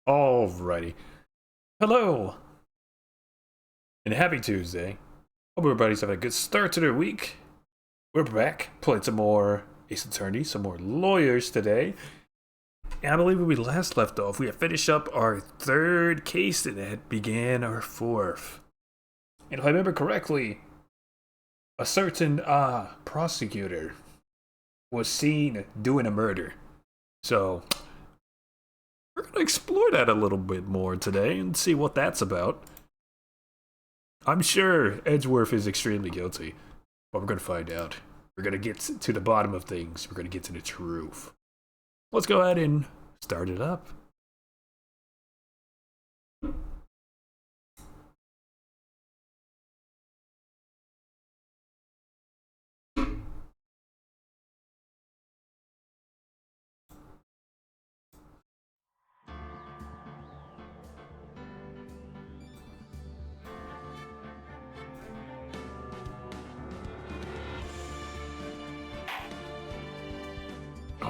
Alrighty. Hello, and happy Tuesday. Hope everybody's having a good start to their week. We're back, playing some more Ace Attorney, some more lawyers today. And I believe when we last left off, we had finished up our third case and had began our fourth. And if I remember correctly, a certain prosecutor was seen doing a murder. So we're going to explore that a little bit more today and see what that's about. I'm sure Edgeworth is extremely guilty, but we're going to find out. We're going to get to the bottom of things. We're going to get to the truth. Let's go ahead and start it up.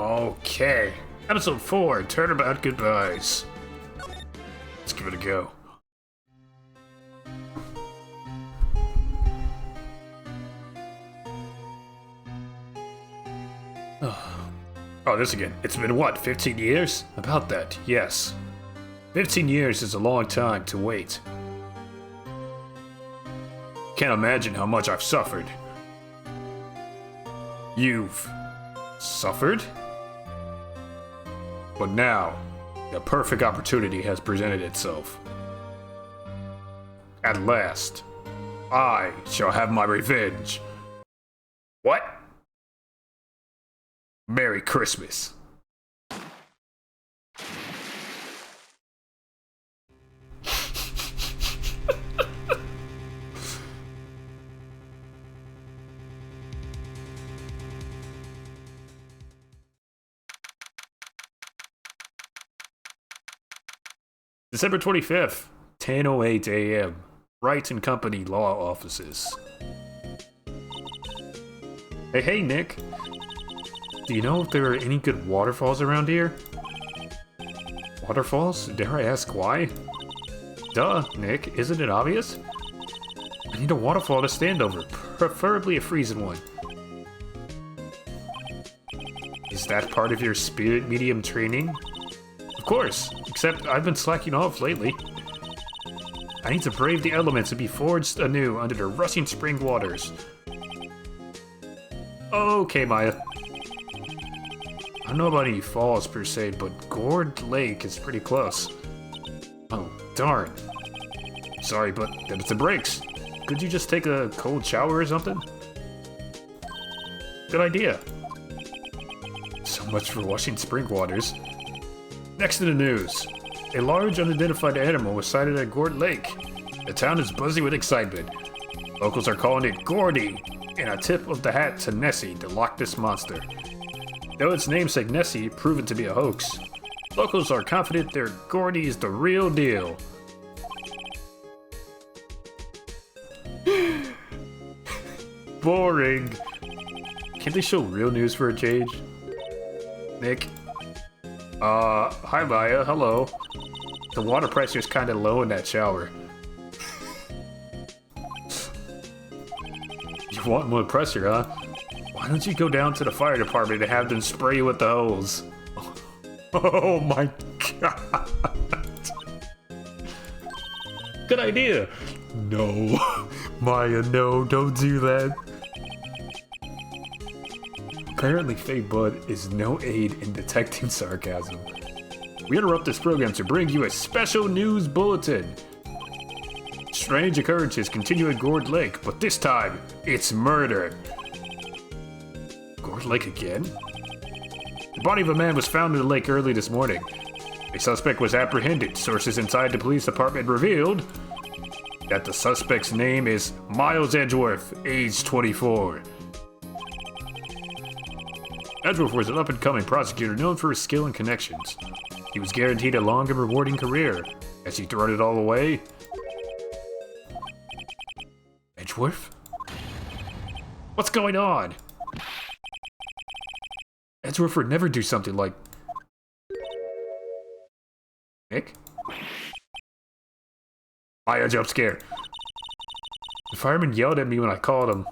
Okay, episode 4, Turnabout Goodbyes. Let's give it a go. Oh, this again. It's been what, 15 years? About that, yes. 15 years is a long time to wait. Can't imagine how much I've suffered. You've suffered? But now, the perfect opportunity has presented itself. At last, I shall have my revenge. What? Merry Christmas. December 25th, 10:08 a.m. Wright and Company Law Offices. Hey, Nick. Do you know if there are any good waterfalls around here? Waterfalls? Dare I ask why? Duh, Nick. Isn't it obvious? I need a waterfall to stand over, preferably a freezing one. Is that part of your spirit medium training? Of course, except I've been slacking off lately. I need to brave the elements and be forged anew under the rushing spring waters. Okay, Maya. I don't know about any falls per se, but Gourd Lake is pretty close. Oh, darn. Sorry, but that's the breaks. Could you just take a cold shower or something? Good idea. So much for washing spring waters. Next in the news, a large unidentified animal was sighted at Gourd Lake. The town is buzzing with excitement. Locals are calling it Gordy, and a tip of the hat to Nessie, the Loch Ness Monster. Though its namesake Nessie proven to be a hoax, locals are confident their Gordy is the real deal. Boring. Can't they show real news for a change? Nick? Hi Maya, hello. The water pressure is kinda low in that shower. You want more pressure, huh? Why don't you go down to the fire department and have them spray you with the hose? Oh my god. Good idea. No. Maya, no, don't do that. Apparently, Faye Bud is no aid in detecting sarcasm. We interrupt this program to bring you a special news bulletin. Strange occurrences continue at Gourd Lake, but this time, it's murder. Gourd Lake again? The body of a man was found in the lake early this morning. A suspect was apprehended. Sources inside the police department revealed that the suspect's name is Miles Edgeworth, age 24. Edgeworth was an up-and-coming prosecutor known for his skill and connections. He was guaranteed a long and rewarding career. Has he thrown it all away? Edgeworth? What's going on? Edgeworth would never do something like... Nick? Maya jump scare. The fireman yelled at me when I called him.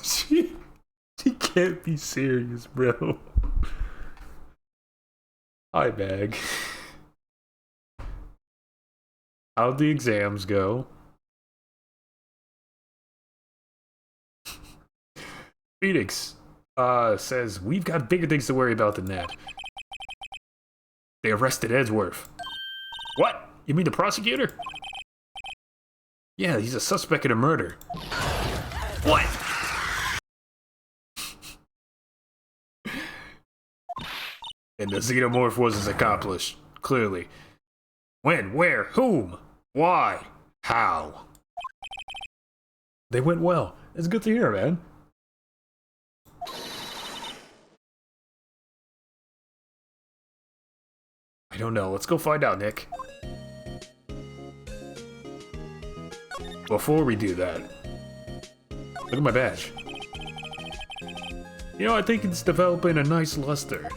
she can't be serious, bro. Hi, Bag. How'd the exams go? Phoenix says, we've got bigger things to worry about than that. They arrested Edgeworth. What? You mean the prosecutor? Yeah, he's a suspect in a murder. What? And the xenomorph wasn't accomplished, clearly. When? Where? Whom? Why? How? They went well. It's good to hear, man. I don't know. Let's go find out, Nick. Before we do that, look at my badge. You know, I think it's developing a nice luster.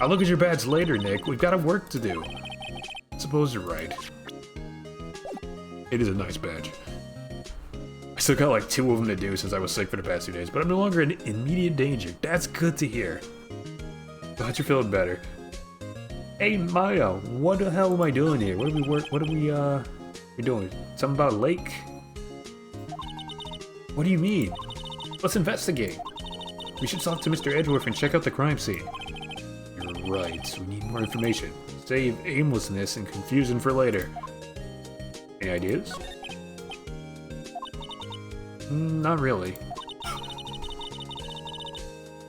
I'll look at your badge later, Nick. We've got work to do. I suppose you're right. It is a nice badge. I still got like 2 of them to do since I was sick for the past 2 days, but I'm no longer in immediate danger. That's good to hear. Glad you're feeling better. Hey Maya, what the hell am I doing here? What are we doing? Something about a lake? What do you mean? Let's investigate. We should talk to Mr. Edgeworth and check out the crime scene. You're right, we need more information. Save aimlessness and confusion for later. Any ideas? Not really.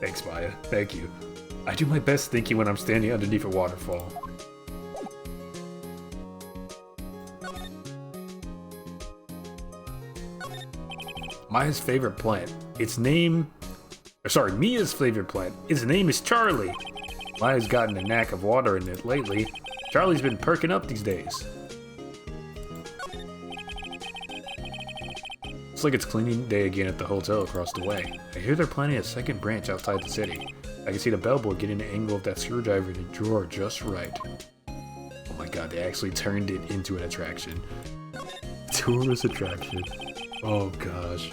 Thanks, Maya. Thank you. I do my best thinking when I'm standing underneath a waterfall. Maya's favorite plant. Mia's favorite plant. Its name is Charlie. Maya's gotten a knack of watering it lately. Charlie's been perking up these days. Looks like it's cleaning day again at the hotel across the way. I hear they're planning a second branch outside the city. I can see the bellboy getting the angle of that screwdriver in the drawer just right. Oh my god, they actually turned it into an attraction. Tourist attraction. Oh gosh.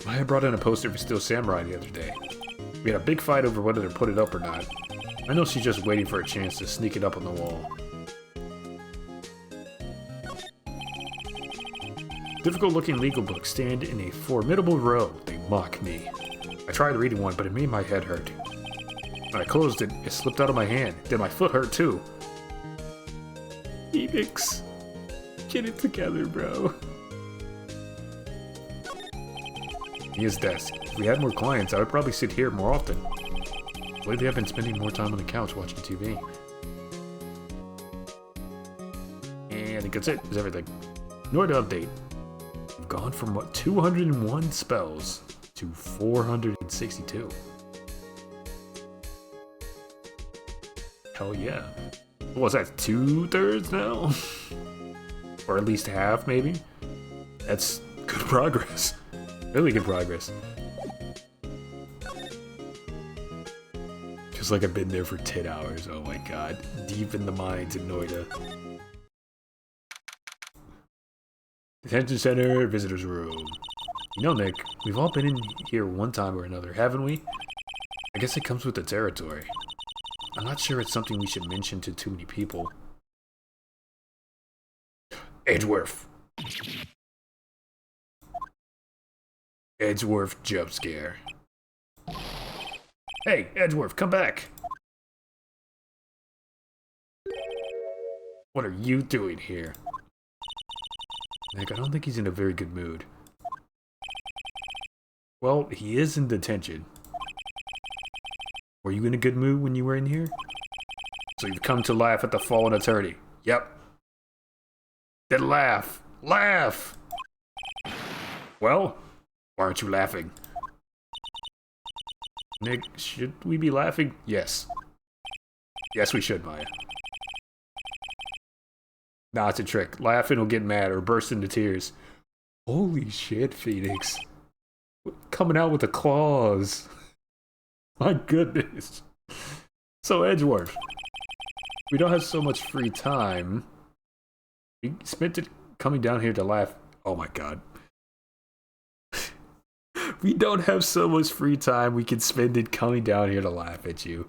Maya brought in a poster for Steel Samurai the other day. We had a big fight over whether to put it up or not. I know she's just waiting for a chance to sneak it up on the wall. Difficult-looking legal books stand in a formidable row. They mock me. I tried reading one, but it made my head hurt. When I closed it, it slipped out of my hand. Then my foot hurt too. Phoenix, get it together, bro. His desk. If we had more clients, I would probably sit here more often. Lately, I've been spending more time on the couch watching TV. And I think that's it. That's everything. Nord update. We've gone from what 201 spells to 462. Hell yeah. What's that, 2/3 now? Or at least half, maybe? That's good progress. Really good progress. Just like I've been there for 10 hours. Oh my god. Deep in the mines in Noida. Detention center, visitor's room. You know, Nick, we've all been in here one time or another, haven't we? I guess it comes with the territory. I'm not sure it's something we should mention to too many people. Edgeworth. Edgeworth jump scare. Hey, Edgeworth, come back! What are you doing here? Nick, I don't think he's in a very good mood. Well, he is in detention. Were you in a good mood when you were in here? So you've come to laugh at the fallen attorney. Yep. Then laugh! Laugh! Well, why aren't you laughing? Nick, should we be laughing? Yes. Yes, we should, Maya. Nah, it's a trick. Laughing will get mad or burst into tears. Holy shit, Phoenix. Coming out with the claws. My goodness. So, Edgeworth. We don't have so much free time. We spent it coming down here to laugh. Oh my god. We don't have so much free time. We can spend it coming down here to laugh at you.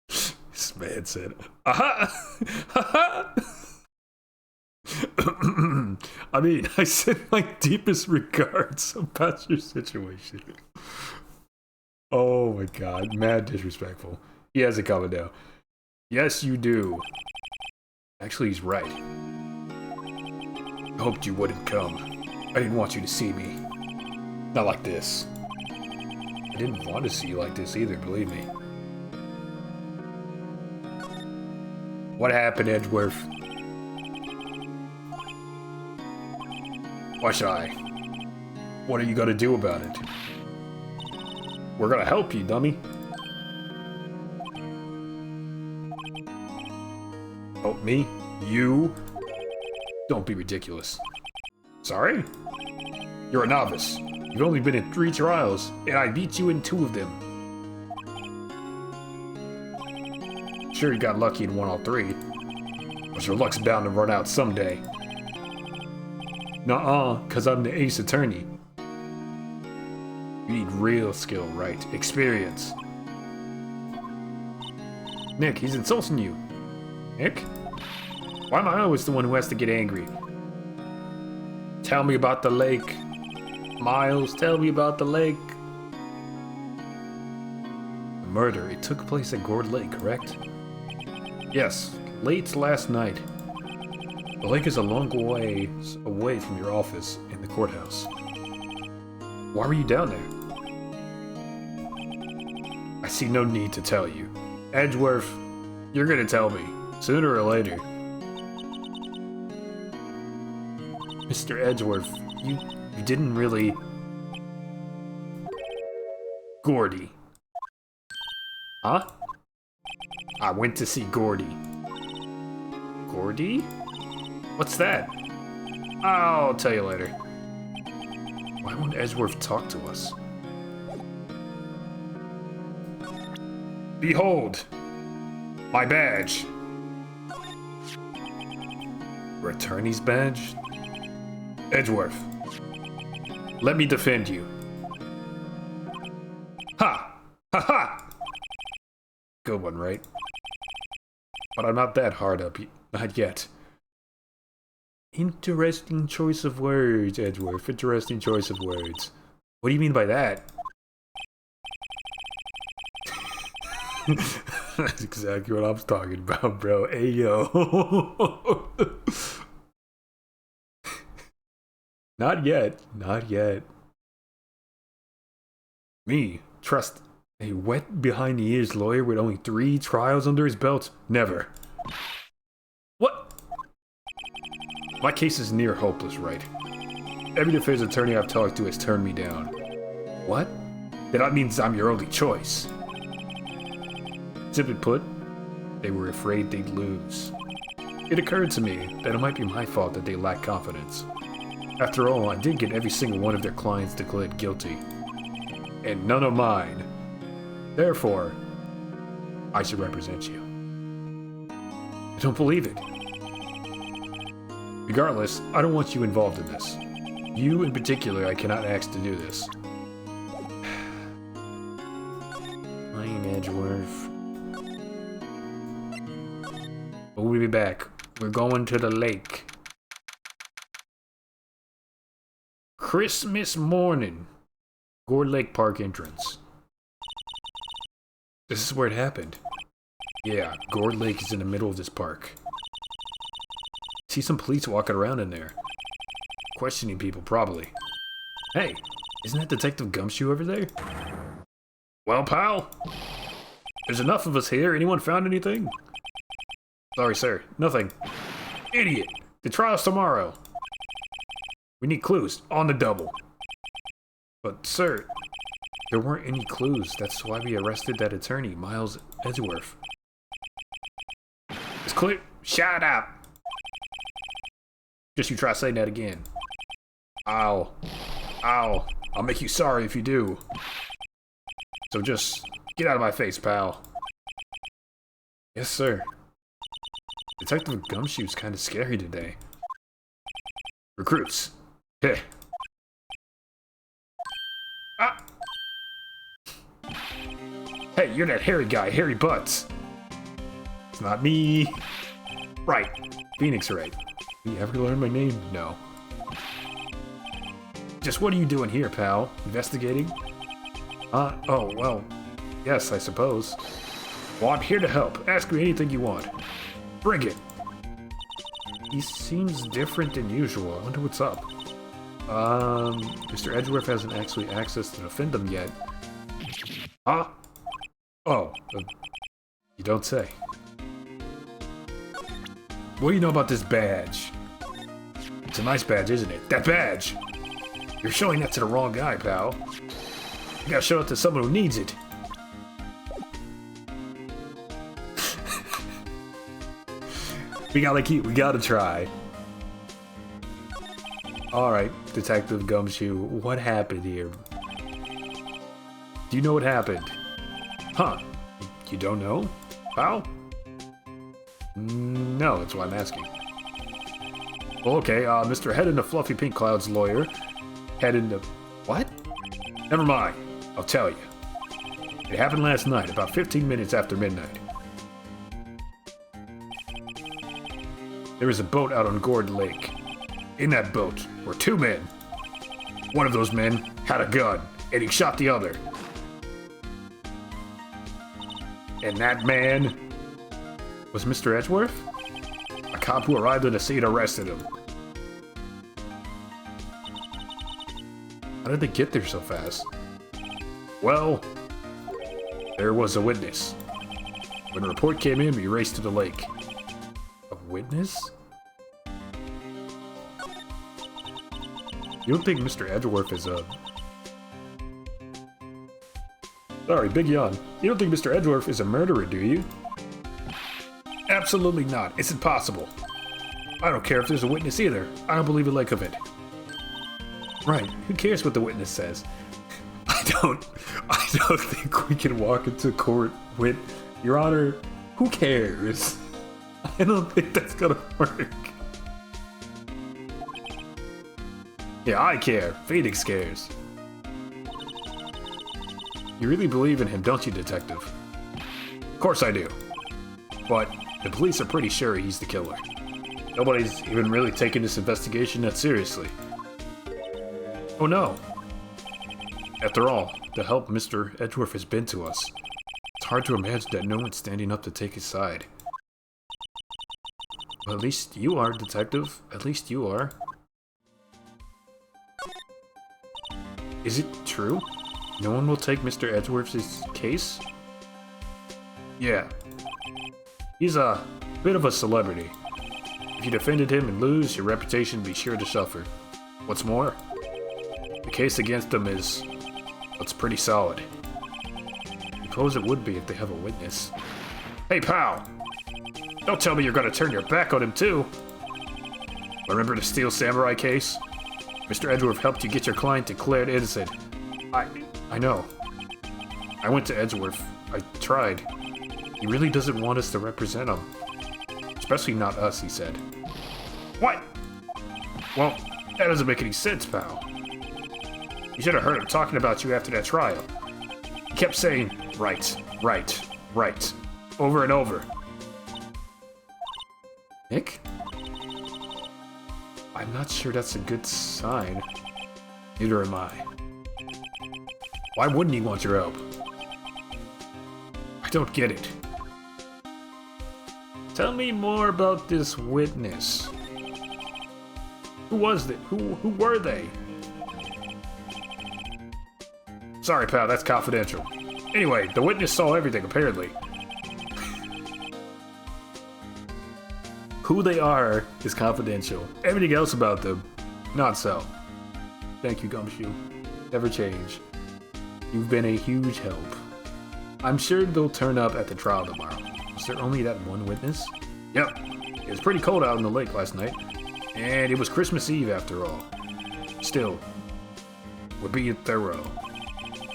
This man said, aha! Haha! I mean, I send my deepest regards about your situation. Oh my god, mad disrespectful. He has it coming down. Yes, you do. Actually, he's right. I hoped you wouldn't come. I didn't want you to see me. Not like this. I didn't want to see you like this either, believe me. What happened, Edgeworth? Why shy? What are you gonna do about it? We're gonna help you, dummy. Help me? You? Don't be ridiculous. Sorry? You're a novice. You've only been in 3 trials, and I beat you in 2 of them. Sure, you got lucky and won all 3, but your luck's bound to run out someday. Nuh-uh, cause I'm the ace attorney. You need real skill, right? Experience. Nick, he's insulting you. Nick? Why am I always the one who has to get angry? Tell me about the lake. Miles, tell me about the lake. The murder, it took place at Gourd Lake, correct? Yes, late last night. The lake is a long way away from your office in the courthouse. Why were you down there? I see no need to tell you. Edgeworth, you're gonna tell me, sooner or later. Mr. Edgeworth, you didn't really... Gordy. Huh? I went to see Gordy. Gordy? What's that? I'll tell you later. Why won't Edgeworth talk to us? Behold! My badge! Your attorney's badge? Edgeworth, let me defend you. Ha! Ha ha! Good one, right? But I'm not that hard up, not yet. Interesting choice of words, Edgeworth. Interesting choice of words. What do you mean by that? That's exactly what I'm talking about, bro. Hey, yo. Not yet. Not yet. Me, trust a wet behind the ears lawyer with only 3 trials under his belt? Never. What? My case is near hopeless, right? Every defense attorney I've talked to has turned me down. What? Then that means I'm your only choice. Simply put, they were afraid they'd lose. It occurred to me that it might be my fault that they lack confidence. After all, I did get every single one of their clients declared guilty. And none of mine. Therefore, I should represent you. I don't believe it. Regardless, I don't want you involved in this. You in particular, I cannot ask to do this. I'm Edgeworth. We'll be back. We're going to the lake. Christmas morning. Gourd Lake Park entrance. This is where it happened. Yeah, Gourd Lake is in the middle of this park. See some police walking around in there. Questioning people, probably. Hey, isn't that Detective Gumshoe over there? Well, pal, there's enough of us here. Anyone found anything? Sorry, sir. Nothing. Idiot. The trial's tomorrow. We need clues. On the double. But, sir, there weren't any clues. That's why we arrested that attorney, Miles Edgeworth. It's clear. Shut up. Just you try saying that again. Ow. Ow. I'll make you sorry if you do. So just get out of my face, pal. Yes, sir. Detective Gumshoe's kind of scary today. Recruits. Hey. Ah! Hey, you're that hairy guy, Hairy Butts. It's not me. Right. Phoenix Wright. You ever learn my name? No. Just what are you doing here, pal? Investigating? Oh, well, yes, I suppose. Well, I'm here to help. Ask me anything you want. Bring it. He seems different than usual. I wonder what's up. Mr. Edgeworth hasn't actually accessed to defend him yet. Huh? Oh, you don't say. What do you know about this badge? It's a nice badge, isn't it? That badge! You're showing that to the wrong guy, pal. You gotta show it to someone who needs it. We gotta try. Alright, Detective Gumshoe, what happened here? Do you know what happened? Huh? You don't know? Pal? No, that's why I'm asking. Well, okay, Mr. Head in the Fluffy Pink Cloud's lawyer. Head in the... What? Never mind. I'll tell you. It happened last night, about 15 minutes after midnight. There was a boat out on Gourd Lake. In that boat were two men. One of those men had a gun, and he shot the other. And that man was Mr. Edgeworth? A cop who arrived on the scene arrested him. How did they get there so fast? Well, there was a witness. When a report came in, we raced to the lake. A witness? You don't think Mr. Edgeworth is a... Sorry, big yawn. You don't think Mr. Edgeworth is a murderer, do you? Absolutely not. It's impossible. I don't care if there's a witness either. I don't believe a lick of it. Right. Who cares what the witness says? I don't think we can walk into court with, Your Honor, who cares? I don't think that's gonna work. Yeah, I care. Phoenix cares. You really believe in him, don't you, Detective? Of course I do. But the police are pretty sure he's the killer. Nobody's even really taking this investigation that seriously. Oh no. After all, the help Mr. Edgeworth has been to us, it's hard to imagine that no one's standing up to take his side. Well, at least you are, Detective. At least you are. Is it true? No one will take Mr. Edgeworth's case? Yeah. He's a bit of a celebrity. If you defended him and lose, your reputation would be sure to suffer. What's more, the case against him is... it's pretty solid. Suppose it would be if they have a witness. Hey, pal! Don't tell me you're gonna turn your back on him, too! Remember the Steel Samurai case? Mr. Edgeworth helped you get your client declared innocent. I know. I went to Edgeworth. I tried. He really doesn't want us to represent him. Especially not us, he said. What? Well, that doesn't make any sense, pal. You should have heard him talking about you after that trial. He kept saying, right, right, right, over and over. Nick? I'm not sure that's a good sign. Neither am I. Why wouldn't he want your help? I don't get it. Tell me more about this witness. Who was it? Who were they? Sorry, pal, that's confidential. Anyway, the witness saw everything, apparently. Who they are is confidential. Everything else about them, not so. Thank you, Gumshoe. Never change. You've been a huge help. I'm sure they'll turn up at the trial tomorrow. Was there only that one witness? Yep. It was pretty cold out in the lake last night. And it was Christmas Eve after all. Still, we're being thorough.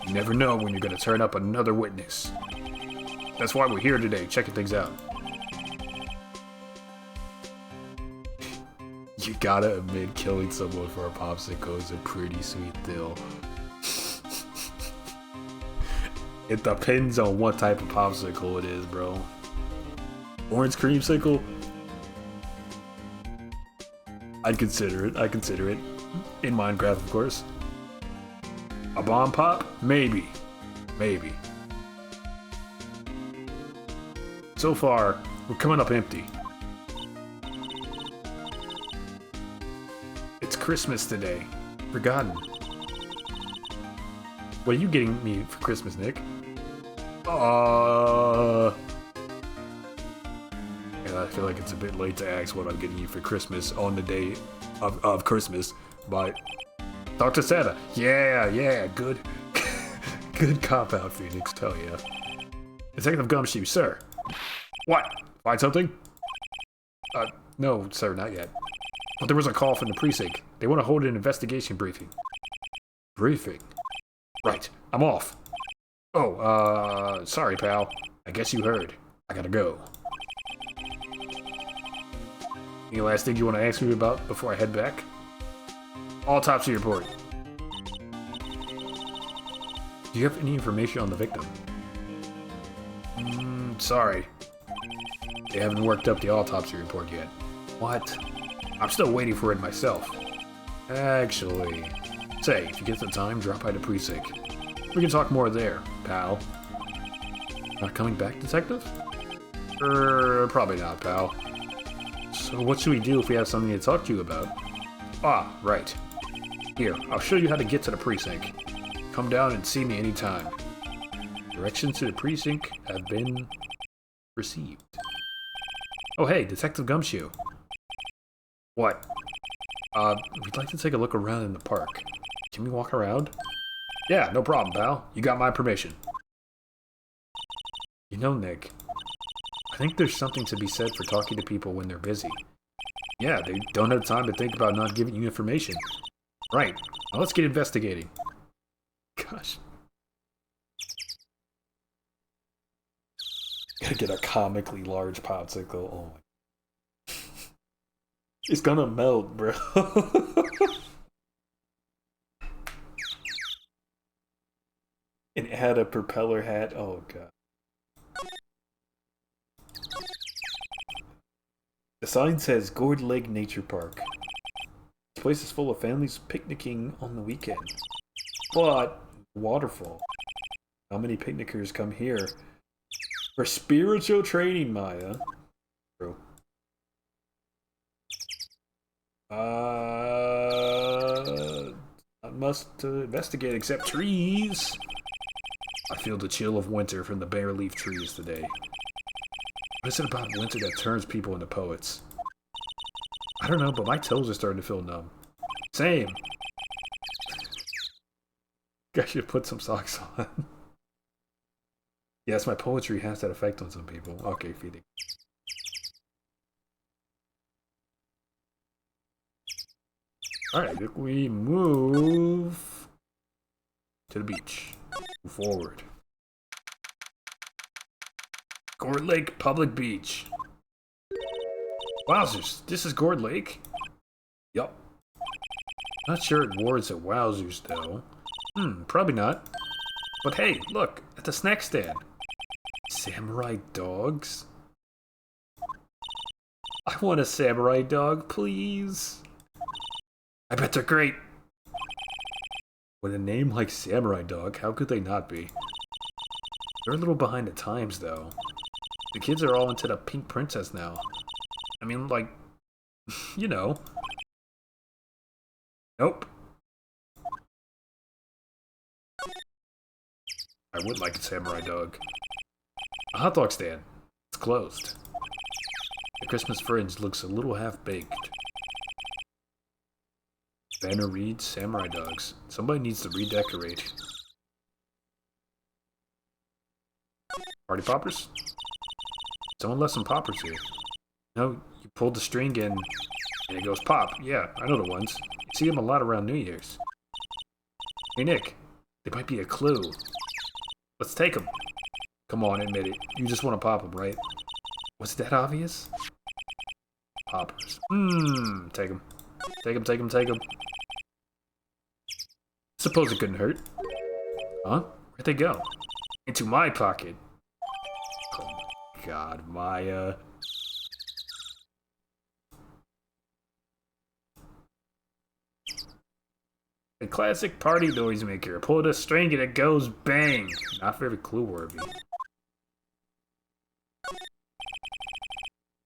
You never know when you're gonna turn up another witness. That's why we're here today, checking things out. You gotta admit, killing someone for a popsicle is a pretty sweet deal. It depends on what type of popsicle it is, bro. Orange creamsicle? I'd consider it. In Minecraft, of course. A bomb pop? Maybe. Maybe. So far, we're coming up empty. It's Christmas today. Forgotten. What are you getting me for Christmas, Nick? And I feel like it's a bit late to ask what I'm getting you for Christmas on the day of Christmas, but talk to Santa. Yeah, good. Good cop out, Phoenix, tell ya. Detective Gumshoe, sir. What? Find something? No, sir, not yet. But there was a call from the precinct. They want to hold an investigation briefing. Briefing? Right, I'm off. Oh, sorry, pal. I guess you heard. I gotta go. Any last thing you want to ask me about before I head back? Autopsy report. Do you have any information on the victim? Sorry. They haven't worked up the autopsy report yet. What? I'm still waiting for it myself. Actually... Say, if you get the time, drop by the precinct. We can talk more there, pal. Not coming back, detective? Probably not, pal. So what should we do if we have something to talk to you about? Ah, right. Here, I'll show you how to get to the precinct. Come down and see me anytime. Directions to the precinct have been received. Oh hey, Detective Gumshoe. What? We'd like to take a look around in the park. Can we walk around? Yeah, no problem, pal. You got my permission. You know, Nick, I think there's something to be said for talking to people when they're busy. Yeah, they don't have time to think about not giving you information. Right. Now let's get investigating. Gosh. Gotta get a comically large popsicle. Oh my. It's gonna melt, bro. And it had a propeller hat. Oh god. The sign says Gourd Lake Nature Park. This place is full of families picnicking on the weekend. But waterfall. How many picnickers come here for spiritual training, Maya? True. Not much to investigate except trees. I feel the chill of winter from the bare leaf trees today. What is it about winter that turns people into poets? I don't know, but my toes are starting to feel numb. Same. I should put some socks on. Yes, my poetry has that effect on some people. Okay, feeding. Alright, we move to the beach. Move forward. Gourd Lake Public Beach. Wowzers, this is Gourd Lake? Yup. Not sure it warrants a wowzers though. Probably not. But hey, look, at the snack stand. Samurai dogs? I want a samurai dog, please. I bet they're great. With a name like Samurai Dog, how could they not be? They're a little behind the times, though. The kids are all into the Pink Princess now. I mean, like, you know. Nope. I would like a Samurai Dog. A hot dog stand. It's closed. The Christmas fringe looks a little half-baked. Banner reads Samurai Dogs. Somebody needs to redecorate. Party poppers? Someone left some poppers here. No, you pulled the string in and it goes pop. Yeah, I know the ones. You see them a lot around New Year's. Hey Nick, they might be a clue. Let's take them. Come on, admit it. You just want to pop them, right? Was that obvious? Poppers. Take them. Take them, take them, take them. Suppose it couldn't hurt. Huh? Where'd they go? Into my pocket. Oh my god, Maya. A classic party noisemaker. Pull the string and it goes bang. Not very clue-worthy.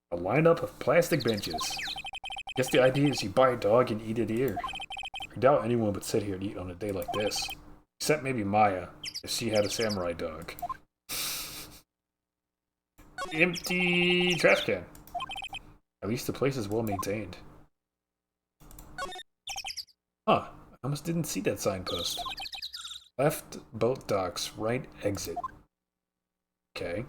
A lineup of plastic benches. Guess the idea is you buy a dog and eat it here. I doubt anyone would sit here and eat on a day like this. Except maybe Maya, if she had a samurai dog. Empty trash can. At least the place is well maintained. Huh, I almost didn't see that signpost. Left boat docks, right exit. Okay.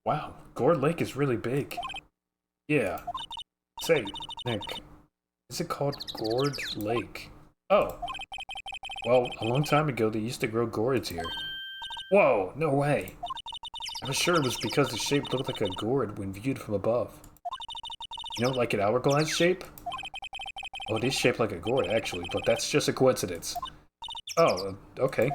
Wow, Gourd Lake is really big. Yeah. Say, Nick, is it called Gourd Lake? Oh. Well, a long time ago they used to grow gourds here. Whoa, no way. I was sure it was because the shape looked like a gourd when viewed from above. You know, like an hourglass shape? Oh, it is shaped like a gourd, actually, but that's just a coincidence. Oh, okay.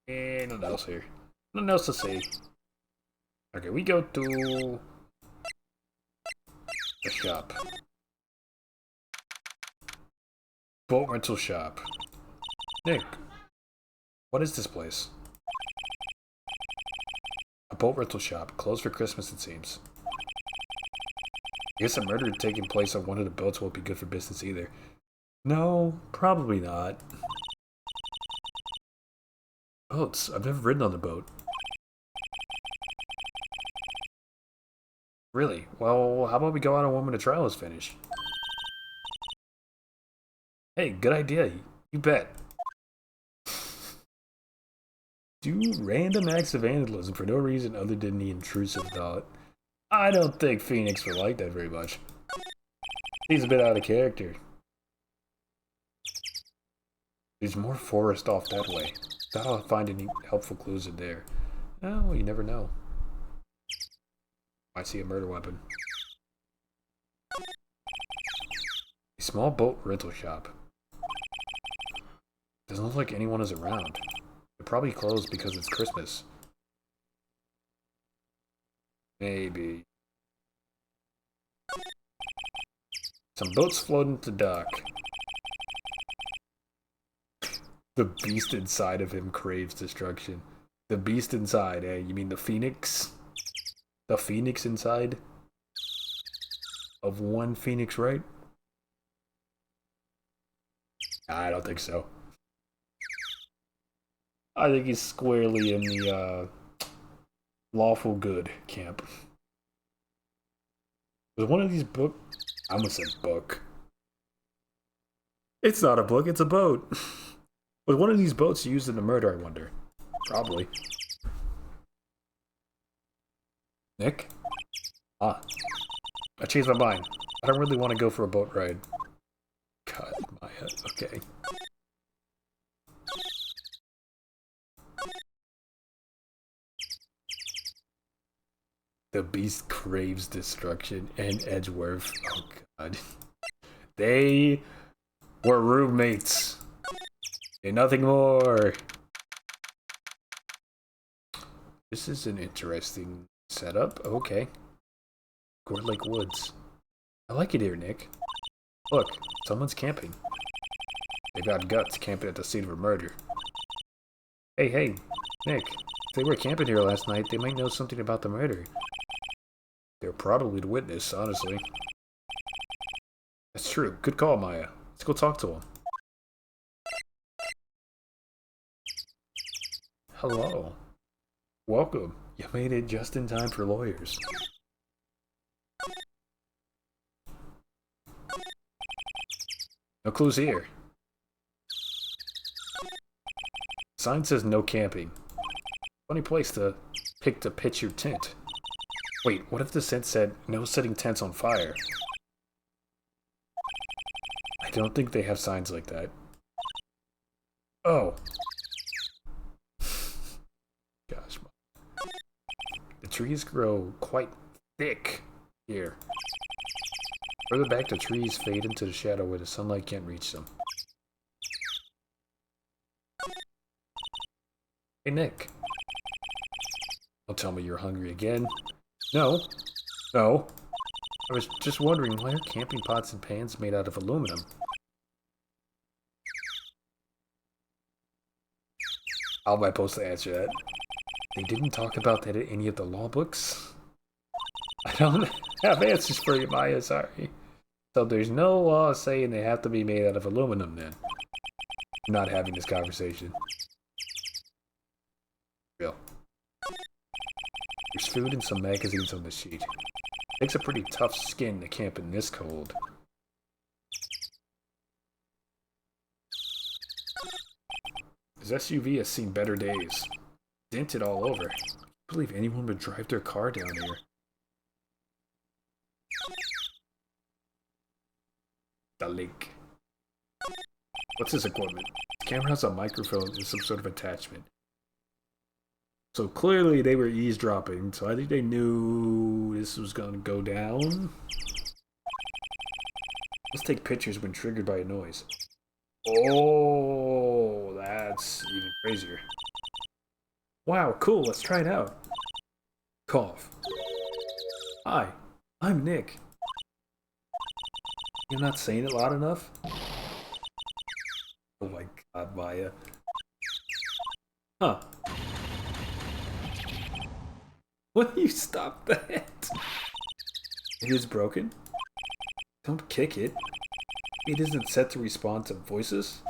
And nothing else here. Nothing else to see. Okay, we go to the shop. Boat rental shop. Nick, what is this place? A boat rental shop. Closed for Christmas, it seems. I guess a murder taking place on one of the boats won't be good for business either. No, probably not. Boats. I've never ridden on a boat. Really? Well, how about we go out on one when the trial is finished? Hey, good idea. You bet. Do random acts of vandalism for no reason other than the intrusive thought. I don't think Phoenix would like that very much. He's a bit out of character. There's more forest off that way. Doubt I'll find any helpful clues in there. Oh, you never know. I see a murder weapon. A small boat rental shop. Doesn't look like anyone is around. They're probably closed because it's Christmas. Maybe. Some boats floating to dock. The beast inside of him craves destruction. The beast inside, eh? You mean the phoenix? The phoenix inside? Of one phoenix, right? I don't think so. I think he's squarely in the, lawful good camp. Was one of these book... I almost said book. It's not a book, it's a boat. Was one of these boats used in the murder, I wonder? Probably. Nick? Ah. I changed my mind. I don't really want to go for a boat ride. God, my head. Okay. The beast craves destruction and Edgeworth. Oh god. They were roommates. And nothing more. This is an interesting setup. Okay. Gourd Lake Woods. I like it here, Nick. Look, someone's camping. They got guts camping at the scene of a murder. Hey, Nick. If they were camping here last night, they might know something about the murder. They're probably the witness, honestly. That's true. Good call, Maya. Let's go talk to them. Hello. Welcome. You made it just in time for lawyers. No clues here. Sign says no camping. Funny place to pick to pitch your tent. Wait, what if the sign said no setting tents on fire? don't think they have signs like that. Oh. Gosh. The trees grow quite thick here. Further back, the trees fade into the shadow where the sunlight can't reach them. Hey, Nick. Don't tell me you're hungry again. No. No. I was just wondering, why are camping pots and pans made out of aluminum? How am I supposed to answer that? They didn't talk about that in any of the law books? I don't have answers for you, Maya, sorry. So there's no law saying they have to be made out of aluminum, then. I'm not having this conversation. Real. There's food and some magazines on the sheet. Takes a pretty tough skin to camp in this cold. His SUV has seen better days. Dented all over. I can't believe anyone would drive their car down here. The link. What's this equipment? The camera has a microphone and some sort of attachment. So clearly they were eavesdropping, so I think they knew this was going to go down. Let's take pictures when triggered by a noise. Oh, that's even crazier. Wow, cool, let's try it out. Cough. Hi, I'm Nick. You're not saying it loud enough? Oh my god, Maya. Huh. Will you stop that? It is broken? Don't kick it. It isn't set to respond to voices?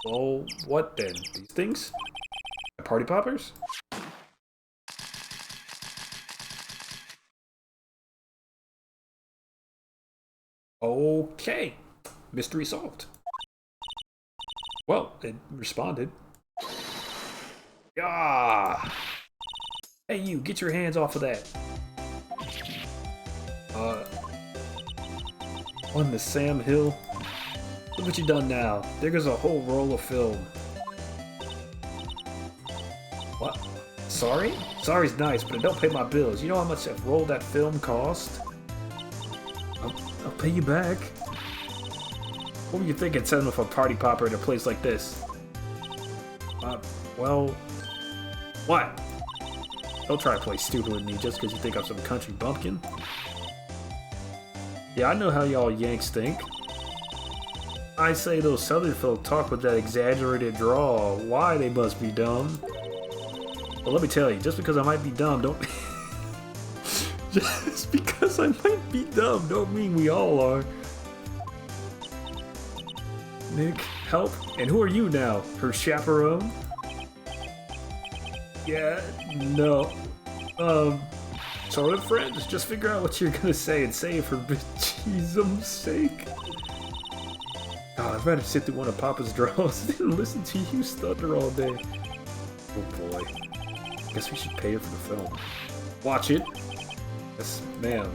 Well, what then? These things? Party poppers? Okay. Mystery solved. Well, it responded. Yeah. Hey you, get your hands off of that. On the Sam Hill. Look what you done now. There goes a whole roll of film. What? Sorry? Sorry's nice, but it don't pay my bills. You know how much that roll that film cost? I'll pay you back. What were you thinking setting up a party popper in a place like this? Well... What? Don't try to play stupid with me just because you think I'm some country bumpkin. Yeah, I know how y'all Yanks think. I say those southern folk talk with that exaggerated drawl. Why they must be dumb? Well, let me tell you, just because I might be dumb, don't... just because I might be dumb, don't mean we all are. Nick, help? And who are you now? Her chaperone? Yeah, no. Sort of friends, just figure out what you're gonna say and say it for Jesus' sake. God, I'd rather sit through one of Papa's draws than listen to you stutter all day. Oh boy. Guess we should pay her for the film. Watch it. Yes, ma'am.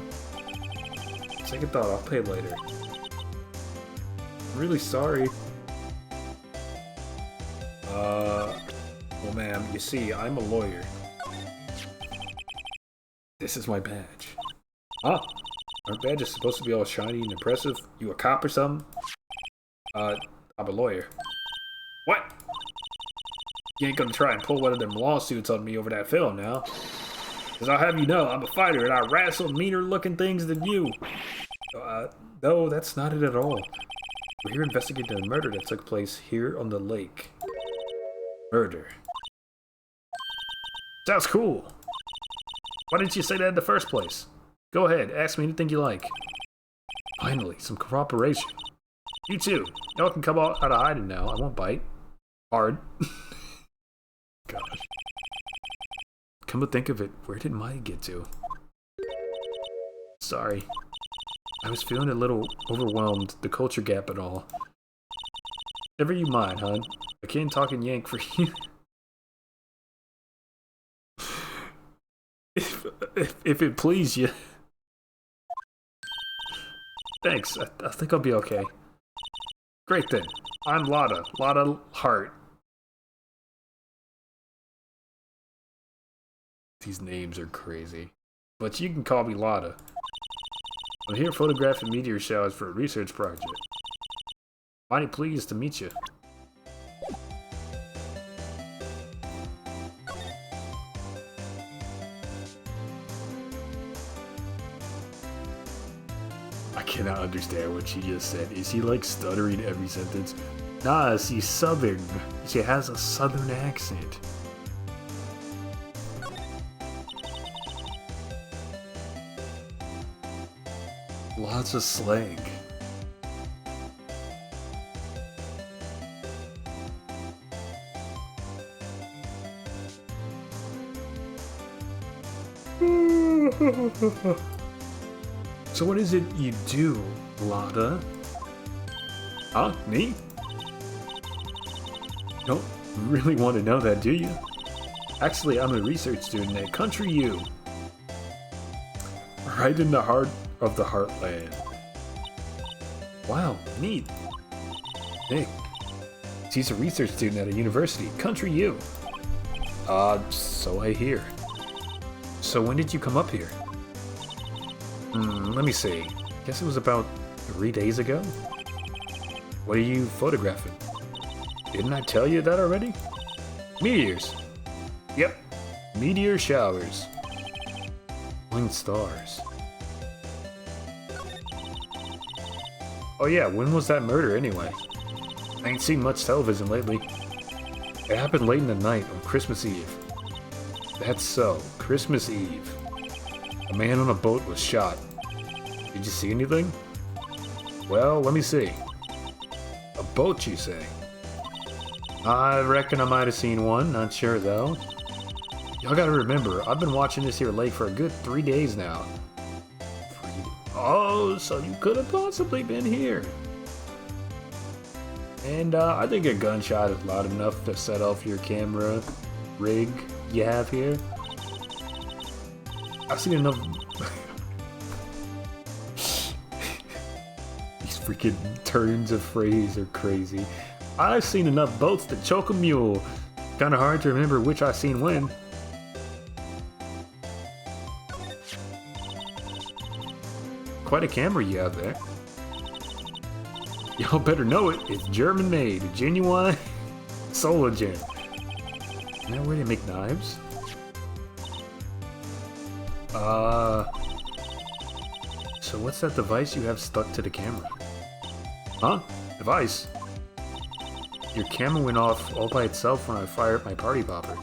Second thought, I'll pay later. I'm really sorry. Well, ma'am, you see, I'm a lawyer. This is my badge. Huh? Our badge is supposed to be all shiny and impressive. You a cop or something? I'm a lawyer. What? You ain't gonna try and pull one of them lawsuits on me over that film now. Cause I'll have you know, I'm a fighter and I wrestle meaner looking things than you. No, that's not it at all. We're here investigating a murder that took place here on the lake. Murder. Sounds cool. Why didn't you say that in the first place? Go ahead, ask me anything you like. Finally, some cooperation. You too. Y'all can come out of hiding now. I won't bite. Hard. Gosh. Come to think of it, where did Maya get to? Sorry. I was feeling a little overwhelmed, the culture gap and all. Never you mind, hon. I can't talk in Yank for you. if it please you. Thanks, I think I'll be okay. Great then. I'm Lotta. Lotta Hart. These names are crazy. But you can call me Lotta. I'm here photographing meteor showers for a research project. Mighty pleased to meet you. I cannot understand what she just said. Is she like stuttering every sentence? Nah, she's southern. She has a southern accent. Lots of slang. So what is it you do, Lotta? Huh? Me? Don't really want to know that, do you? Actually, I'm a research student at Country U. Right in the heart of the Heartland. Wow, neat. Nick. She's a research student at a university, Country U. So I hear. So when did you come up here? Let me see. Guess it was about 3 days ago? What are you photographing? Didn't I tell you that already? Meteors. Yep. Meteor showers. Falling stars. Oh yeah, when was that murder anyway? I ain't seen much television lately. It happened late in the night on Christmas Eve. That's so. Christmas Eve. A man on a boat was shot. Did you see anything? Well, let me see. A boat, you say? I reckon I might have seen one, not sure though. Y'all gotta remember, I've been watching this here lake for a good 3 days now. Oh, so you could have possibly been here. And I think a gunshot is loud enough to set off your camera rig you have here. I've seen enough... These freaking turns of phrase are crazy. I've seen enough boats to choke a mule. Kinda hard to remember which I've seen when. Quite a camera you have there. Y'all better know it. It's German made. Genuine Sologen. Isn't that where they make knives? So what's that device you have stuck to the camera? Huh? Device? Your camera went off all by itself when I fired my party popper.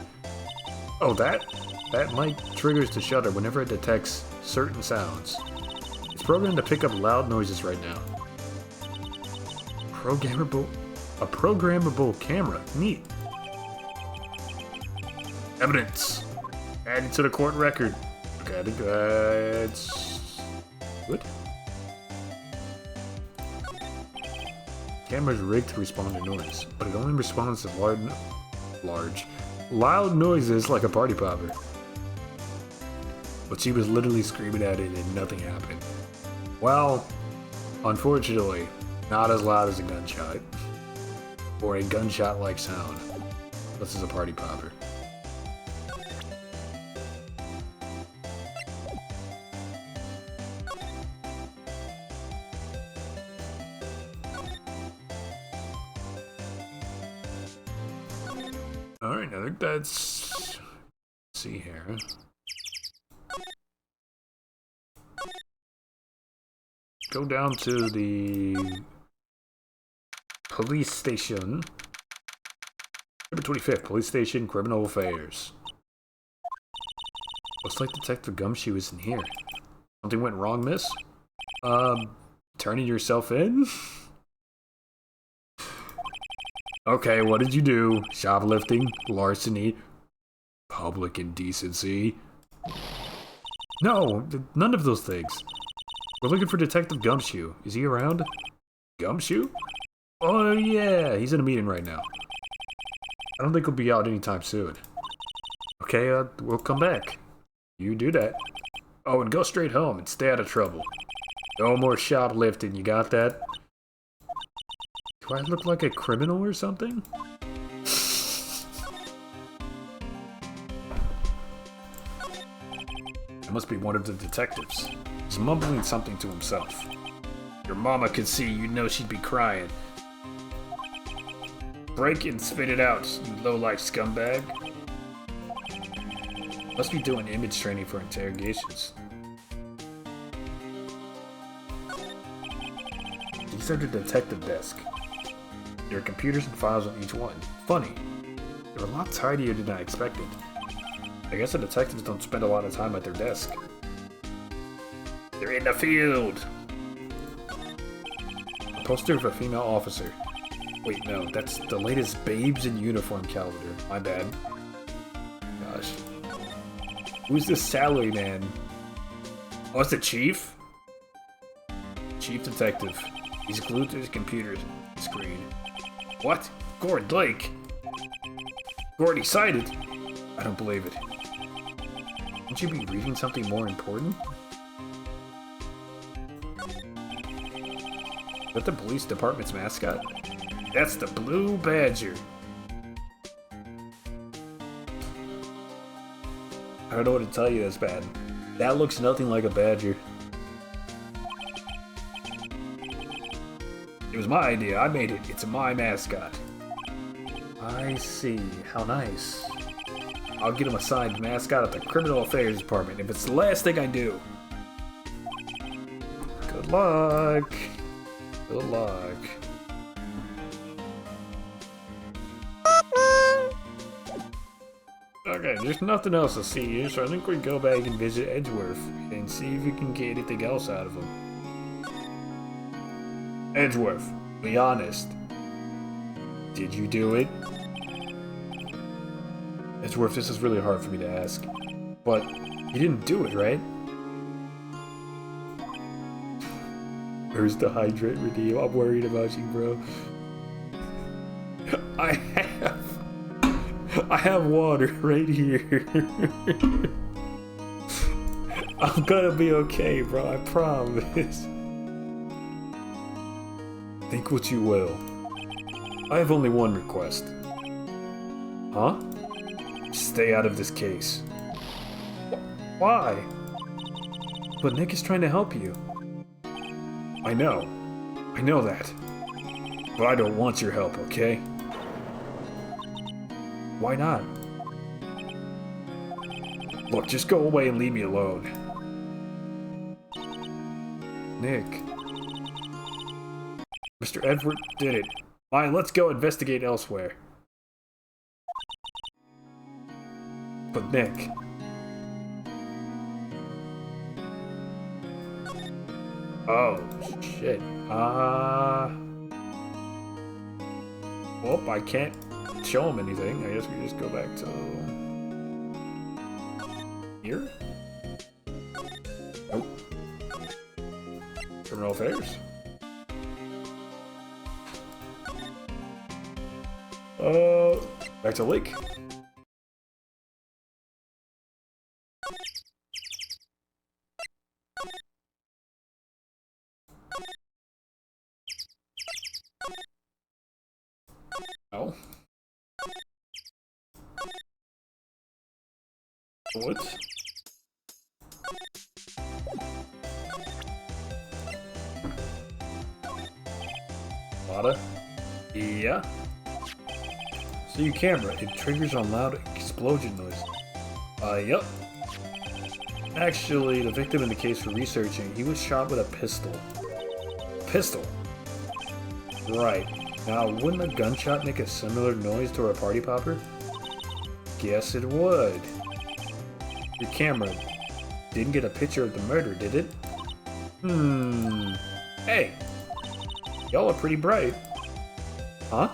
Oh, that? That mic triggers the shutter whenever it detects certain sounds. It's programmed to pick up loud noises right now. A programmable camera. Neat. Evidence. Added to the court record. Okay, I think that's... Good. Camera's rigged to respond to noise, but it only responds to loud noises like a party popper. But she was literally screaming at it and nothing happened. Well, unfortunately, not as loud as a gunshot. Or a gunshot-like sound. This is a party popper. Alright, I think that's... Let's see here. Go down to the police station. November 25th, police station, criminal affairs. Looks like Detective Gumshoe isn't here. Something went wrong, miss? Turning yourself in? Okay, what did you do? Shoplifting, larceny, public indecency? No, none of those things. We're looking for Detective Gumshoe. Is he around? Gumshoe? Oh yeah, he's in a meeting right now. I don't think he'll be out anytime soon. Okay, we'll come back. You do that. Oh, and go straight home and stay out of trouble. No more shoplifting, you got that? Do I look like a criminal or something? I must be one of the detectives. He's mumbling something to himself. Your mama could see, you know she'd be crying. Break and spit it out, you low-life scumbag. Must be doing image training for interrogations. These are the detective desk. There are computers and files on each one. Funny. They're a lot tidier than I expected. I guess the detectives don't spend a lot of time at their desk. They're in the field! A poster of a female officer. Wait, no, that's the latest Babes in Uniform calendar. My bad. Gosh. Who's this salary man? Oh, it's the chief? Chief detective. He's glued to his computer screen. What? Gord Lake? Gordy cited? I don't believe it. Wouldn't you be reading something more important? Is that the police department's mascot? That's the Blue Badger. I don't know what to tell you, that's bad. That looks nothing like a badger. It was my idea, I made it. It's my mascot. I see. How nice. I'll get him assigned mascot at the Criminal Affairs Department if it's the last thing I do. Good luck. Good luck. Okay, there's nothing else to see here, so I think we go back and visit Edgeworth and see if we can get anything else out of him. Edgeworth, be honest. Did you do it? Edgeworth, this is really hard for me to ask. But, you didn't do it, right? Where's the hydrate redeem? I'm worried about you, bro. I have water right here. I'm gonna be okay, bro. I promise. Think what you will. I have only one request. Huh? Stay out of this case. Why? But Nick is trying to help you. I know. I know that. But I don't want your help, okay? Why not? Look, just go away and leave me alone. Nick. Mr. Edgeworth did it. Fine, let's go investigate elsewhere. But Nick... Oh, shit. Well, I can't show him anything. I guess we just go back to... here? Nope. Criminal Affairs? Back to Lake. Oh. What? Lotta? Yeah? So your camera, it triggers on loud explosion noise. Yep. Actually, the victim in the case we're researching, he was shot with a pistol. Pistol? Right. Now, wouldn't a gunshot make a similar noise to a party popper? Guess it would. Your camera didn't get a picture of the murder, did it? Hey! Y'all are pretty bright. Huh?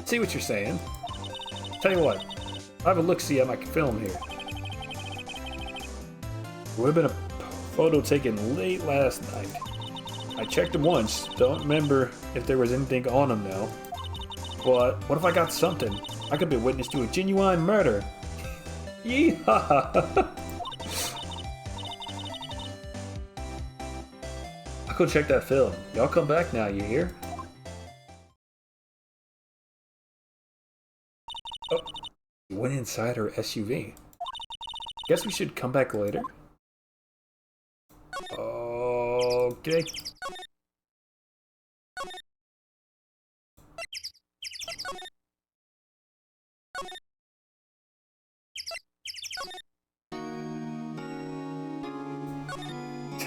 See what you're saying. Tell you what, I have a look-see at my film here. Would have been a photo taken late last night. I checked him once, don't remember if there was anything on him now. But what if I got something? I could be witness to a genuine murder. Yeehaw! I'll go check that film. Y'all come back now, you hear? went inside her SUV. Guess we should come back later. Okay.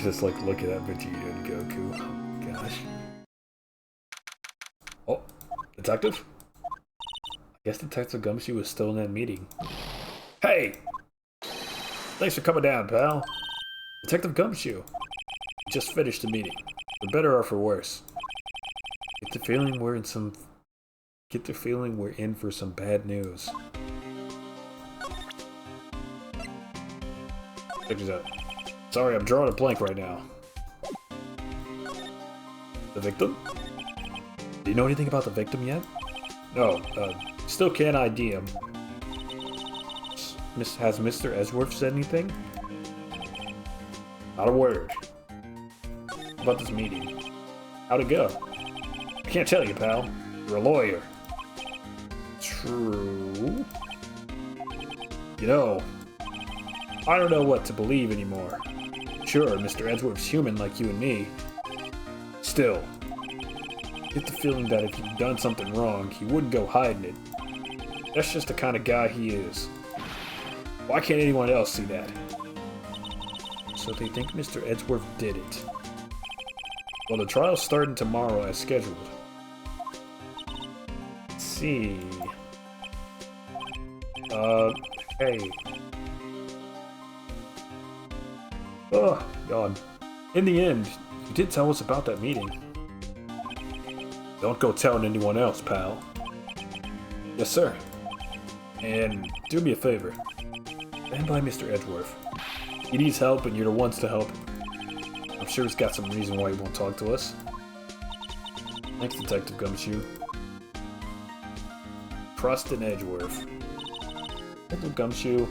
Just like look at that Vegeta and Goku. Oh gosh. Oh, Detective? I guess Detective Gumshoe was still in that meeting. Hey! Thanks for coming down, pal. Detective Gumshoe. We just finished the meeting. For better or for worse. Get the feeling we're in for some bad news. Check this out. Sorry, I'm drawing a blank right now. The victim? Do you know anything about the victim yet? No, still can't ID him. Has Mr. Edgeworth said anything? Not a word. How about this meeting? How'd it go? I can't tell you, pal. You're a lawyer. True. You know, I don't know what to believe anymore. Sure, Mr. Edgeworth's human like you and me. Still, I get the feeling that if he'd done something wrong, he wouldn't go hiding it. That's just the kind of guy he is. Why can't anyone else see that? So they think Mr. Edgeworth did it. Well, the trial's starting tomorrow as scheduled. Let's see. Hey. Oh, God. In the end, you did tell us about that meeting. Don't go telling anyone else, pal. Yes, sir. And do me a favor. Stand by Mr. Edgeworth. He needs help, and you're the ones to help him. I'm sure he's got some reason why he won't talk to us. Thanks, Detective Gumshoe. Trust in Edgeworth. Detective Gumshoe.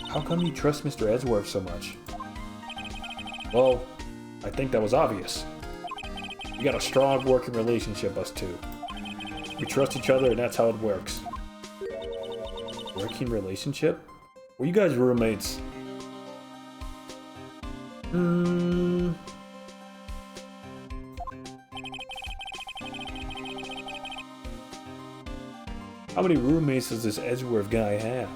How come you trust Mr. Edgeworth so much? Well, I think that was obvious. We got a strong working relationship, us two. We trust each other, and that's how it works. Working relationship? Were you guys roommates? How many roommates does this Edgeworth guy have?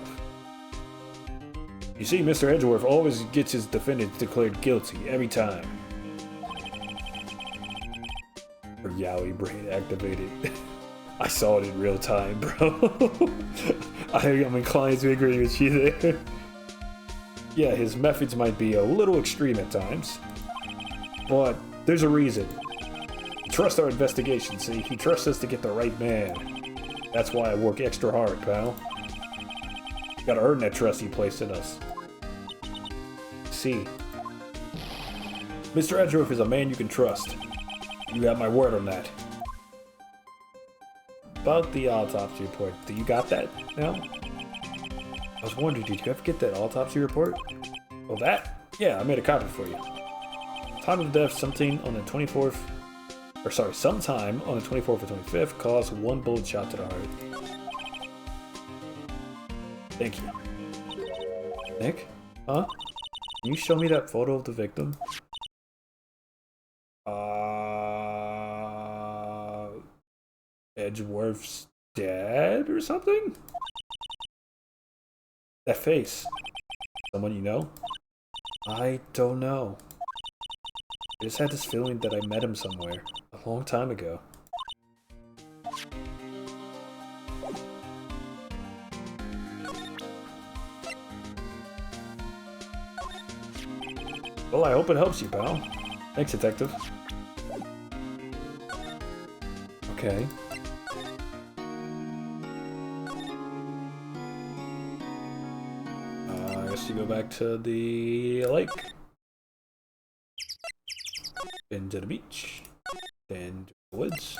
You see, Mr. Edgeworth always gets his defendants declared guilty, every time. Her Yowie brain activated. I saw it in real time, bro. I'm inclined to agree with you there. Yeah, his methods might be a little extreme at times. But there's a reason. Trust our investigation, see? He trusts us to get the right man. That's why I work extra hard, pal. You gotta earn that trust he placed in us. See, Mr. Edgeworth is a man you can trust. You got my word on that. About the autopsy report, do you got that now? I was wondering, did you ever get that autopsy report? Oh, that? Yeah, I made a copy for you. Time of death, sometime on the 24th or 25th, caused one bullet shot to the heart. Thank you. Nick? Huh? Can you show me that photo of the victim? Edgeworth's dad or something? That face. Someone you know? I don't know. I just had this feeling that I met him somewhere a long time ago. Well, I hope it helps you, pal. Thanks, Detective. Okay. I guess you go back to the lake. Then to the beach. Then to the woods.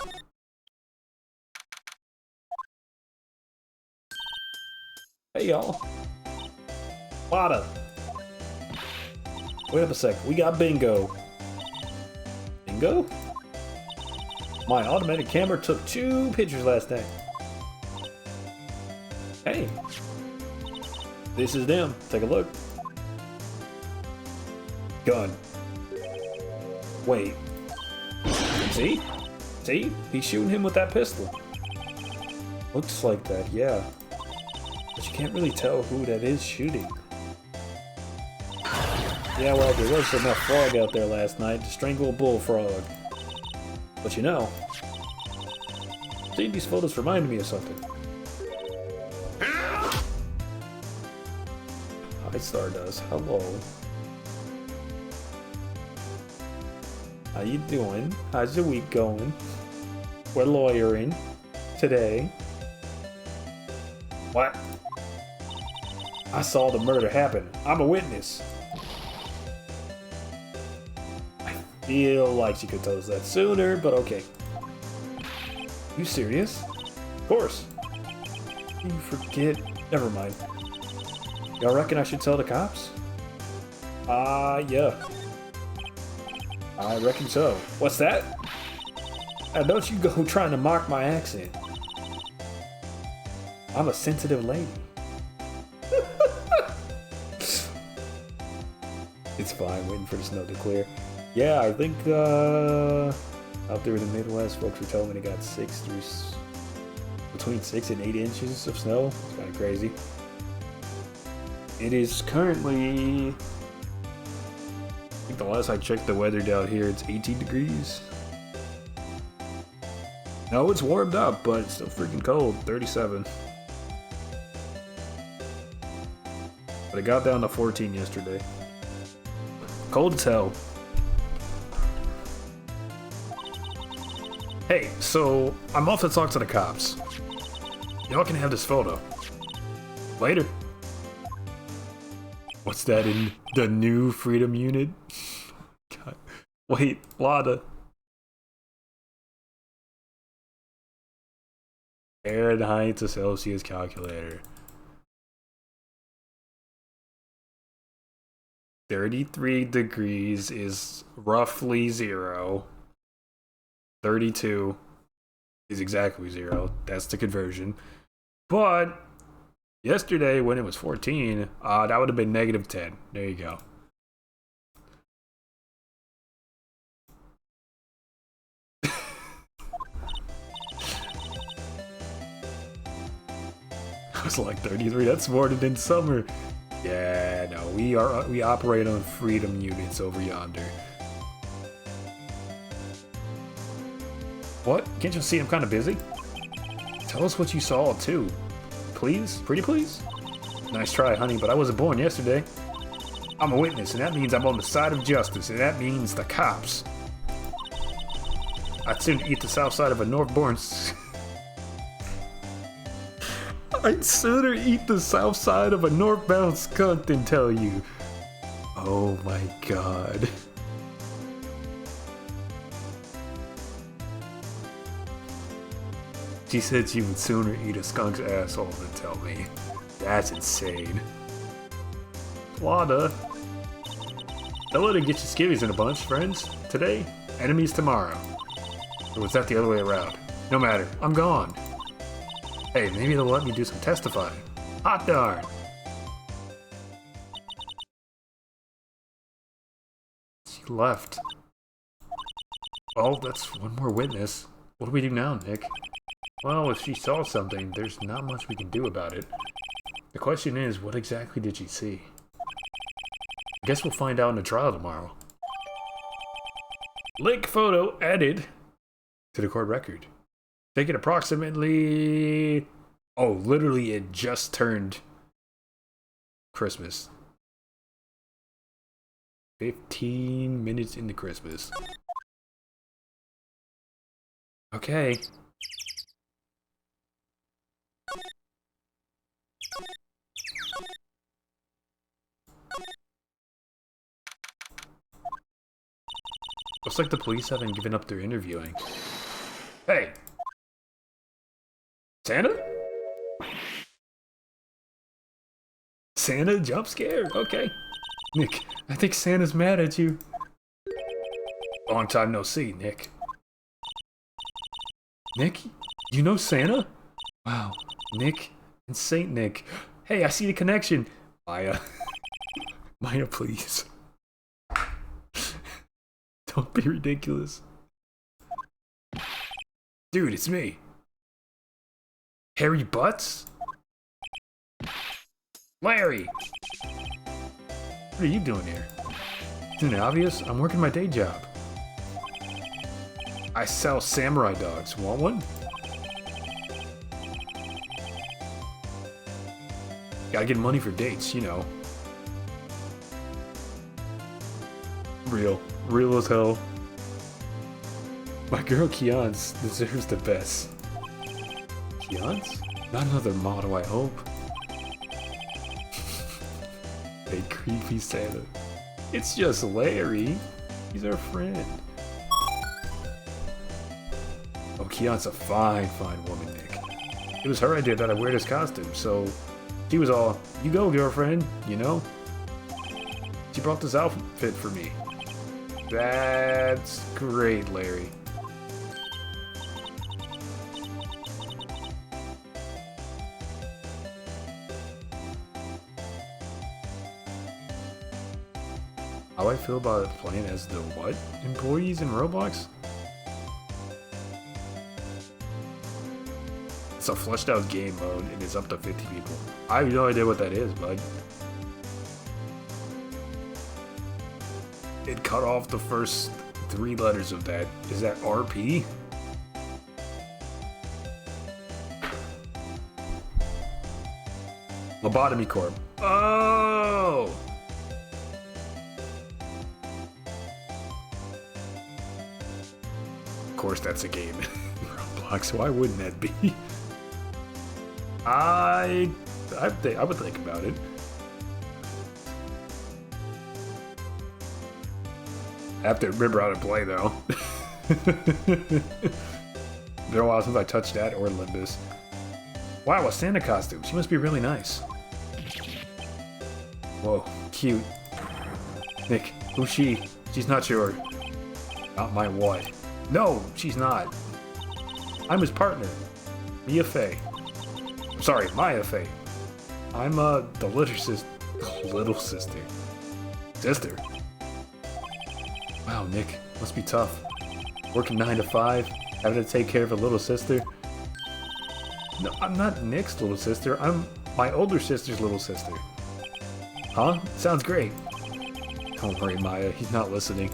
Hey, y'all. Ballad. Wait up a sec. We got bingo. Bingo? My automatic camera took 2 pictures last night. Hey, this is them. Take a look. Gun. Wait. See? See? He's shooting him with that pistol. Looks like that, yeah. But you can't really tell who that is shooting. Yeah, well, there was enough frog out there last night to strangle a bullfrog. But you know, seeing these photos reminded me of something. Hi, Stardust. Hello. How you doing? How's your week going? We're lawyering today. What? I saw the murder happen. I'm a witness. I feel like she could tell us that sooner, but okay. You serious? Of course. You forget. Never mind. Y'all reckon I should tell the cops? Yeah. I reckon so. What's that? Don't you go trying to mock my accent. I'm a sensitive lady. It's fine, waiting for the snow to clear. Yeah, I think out there in the Midwest, folks were telling me they got between 6 and 8 inches of snow. It's kind of crazy. It is currently, I think the last I checked the weather down here, it's 18 degrees. No, it's warmed up, but it's still freaking cold, 37. But it got down to 14 yesterday. Cold as hell. Hey, so I'm off to talk to the cops. Y'all can have this photo. Later. What's that in the new Freedom Unit? God. Wait, Lada. Fahrenheit to Celsius calculator. 33 degrees is roughly 0. 32 is exactly 0. That's the conversion. But yesterday, when it was 14, that would have been negative 10. There you go. I was like 33. That's more than in summer. Yeah, no, we operate on freedom units over yonder. What? Can't you see I'm kind of busy? Tell us what you saw too. Please? Pretty please? Nice try, honey, but I wasn't born yesterday. I'm a witness, and that means I'm on the side of justice, and that means the cops. I'd sooner eat the south side of a northbound... I'd sooner eat the south side of a northbound skunk than tell you. Oh my god. She said she would sooner eat a skunk's asshole than tell me. That's insane. Lada. Don't let her get your skivvies in a bunch, friends. Today, enemies tomorrow. Or was that the other way around? No matter, I'm gone. Hey, maybe they'll let me do some testifying. Hot darn! She left. Oh, that's one more witness. What do we do now, Nick? Well, if she saw something, there's not much we can do about it. The question is, what exactly did she see? I guess we'll find out in the trial tomorrow. Link photo added to the court record. Taken approximately... Oh, literally it just turned Christmas. 15 minutes into Christmas. Okay. Looks like the police haven't given up their interviewing. Hey! Santa? Santa jump scare? Okay. Nick, I think Santa's mad at you. Long time no see, Nick. Nick? You know Santa? Wow, Nick, and Saint Nick. Hey, I see the connection. Maya. Maya, please. Don't be ridiculous. Dude, it's me. Harry Butts? Larry! What are you doing here? Isn't it obvious? I'm working my day job. I sell samurai dogs. Want one? Gotta get money for dates, you know. Real as hell. My girl Kian's deserves the best. Kian's? Not another model, I hope. Hey, creepy Santa. It's just Larry. He's our friend. Oh, Kian's a fine woman, Nick. It was her idea that I wear this costume, so she was all, you go, girlfriend, you know? She brought this outfit for me. That's great, Larry. How I feel about playing as the what? Employees in Roblox? It's a fleshed out game mode and it's up to 50 people. I have no idea what that is, bud. It cut off the first 3 letters of that. Is that RP? Lobotomy Corp. Oh! Of course that's a game in Roblox, why wouldn't that be? I would think about it. I have to remember how to play though. Been a while since I touched that or Limbus. Wow, a Santa costume. She must be really nice. Whoa, cute. Nick, who's she? She's not your... Not my what? No, she's not. I'm his partner, Mia Fey. I'm sorry, Maya Fey. I'm the little sister. Sister? Wow, Nick, must be tough. Working 9 to 5, having to take care of a little sister. No, I'm not Nick's little sister. I'm my older sister's little sister. Huh? Sounds great. Don't worry, Maya. He's not listening.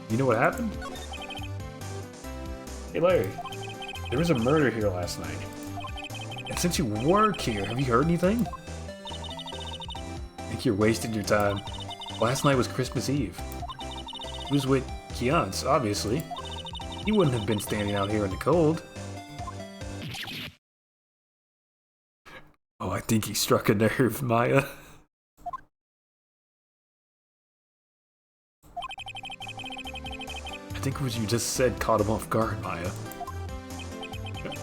You know what happened? Hey, Larry. There was a murder here last night. And since you work here, have you heard anything? I think you're wasting your time. Last night was Christmas Eve. It was with Kiance, obviously. He wouldn't have been standing out here in the cold. Oh, I think he struck a nerve, Maya. I think what you just said caught him off guard, Maya.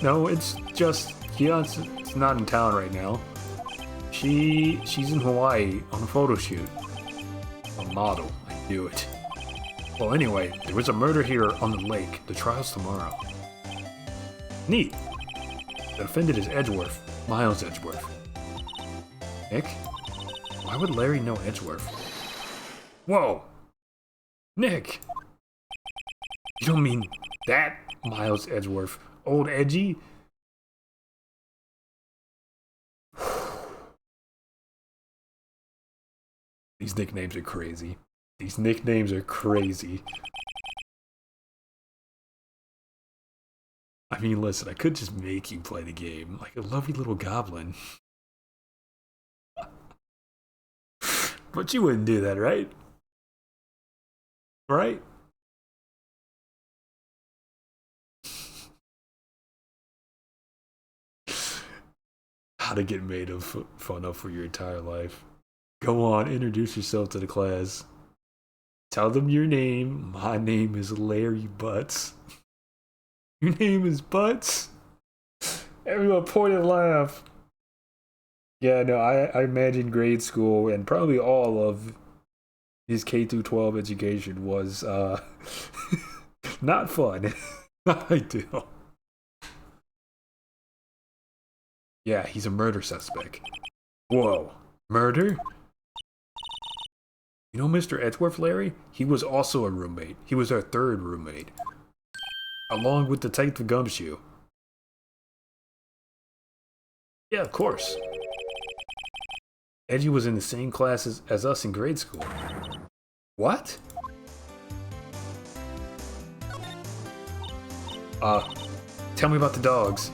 No, it's just Kian's not in town right now. She's in Hawaii on a photo shoot. A model, I knew it. Well, anyway, there was a murder here on the lake. The trial's tomorrow. Neat. The defendant is Edgeworth, Miles Edgeworth. Nick? Why would Larry know Edgeworth? Whoa! Nick! You don't mean that Miles Edgeworth? Old Edgy? These nicknames are crazy. These nicknames are crazy. I mean, listen, I could just make you play the game like a lovely little goblin. But you wouldn't do that, right? Right? How to get made of fun of for your entire life. Go on, introduce yourself to the class. Tell them your name. My name is Larry Butts. Your name is Butts? Everyone point and laugh. Yeah, no, I imagine grade school and probably all of his K through 12 education was not fun. Not ideal. Yeah, he's a murder suspect. Whoa. Murder? You know Mr. Edgeworth, Larry? He was also a roommate. He was our third roommate. Along with the type of gumshoe. Yeah, of course. Edgy was in the same class as us in grade school. What? Tell me about the dogs.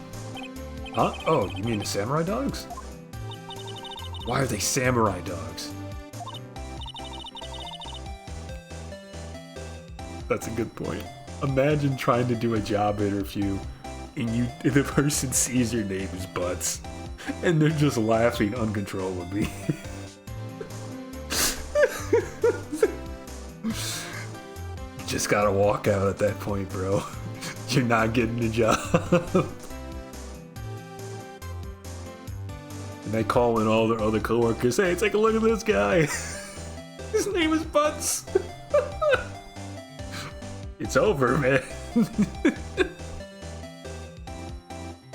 Huh? Oh, you mean the samurai dogs? Why are they samurai dogs? That's a good point. Imagine trying to do a job interview and the person sees your name as Butts and they're just laughing uncontrollably. You just gotta walk out at that point, bro. You're not getting the job. And they call in all their other coworkers, hey, take a look at this guy. His name is Butts. It's over, man.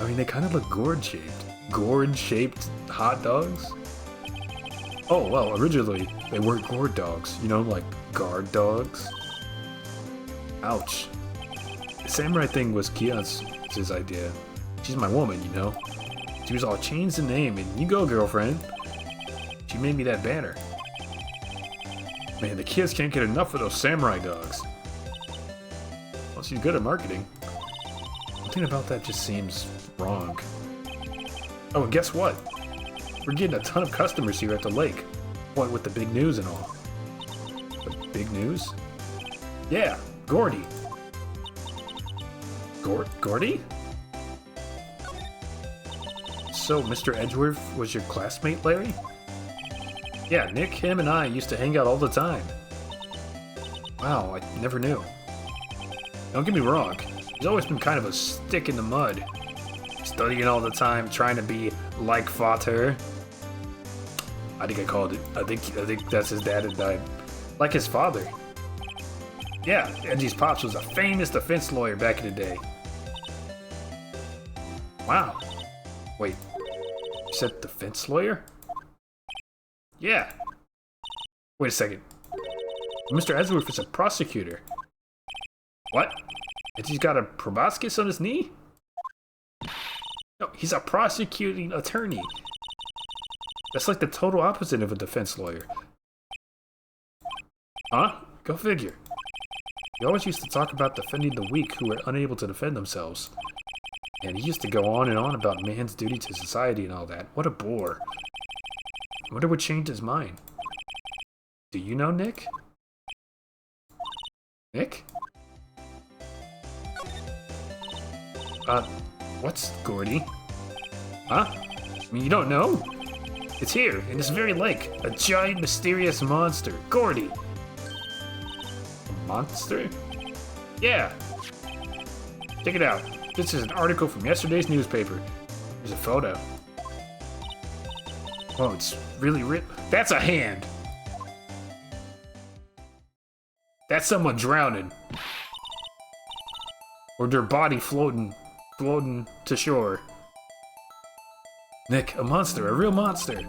I mean, they kind of look gourd-shaped. Gourd-shaped hot dogs? Oh, well, originally, they weren't gourd dogs. You know, like guard dogs? Ouch. The samurai thing was Kian's idea. She's my woman, you know? She was all, change the name, and you go, girlfriend. She made me that banner. Man, the kids can't get enough of those samurai dogs. Well, she's good at marketing. Something about that just seems wrong. Oh, and guess what? We're getting a ton of customers here at the lake. What, with the big news and all? The big news? Yeah, Gordy. Gordy? So, Mr. Edgeworth was your classmate, Larry? Yeah, Nick, him, and I used to hang out all the time. Wow, I never knew. Don't get me wrong, he's always been kind of a stick in the mud. Studying all the time, trying to be like Vater. I think I called it. I think that's his dad had died. Like his father. Yeah, Edgy's pops was a famous defense lawyer back in the day. Wow. Wait, you said defense lawyer? Yeah. Wait a second. Mr. Edgeworth is a prosecutor. What? Edgy's got a proboscis on his knee? No, he's a prosecuting attorney. That's like the total opposite of a defense lawyer. Huh? Go figure. He always used to talk about defending the weak who were unable to defend themselves. And he used to go on and on about man's duty to society and all that. What a bore. I wonder what changed his mind. Do you know Nick? Nick? What's Gordy? Huh? I mean, you don't know? It's here, in this very lake. A giant, mysterious monster. Gordy. A monster? Yeah. Check it out. This is an article from yesterday's newspaper. There's a photo. Oh, it's really real. That's a hand! That's someone drowning. Or their body floating to shore. Nick, a monster, a real monster.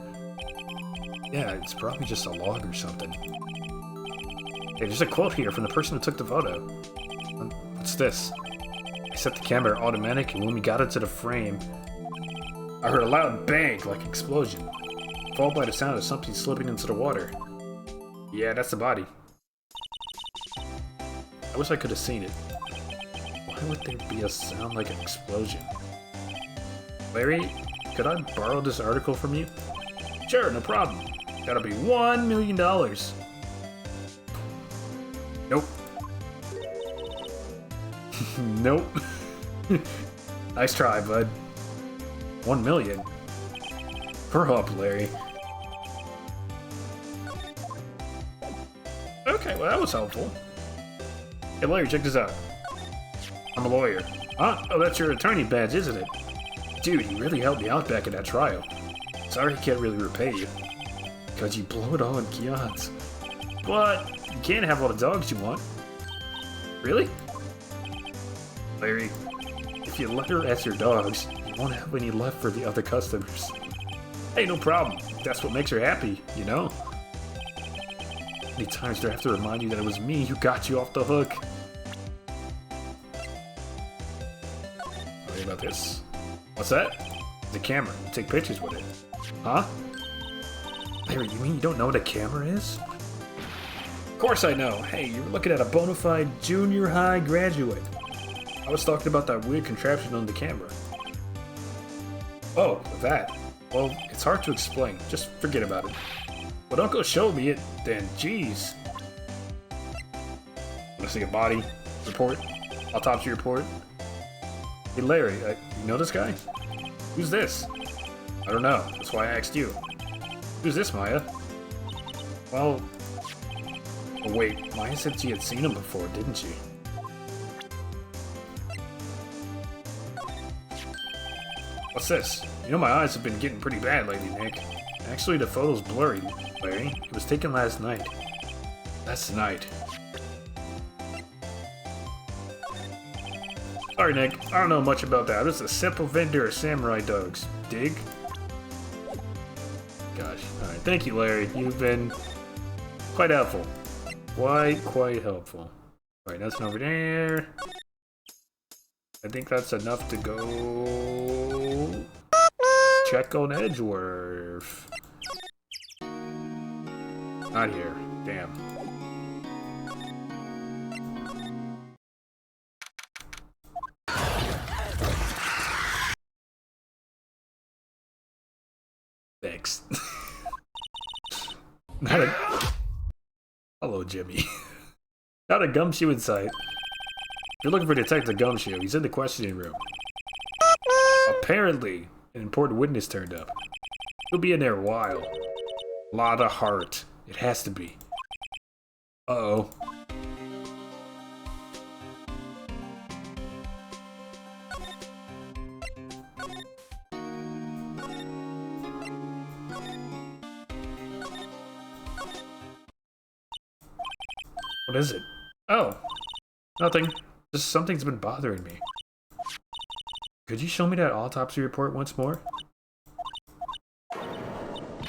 Yeah, it's probably just a log or something. Hey, there's a quote here from the person who took the photo. What's this? I set the camera automatic, and when we got into the frame, I heard a loud bang, like explosion, followed by the sound of something slipping into the water. Yeah, that's the body. I wish I could have seen it. Why would there be a sound like an explosion? Larry, could I borrow this article from you? Sure, no problem. Gotta be $1 million. Nope. Nope. Nice try, bud. 1 million. Grow up, Larry. Okay, well that was helpful. Hey Larry, check this out. I'm a lawyer. Huh? Oh, that's your attorney badge, isn't it? Dude, you really helped me out back in that trial. Sorry I can't really repay you. Because you blow it all in Kions. But you can't have all the dogs you want. Really? Larry, if you let her as your dogs, you I won't have any left for the other customers. Hey, no problem. That's what makes her happy, you know? How many times do I have to remind you that it was me who got you off the hook? What about this? What's that? The camera. You take pictures with it. Huh? Larry, you mean you don't know what a camera is? Of course I know. Hey, you're looking at a bona fide junior high graduate. I was talking about that weird contraption on the camera. Oh, that. Well, it's hard to explain. Just forget about it. But Uncle showed me it, then jeez. Wanna see a body report? Autopsy report? Hey Larry, you know this guy? Who's this? I don't know. That's why I asked you. Who's this, Maya? Well... Oh wait, Maya said she had seen him before, didn't she? What's this? You know my eyes have been getting pretty bad lately, Nick. Actually, the photo's blurry, Larry. It was taken last night. Last night. Sorry, Nick. I don't know much about that. I'm just a simple vendor of samurai dogs. Dig? Gosh. Alright, thank you, Larry. You've been quite helpful. Quite helpful. Alright, nothing over there. I think that's enough to go... check on Edgeworth. Not here. Damn. Thanks. Not a... Hello, Jimmy. Not a gumshoe in sight. If you're looking for Detective Gumshoe, he's in the questioning room. Apparently, an important witness turned up. He'll be in there a while. Lot of heart. It has to be. Uh-oh. What is it? Oh, nothing. Just something's been bothering me. Could you show me that autopsy report once more?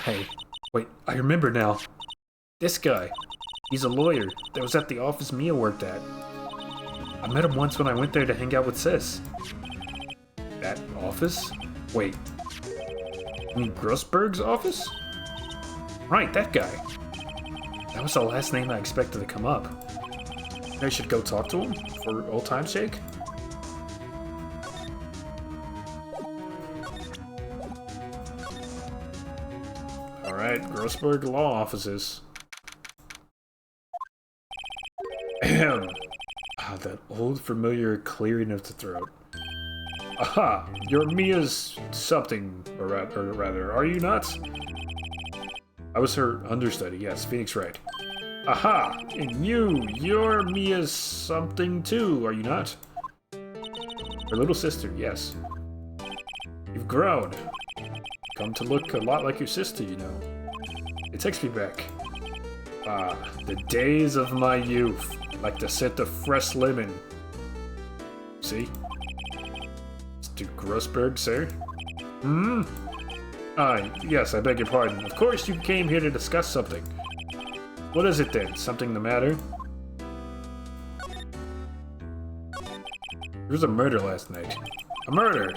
Hey, wait, I remember now. This guy. He's a lawyer that was at the office Mia worked at. I met him once when I went there to hang out with Sis. That office? Wait. You mean Grossberg's office? Right, that guy. That was the last name I expected to come up. I should go talk to him for old time's sake. Alright, Grossberg Law Offices. Ahem. Ah, that old familiar clearing of the throat. Aha! You're Mia's something, or rather, are you not? I was her understudy, yes, Phoenix Wright. Aha! And you're Mia's something too, are you not? Her little sister, yes. You've grown. Come to look a lot like your sister, you know. It takes me back. Ah, the days of my youth. Like the scent of fresh lemon. See? Mr. Grossberg, sir? Hmm? Yes, I beg your pardon. Of course you came here to discuss something. What is it then? Something the matter? There was a murder last night. A murder?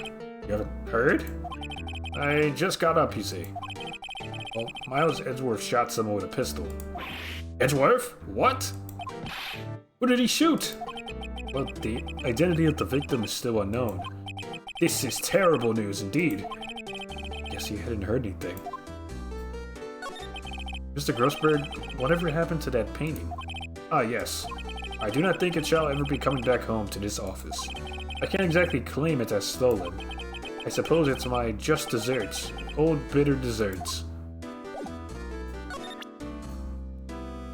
You haven't heard? I just got up, you see. Well, Miles Edgeworth shot someone with a pistol. Edgeworth? What? Who did he shoot? Well, the identity of the victim is still unknown. This is terrible news indeed. Guess you hadn't heard anything. Mr. Grossberg, whatever happened to that painting? Ah, yes. I do not think it shall ever be coming back home to this office. I can't exactly claim it as stolen. I suppose it's my just desserts. Old bitter desserts.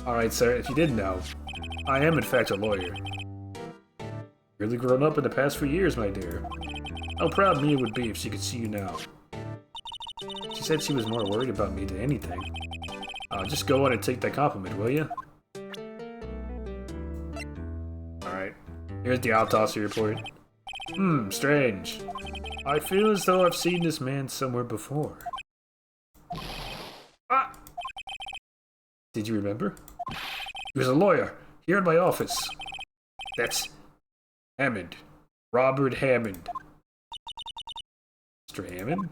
Alright, sir, if you didn't know, I am in fact a lawyer. Really grown up in the past few years, my dear. How proud Mia would be if she could see you now. She said she was more worried about me than anything. Just go on and take that compliment, will you? Alright. Here's the autopsy report. Strange. I feel as though I've seen this man somewhere before. Ah! Did you remember? He was a lawyer, here in my office. That's Hammond. Robert Hammond. Mr. Hammond?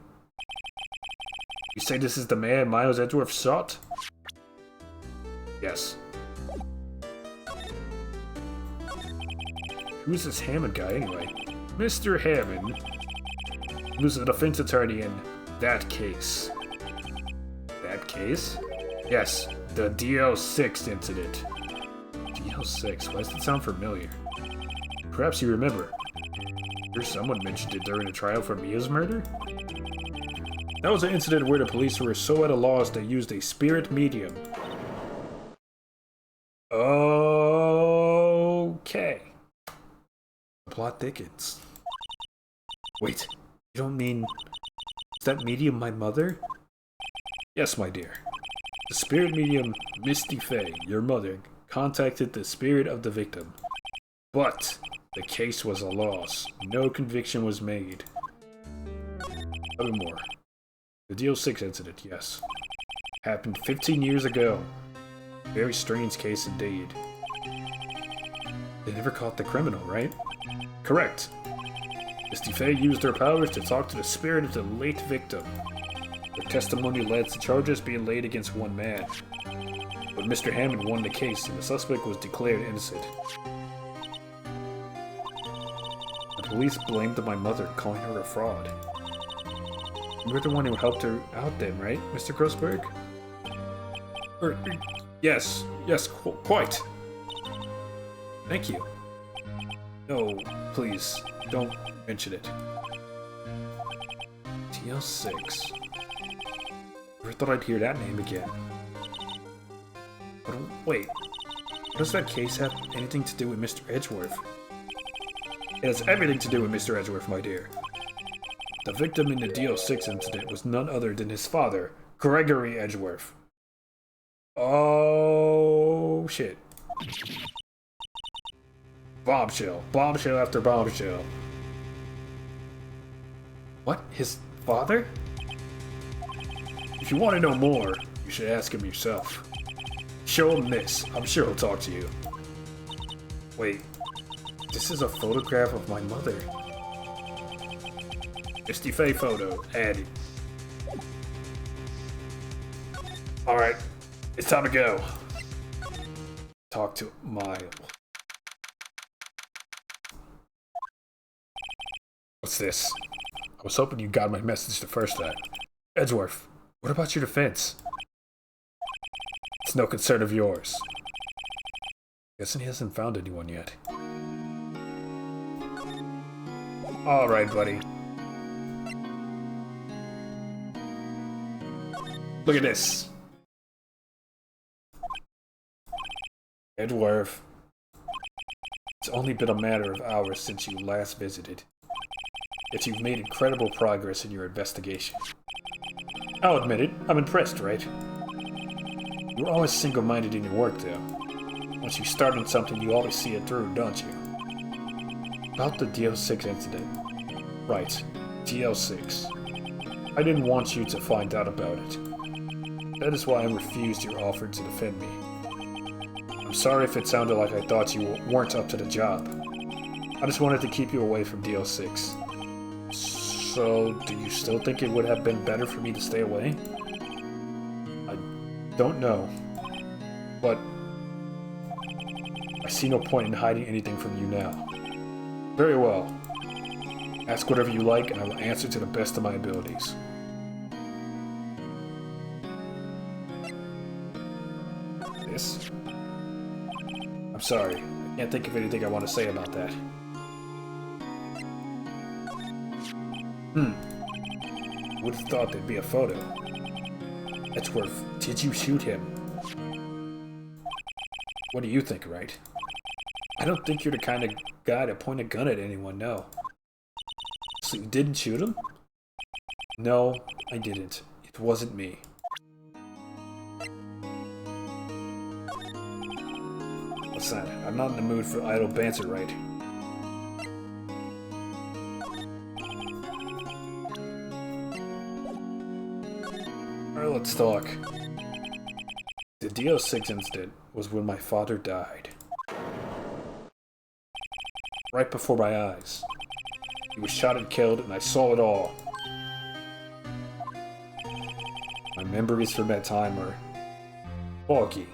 You say this is the man Miles Edgeworth sought? Yes. Who's this Hammond guy anyway? Mr. Hammond was a defense attorney in that case. That case? Yes, the DL6 incident. DL6? Why does that sound familiar? Perhaps you remember. Or someone mentioned it during a trial for Mia's murder? That was an incident where the police were so at a loss they used a spirit medium. Okay. The plot thickens. Wait, you don't mean... Is that medium my mother? Yes, my dear. The spirit medium, Misty Faye, your mother, contacted the spirit of the victim. But the case was a loss. No conviction was made. Tell me more. The DL6 incident, yes. Happened 15 years ago. Very strange case indeed. They never caught the criminal, right? Correct. Misty Faye used her powers to talk to the spirit of the late victim. Her testimony led to charges being laid against one man. But Mr. Hammond won the case and the suspect was declared innocent. The police blamed my mother, calling her a fraud. You were the one who helped her out then, right, Mr. Grossberg? Yes, quite. Thank you. No, please, don't mention it. TL6. Never thought I'd hear that name again. But wait, does that case have anything to do with Mr. Edgeworth? It has everything to do with Mr. Edgeworth, my dear. The victim in the DL6 incident was none other than his father, Gregory Edgeworth. Oh, shit. Bombshell. Bombshell after bombshell. What? His father? If you want to know more, you should ask him yourself. Show him this. I'm sure he'll talk to you. Wait. This is a photograph of my mother. Misty Faye photo. Added. Alright. It's time to go. Talk to Miles. What's this? I was hoping you got my message the first time. Edgeworth, what about your defense? It's no concern of yours. Guessing he hasn't found anyone yet. Alright, buddy. Look at this. Edgeworth. It's only been a matter of hours since you last visited. Yet you've made incredible progress in your investigation. I'll admit it, I'm impressed, right? You're always single-minded in your work, though. Once you start on something, you always see it through, don't you? About the DL6 incident. Right, DL6. I didn't want you to find out about it. That is why I refused your offer to defend me. I'm sorry if it sounded like I thought you weren't up to the job. I just wanted to keep you away from DL6. So, do you still think it would have been better for me to stay away? I don't know. But I see no point in hiding anything from you now. Very well. Ask whatever you like, and I will answer to the best of my abilities. This? I'm sorry. I can't think of anything I want to say about that. Would have thought there'd be a photo. Edgeworth, did you shoot him? What do you think, right? I don't think you're the kind of guy to point a gun at anyone, no. So you didn't shoot him? No, I didn't. It wasn't me. Listen, I'm not in the mood for idle banter, right? let's talk. The DO6 incident was when my father died. Right before my eyes. He was shot and killed, and I saw it all. My memories from that time are foggy.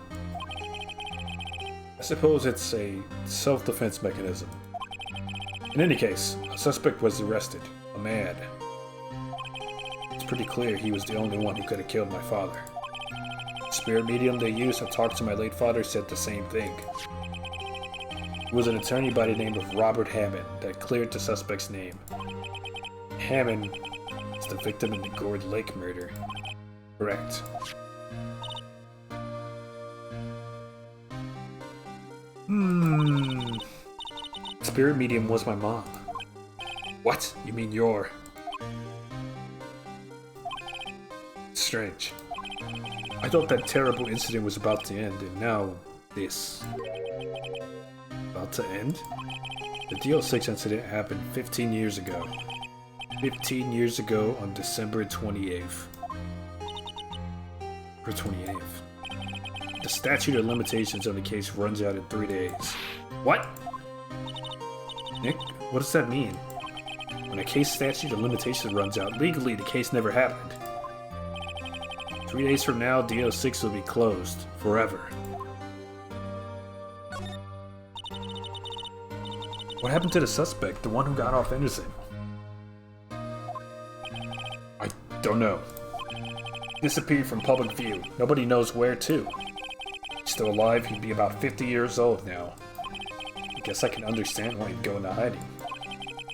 I suppose it's a self-defense mechanism. In any case, a suspect was arrested. A man. It's pretty clear he was the only one who could have killed my father. The spirit medium they used to talk to my late father said the same thing. It was an attorney by the name of Robert Hammond that cleared the suspect's name. Hammond is the victim in the Gourd Lake murder. Correct. Spirit medium was my mom. What? You mean your... Strange. I thought that terrible incident was about to end, and now this. About to end? The DO6 incident happened 15 years ago. 15 years ago on December 28th. Or 28th. The statute of limitations on the case runs out in 3 days. What? Nick, what does that mean? When a case statute of limitations runs out, legally the case never happened. 3 days from now, DO6 will be closed. Forever. What happened to the suspect, the one who got off innocent? I don't know. Disappeared from public view. Nobody knows where to. He's still alive, he'd be about 50 years old now. I guess I can understand why he'd go into hiding.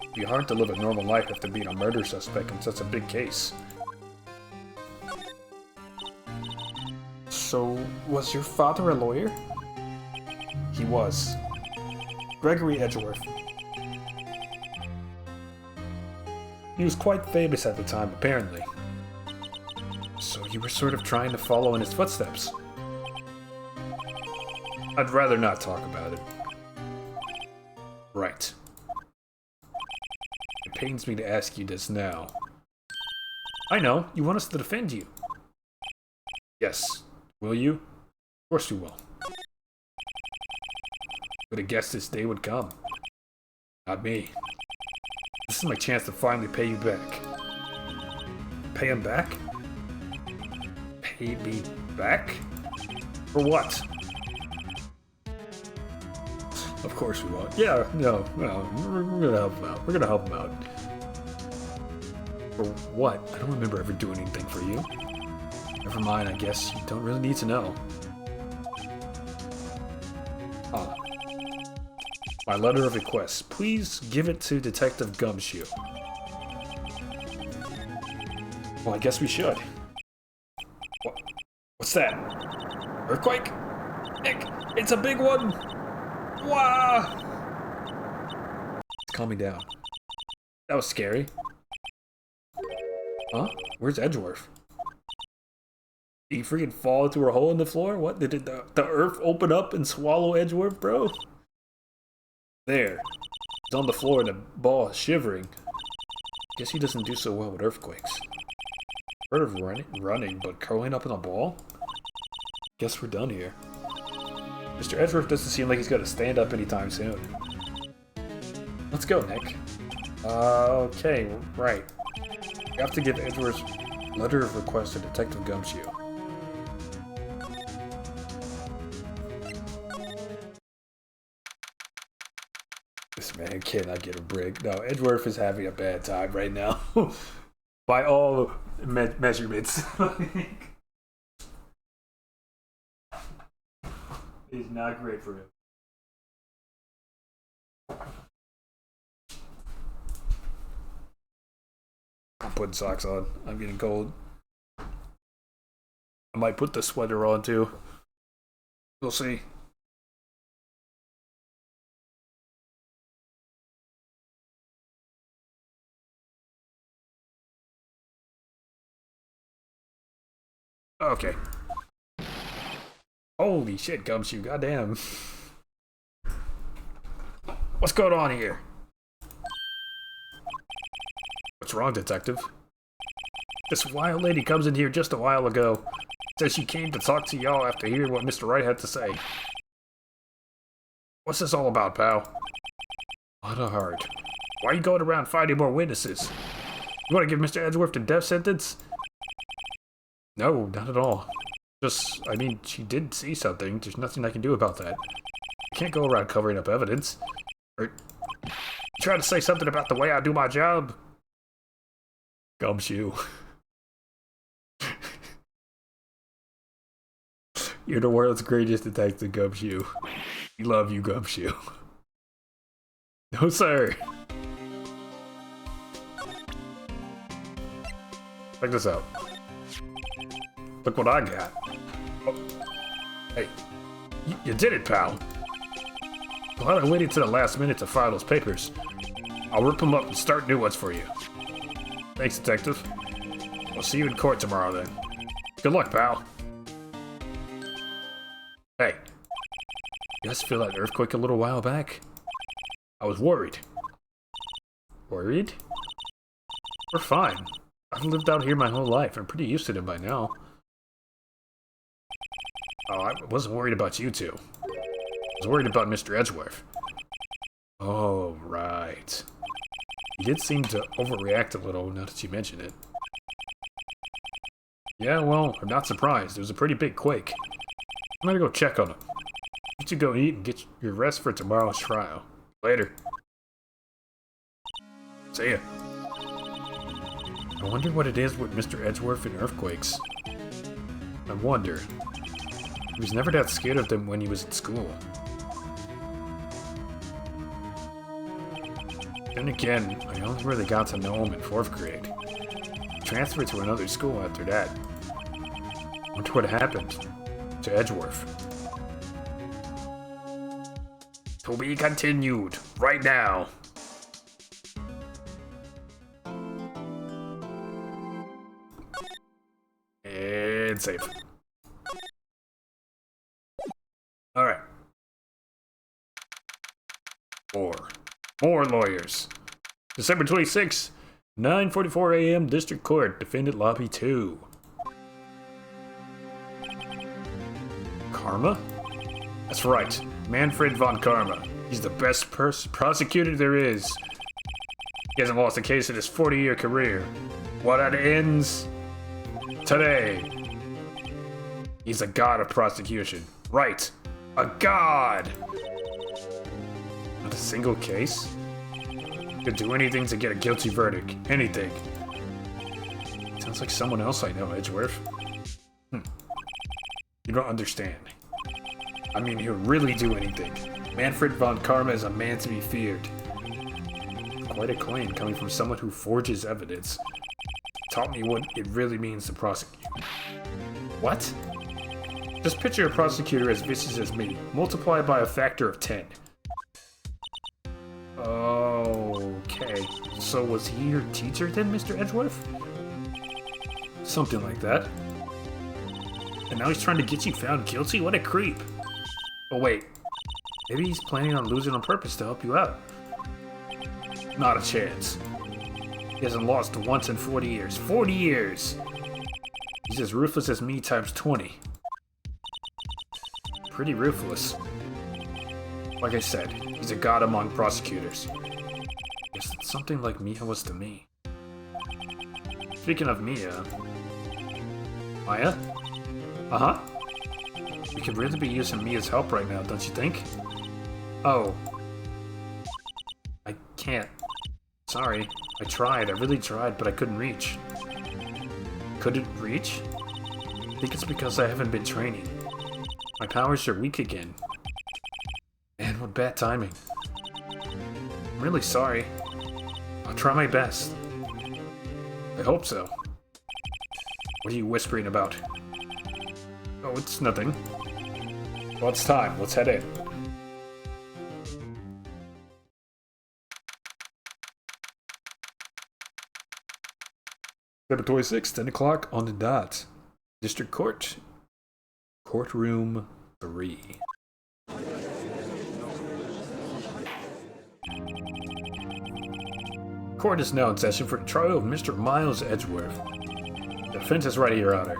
It'd be hard to live a normal life after being a murder suspect in such a big case. So, was your father a lawyer? He was. Gregory Edgeworth. He was quite famous at the time, apparently. So you were sort of trying to follow in his footsteps. I'd rather not talk about it. Right. It pains me to ask you this now. I know, you want us to defend you. Yes. Will you? Of course you will. Would have guessed this day would come. Not me. This is my chance to finally pay you back. Pay him back? Pay me back? For what? Of course we won't. Yeah, no, we're gonna help him out. We're gonna help him out. For what? I don't remember ever doing anything for you. Never mind, I guess you don't really need to know. Ah. My letter of request. Please give it to Detective Gumshoe. Well, I guess we should. What's that? Earthquake? Nick, it's a big one! Wah! It's calming down. That was scary. Huh? Where's Edgeworth? Did he freaking fall through a hole in the floor? What? Did the earth open up and swallow Edgeworth, bro? There. He's on the floor and the ball is shivering. Guess he doesn't do so well with earthquakes. Heard of running, but curling up in a ball? Guess we're done here. Mr. Edgeworth doesn't seem like he's gonna stand up anytime soon. Let's go, Nick. Okay, right. You have to give Edgeworth's letter of request to Detective Gumshoe. This man cannot get a break. No, Edgeworth is having a bad time right now. By all measurements. It's not great for him. I'm putting socks on. I'm getting cold. I might put the sweater on too. We'll see. Okay. Holy shit, Gumshoe, goddamn. What's going on here? What's wrong, Detective? This wild lady comes in here just a while ago. Says she came to talk to y'all after hearing what Mr. Wright had to say. What's this all about, pal? What a heart. Why are you going around finding more witnesses? You want to give Mr. Edgeworth a death sentence? No, not at all. Just, I mean, she did see something. There's nothing I can do about that. I can't go around covering up evidence. Or try to say something about the way I do my job. Gumshoe. You're the world's greatest detective, Gumshoe. We love you, Gumshoe. No, sir. Check this out. Look what I got. Oh. Hey, you did it, pal. Glad I waited to the last minute to file those papers. I'll rip them up and start new ones for you. Thanks, detective. I'll see you in court tomorrow, then. Good luck, pal. Hey, you guys feel that earthquake a little while back? I was worried. Worried? We're fine. I've lived out here my whole life. I'm pretty used to them by now. Oh, I wasn't worried about you two. I was worried about Mr. Edgeworth. Oh, right. He did seem to overreact a little, now that you mention it. Yeah, well, I'm not surprised. It was a pretty big quake. I'm gonna go check on him. You two go eat and get your rest for tomorrow's trial. Later. See ya. I wonder what it is with Mr. Edgeworth and earthquakes. I wonder. He was never that scared of them when he was at school. Then again, I only really got to know him in 4th grade. Transferred to another school after that. Wonder what happened to Edgeworth. To be continued, right now. And save. Alright. More lawyers. December 26th, 9:44 a.m. District Court, Defendant Lobby 2. Karma? That's right, Manfred von Karma. He's the best prosecutor there is. He hasn't lost a case in his 40-year career. What that ends today. He's a god of prosecution. Right, a god! Not a single case? Could do anything to get a guilty verdict. Anything. Sounds like someone else I know, Edgeworth. You don't understand. I mean, he'll really do anything. Manfred von Karma is a man to be feared. Quite a claim coming from someone who forges evidence. Taught me what it really means to prosecute. What? Just picture a prosecutor as vicious as me, multiplied by a factor of 10. Okay. So was he your teacher then, Mr. Edgeworth? Something like that. And now he's trying to get you found guilty? What a creep. Oh wait, maybe he's planning on losing on purpose to help you out. Not a chance. He hasn't lost once in 40 years. 40 years! He's as ruthless as me times 20. Pretty ruthless. Like I said, he's a god among prosecutors. Guess it's something like Mia was to me. Speaking of Mia... Maya? Uh-huh. We could really be using Mia's help right now, don't you think? Oh. I can't. Sorry. I tried. I really tried, but I couldn't reach. Couldn't reach? I think it's because I haven't been training. My powers are weak again. Man, what bad timing. I'm really sorry. I'll try my best. I hope so. What are you whispering about? Oh, it's nothing. Well, it's time. Let's head in. September 26th, 10 o'clock on the dot. District Court. Courtroom 3. Court is now in session for the trial of Mr. Miles Edgeworth. The fence is ready, Your Honor.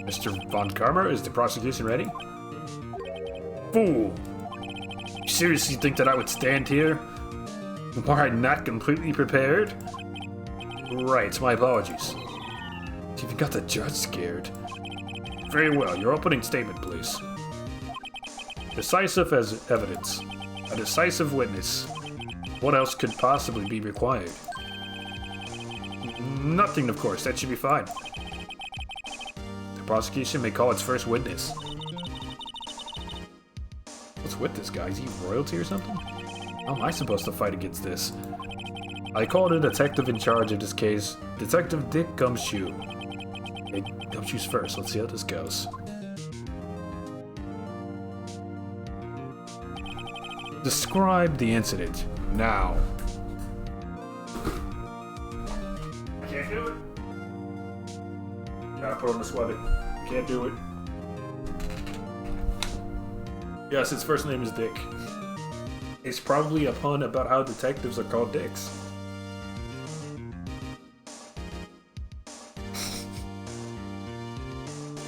Mr. Von Karma, is the prosecution ready? Fool! You seriously think that I would stand here? Were I not completely prepared? Right, my apologies. You even got the judge scared. Very well, your opening statement, please. Decisive as evidence. A decisive witness. What else could possibly be required? Nothing, of course. That should be fine. The prosecution may call its first witness. What's with this guy? Is he royalty or something? How am I supposed to fight against this? I called a detective in charge of this case, Detective Dick Gumshoe. Hey, Gumshoe's first. Let's see how this goes. Describe the incident, now. I can't do it. Gotta put on the sweater. Can't do it. Yes, his first name is Dick. It's probably a pun about how detectives are called dicks.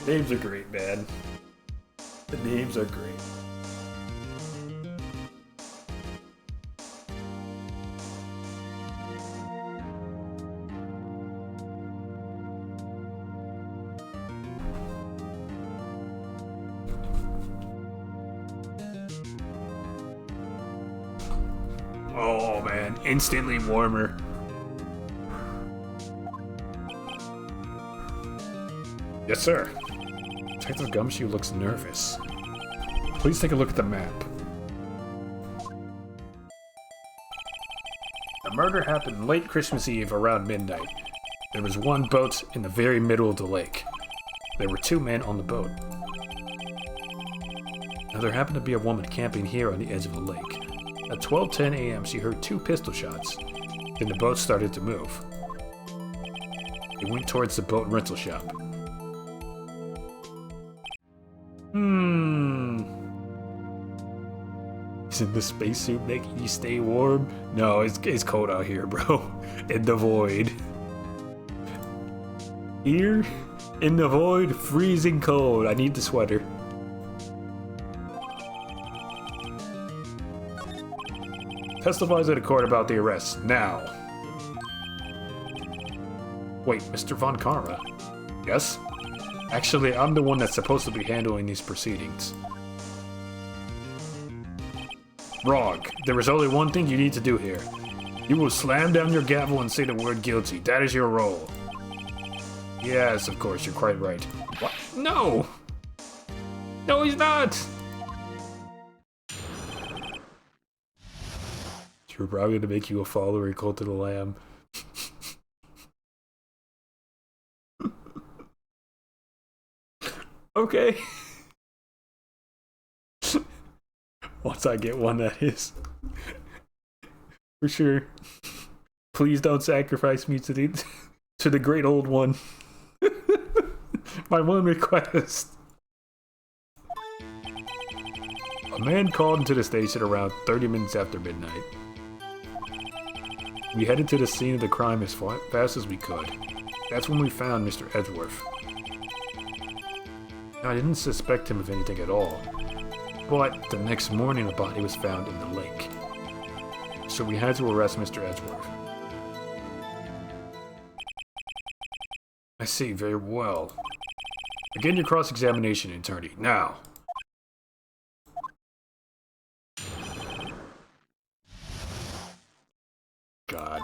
Names are great, man. The names are great. Oh man, instantly warmer. Yes, sir. Detective Gumshoe looks nervous. Please take a look at the map. The murder happened late Christmas Eve around midnight. There was one boat in the very middle of the lake. There were 2 men on the boat. Now there happened to be a woman camping here on the edge of the lake. At 12:10 a.m. she heard 2 pistol shots. Then the boat started to move. It went towards the boat rental shop. Isn't the spacesuit making you stay warm? No, it's cold out here, bro. In the void. Here, in the void, freezing cold. I need the sweater. Testifies at a court about the arrest, now. Wait, Mr. Von Karma? Yes? Actually, I'm the one that's supposed to be handling these proceedings. Wrong. There is only one thing you need to do here. You will slam down your gavel and say the word guilty. That is your role. Yes, of course, you're quite right. What? No! No, he's not! You're probably gonna make you a follower of Cult of the Lamb. Okay. Once I get one, that is. For sure. Please don't sacrifice me to the great old one. My one request. A man called into the station around 30 minutes after midnight. We headed to the scene of the crime as fast as we could. That's when we found Mr. Edgeworth. Now, I didn't suspect him of anything at all, but the next morning a body was found in the lake. So we had to arrest Mr. Edgeworth. I see, very well. Begin your cross-examination, attorney, now. God.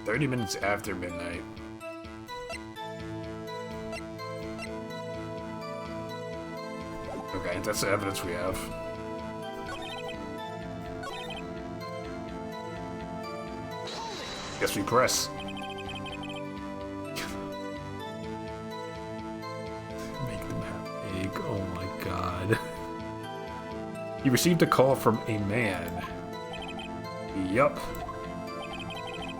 "30 minutes after midnight." Okay, that's the evidence we have. Guess we press. Oh my god. You received a call from a man. Yup.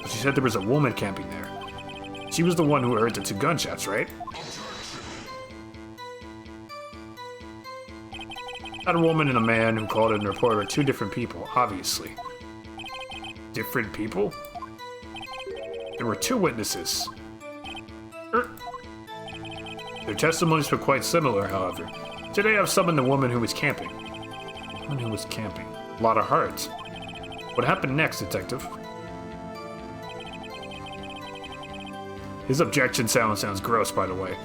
She said there was a woman camping there. She was the one who heard the 2 gunshots, right? Not a woman and a man who called in and reported are 2 different people, obviously. Different people? There were 2 witnesses. Their testimonies were quite similar, however. Today I've summoned the woman who was camping. The woman who was camping. A lot of hearts. What happened next, Detective? His objection sounds gross, by the way.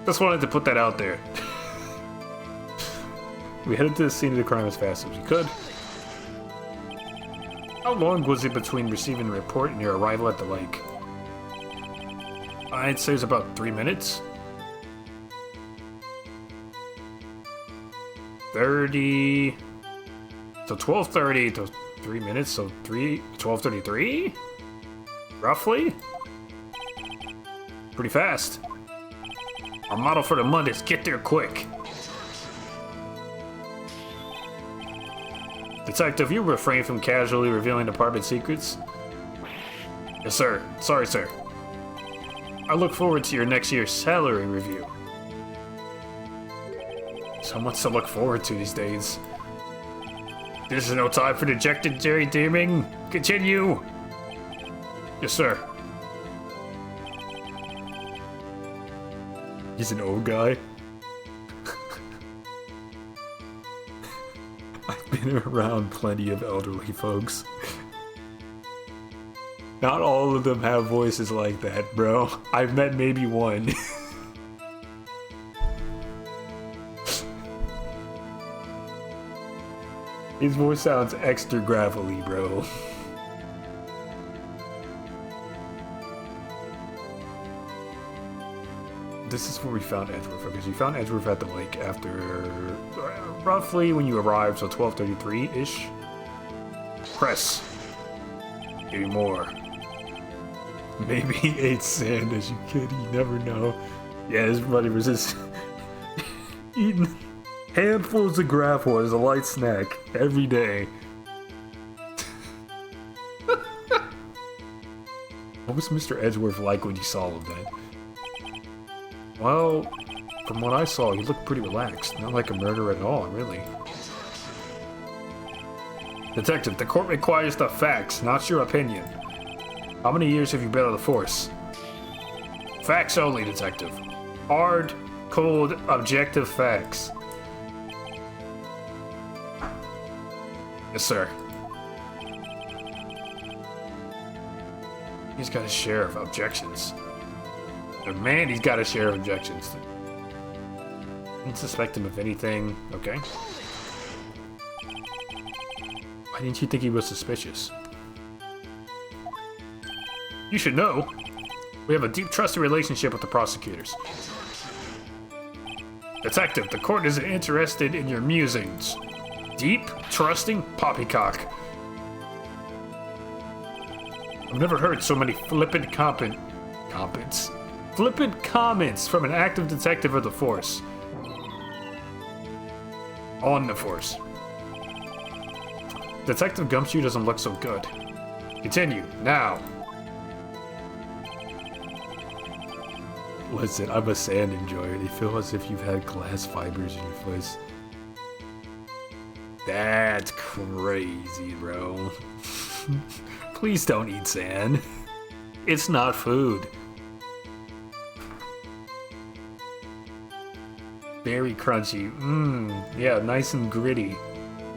Just wanted to put that out there. We headed to the scene of the crime as fast as we could. How long was it between receiving the report and your arrival at the lake? I'd say it was about 3 minutes. 30... So 12:30 to 3 minutes, so 12:33? Roughly? Pretty fast. Our motto for the month is get there quick. Detective, you refrain from casually revealing department secrets? Yes, sir. Sorry, sir. I look forward to your next year's salary review. So much to look forward to these days. This is no time for dejected daydreaming. Continue. Yes, sir. He's an old guy. I've been around plenty of elderly folks. Not all of them have voices like that, bro. I've met maybe one. His voice sounds extra gravelly, bro. This is where we found Edgeworth, because you found Edgeworth at the lake after roughly when you arrived, so 12:33-ish. Press. Maybe more. Maybe he ate sand as you kid, you never know. Yeah, his buddy was just eating handfuls of gravel as a light snack every day. What was Mr. Edgeworth like when you saw him then? Well, from what I saw, he looked pretty relaxed. Not like a murderer at all, really. Detective, the court requires the facts, not your opinion. How many years have you been on the force? Facts only, Detective. Hard, cold, objective facts. Yes, sir. He's got a share of objections. And man, he's got a share of objections. Didn't suspect him of anything. Okay. Why didn't you think he was suspicious? You should know. We have a deep trusted relationship with the prosecutors. Detective, the court is interested in your musings. Deep, trusting, poppycock. I've never heard so many flippant comments from an active detective of the force. On the force. Detective Gumshoe doesn't look so good. Continue, now. Listen, I'm a sand enjoyer. They feel as if you've had glass fibers in your face. That's crazy, bro. Please don't eat sand. It's not food. Very crunchy. Yeah, nice and gritty.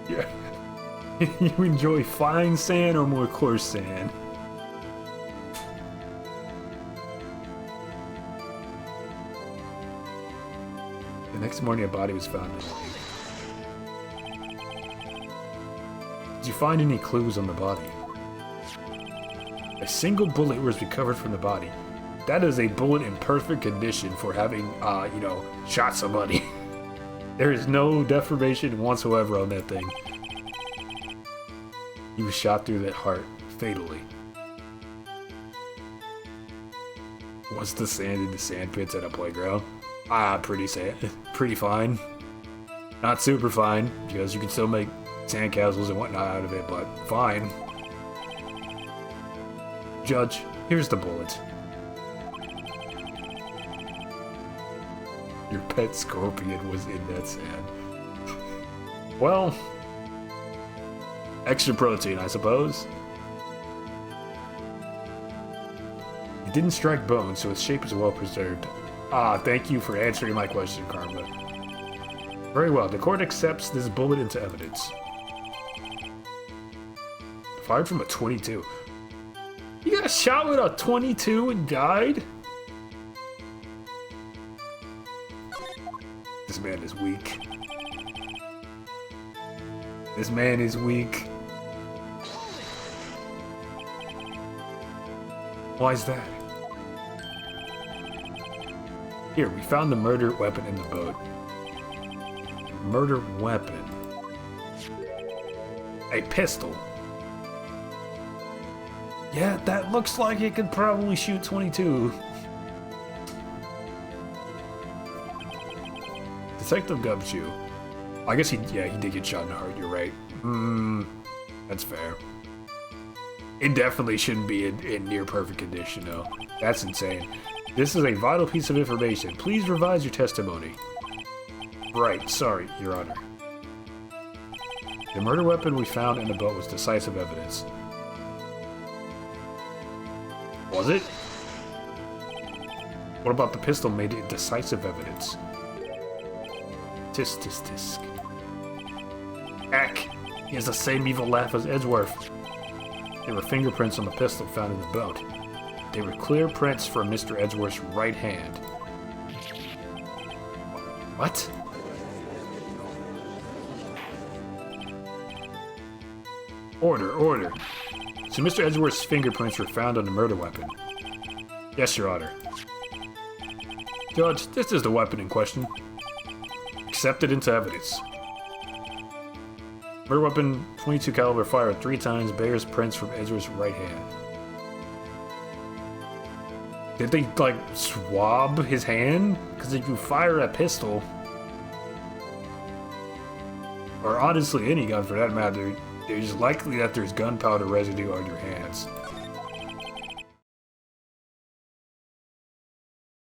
Yeah. You enjoy fine sand or more coarse sand? The next morning, a body was found in the lake. Did you find any clues on the body? A single bullet was recovered from the body. That is a bullet in perfect condition for having, shot somebody. There is no deformation whatsoever on that thing. He was shot through that heart, fatally. Was the sand in the sand pits at a playground? Pretty fine. Not super fine, because you can still make sandcastles and whatnot out of it, but fine. Judge, here's the bullet. Your pet scorpion was in that sand. Well, extra protein, I suppose. It didn't strike bone, so its shape is well preserved. Ah, thank you for answering my question, Karma. Very well, the court accepts this bullet into evidence. Fired from a 22. You got shot with a 22 and died? This man is weak. This man is weak. Why is that? Here, we found the murder weapon in the boat. Murder weapon. A pistol. Yeah, that looks like it could probably shoot 22. Detective Gumshoe. I guess he did get shot in the heart, you're right. That's fair. It definitely shouldn't be in near perfect condition, though. That's insane. This is a vital piece of information. Please revise your testimony. Right, sorry, Your Honor. The murder weapon we found in the boat was decisive evidence. Was it? What about the pistol made it decisive evidence? Tisk, tisk, tisk. Ack! He has the same evil laugh as Edgeworth. There were fingerprints on the pistol found in the boat. They were clear prints from Mr. Edgeworth's right hand. What? Order, order. So Mr. Edgeworth's fingerprints were found on the murder weapon. Yes, Your Honor. Judge, this is the weapon in question. Accepted into evidence. Murder weapon, 22 caliber, fired 3 times, bears prints from Edgeworth's right hand. Did they, like, swab his hand? Because if you fire a pistol, or honestly any gun for that matter, it's likely that there's gunpowder residue on your hands.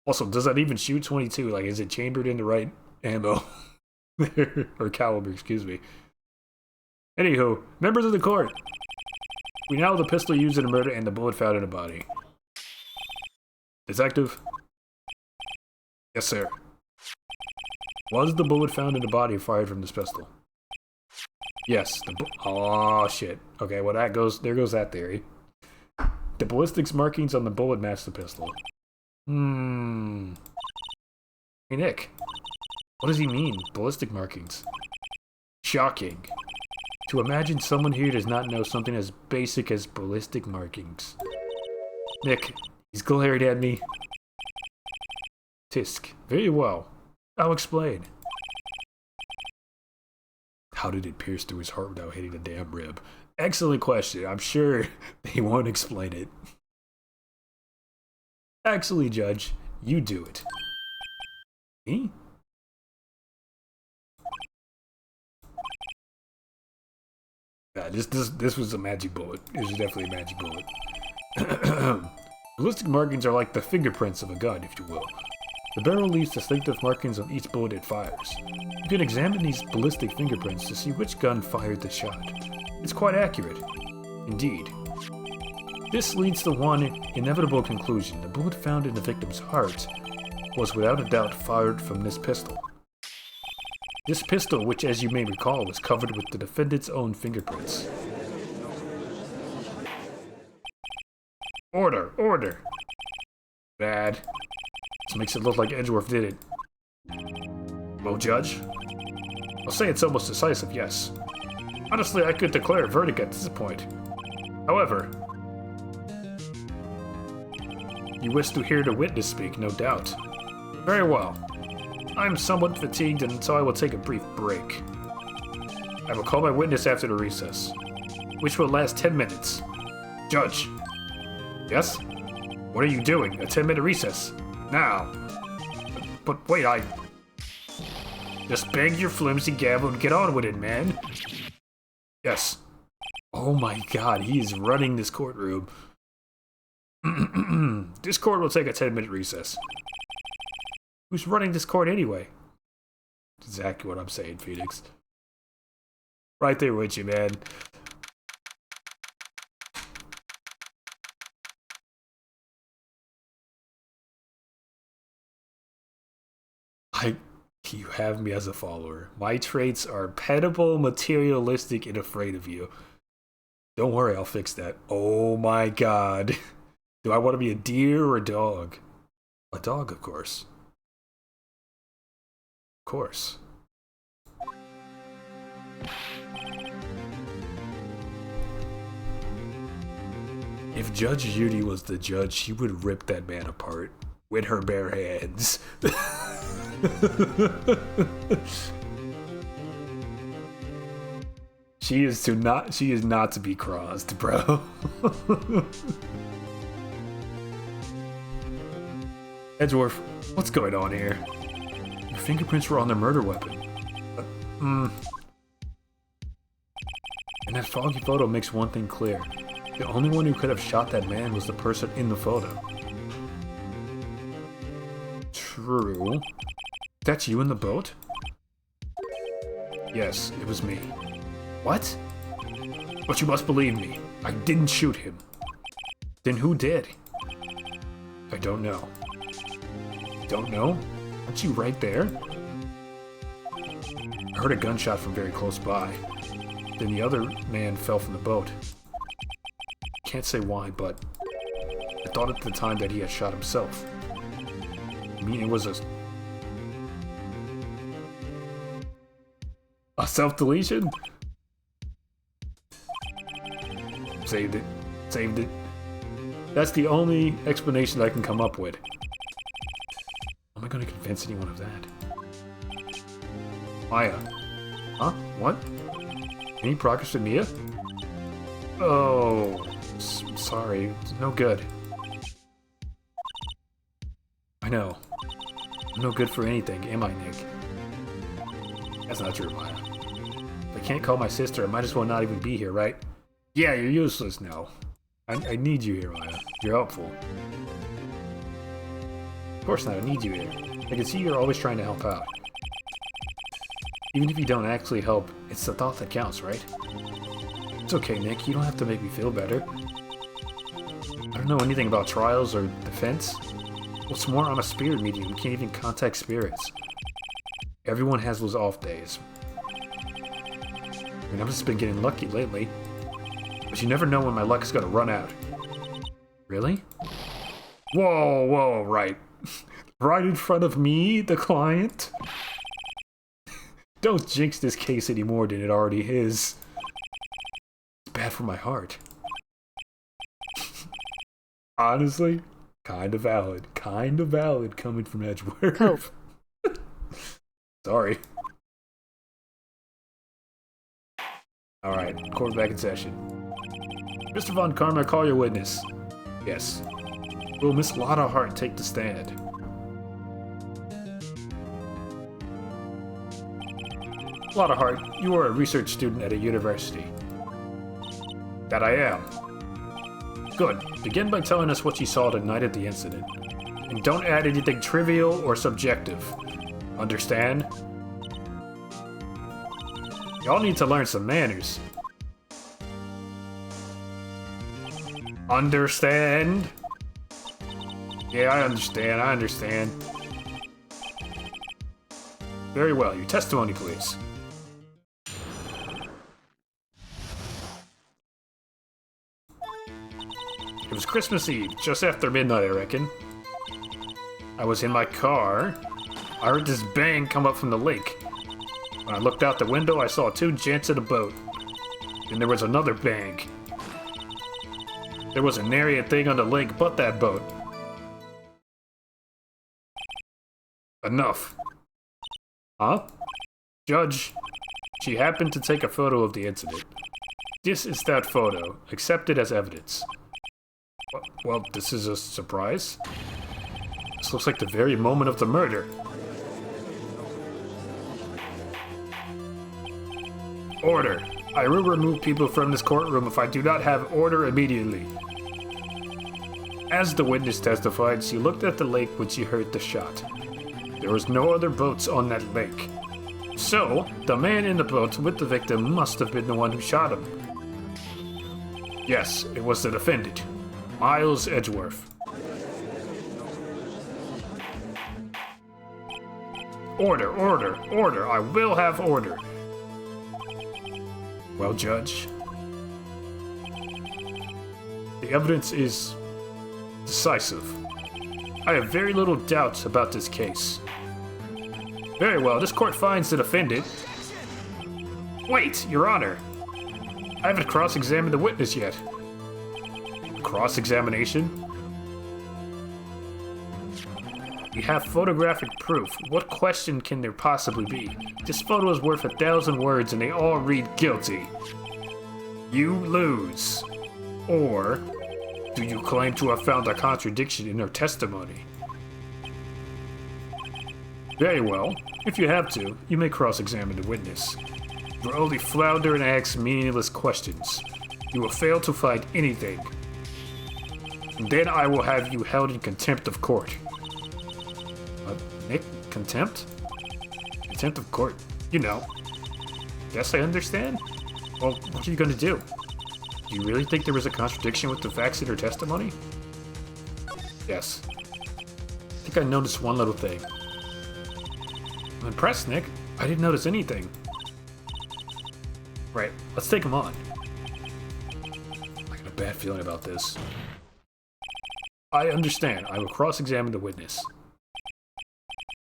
Also, does that even shoot 22? Like, is it chambered in the right ammo? Or caliber, excuse me. Anywho, members of the court. We now have the pistol used in the murder and the bullet found in the body. Detective? Yes, sir. Was the bullet found in the body fired from this pistol? Yes. Oh, shit. Okay, well, there goes that theory. The ballistics markings on the bullet match the pistol. Hey, Nick. What does he mean, ballistic markings? Shocking. To imagine someone here does not know something as basic as ballistic markings. Nick, he's glared at me. Tisk. Very well. I'll explain. How did it pierce through his heart without hitting the damn rib? Excellent question. I'm sure they won't explain it. Actually, Judge, you do it. Me? Yeah, this was a magic bullet. This was definitely a magic bullet. Ballistic markings are like the fingerprints of a gun, if you will. The barrel leaves distinctive markings on each bullet it fires. You can examine these ballistic fingerprints to see which gun fired the shot. It's quite accurate. Indeed. This leads to one inevitable conclusion. The bullet found in the victim's heart was without a doubt fired from this pistol. This pistol, which as you may recall, was covered with the defendant's own fingerprints. Order! Order! Bad. This makes it look like Edgeworth did it. Well, Judge? I'll say it's almost decisive, yes. Honestly, I could declare a verdict at this point. However, you wish to hear the witness speak, no doubt. Very well. I'm somewhat fatigued, and so I will take a brief break. I will call my witness after the recess, which will last 10 minutes. Judge. Yes? What are you doing? A 10-minute recess. Now. But wait, just bang your flimsy gavel and get on with it, man. Yes. Oh my god, he is running this courtroom. This court will take a 10-minute recess. Who's running this court anyway? That's exactly what I'm saying, Phoenix. Right there with you, man. You have me as a follower. My traits are pettable, materialistic, and afraid of you. Don't worry, I'll fix that. Oh my god. Do I want to be a deer or a dog? A dog, of course. Of course. If Judge Judy was the judge, she would rip that man apart with her bare hands. She is not to be crossed, bro. Edgeworth, what's going on here? Your fingerprints were on the murder weapon. And that foggy photo makes one thing clear. The only one who could have shot that man was the person in the photo. True. That's you in the boat? Yes, it was me. What? But you must believe me. I didn't shoot him. Then who did? I don't know. Don't know? Aren't you right there? I heard a gunshot from very close by. Then the other man fell from the boat. Can't say why, but I thought at the time that he had shot himself. I mean, it was a self-deletion? Saved it. Saved it. That's the only explanation I can come up with. How am I going to convince anyone of that? Maya. Huh? What? Any progress with Mia? Oh, sorry. It's no good. I know. I'm no good for anything, am I, Nick? That's not true, Maya. If I can't call my sister, I might as well not even be here, right? Yeah, you're useless now. I need you here, Maya. You're helpful. Of course not, I need you here. I can see you're always trying to help out. Even if you don't actually help, it's the thought that counts, right? It's okay, Nick. You don't have to make me feel better. I don't know anything about trials or defense. What's more, I'm a spirit medium who can't even contact spirits. Everyone has those off days. I mean, I've just been getting lucky lately. But you never know when my luck is gonna run out. Really? Whoa, whoa, right. Right in front of me, the client? Don't jinx this case any more than it already is. It's bad for my heart. Honestly, kind of valid. Kind of valid coming from Edgeworth. Cope. Sorry. Alright, court back in session. Mr. Von Karma, call your witness. Yes. Will Miss Lotta Hart take the stand? Lotta Hart, you are a research student at a university. That I am. Good. Begin by telling us what you saw the night of the incident. And don't add anything trivial or subjective. Understand? Y'all need to learn some manners. Understand? Yeah, I understand. Very well, your testimony, please. It was Christmas Eve, just after midnight, I reckon. I was in my car. I heard this bang come up from the lake. When I looked out the window, I saw two gents in a boat. Then there was another bang. There was a nary a thing on the lake but that boat. Enough. Huh? Judge, she happened to take a photo of the incident. This is that photo. Accept it as evidence. Well, this is a surprise. This looks like the very moment of the murder. Order. I will remove people from this courtroom if I do not have order immediately. As the witness testified, she looked at the lake when she heard the shot. There was no other boats on that lake. So, the man in the boat with the victim must have been the one who shot him. Yes, it was the defendant, Miles Edgeworth. Order, order, order. I will have order. Well, Judge, the evidence is decisive. I have very little doubt about this case. Very well, this court finds the defendant. Wait, Your Honor. I haven't cross-examined the witness yet. Cross-examination? We have photographic proof. What question can there possibly be? This photo is worth 1,000 words and they all read guilty. You lose. Or, do you claim to have found a contradiction in her testimony? Very well. If you have to, you may cross-examine the witness. You will only flounder and ask meaningless questions. You will fail to find anything. And then I will have you held in contempt of court. Nick? Contempt? Contempt of court. You know. Guess I understand? Well, what are you gonna do? Do you really think there was a contradiction with the facts in her testimony? Yes. I think I noticed one little thing. I'm impressed, Nick. I didn't notice anything. Right, let's take him on. I got a bad feeling about this. I understand. I will cross-examine the witness.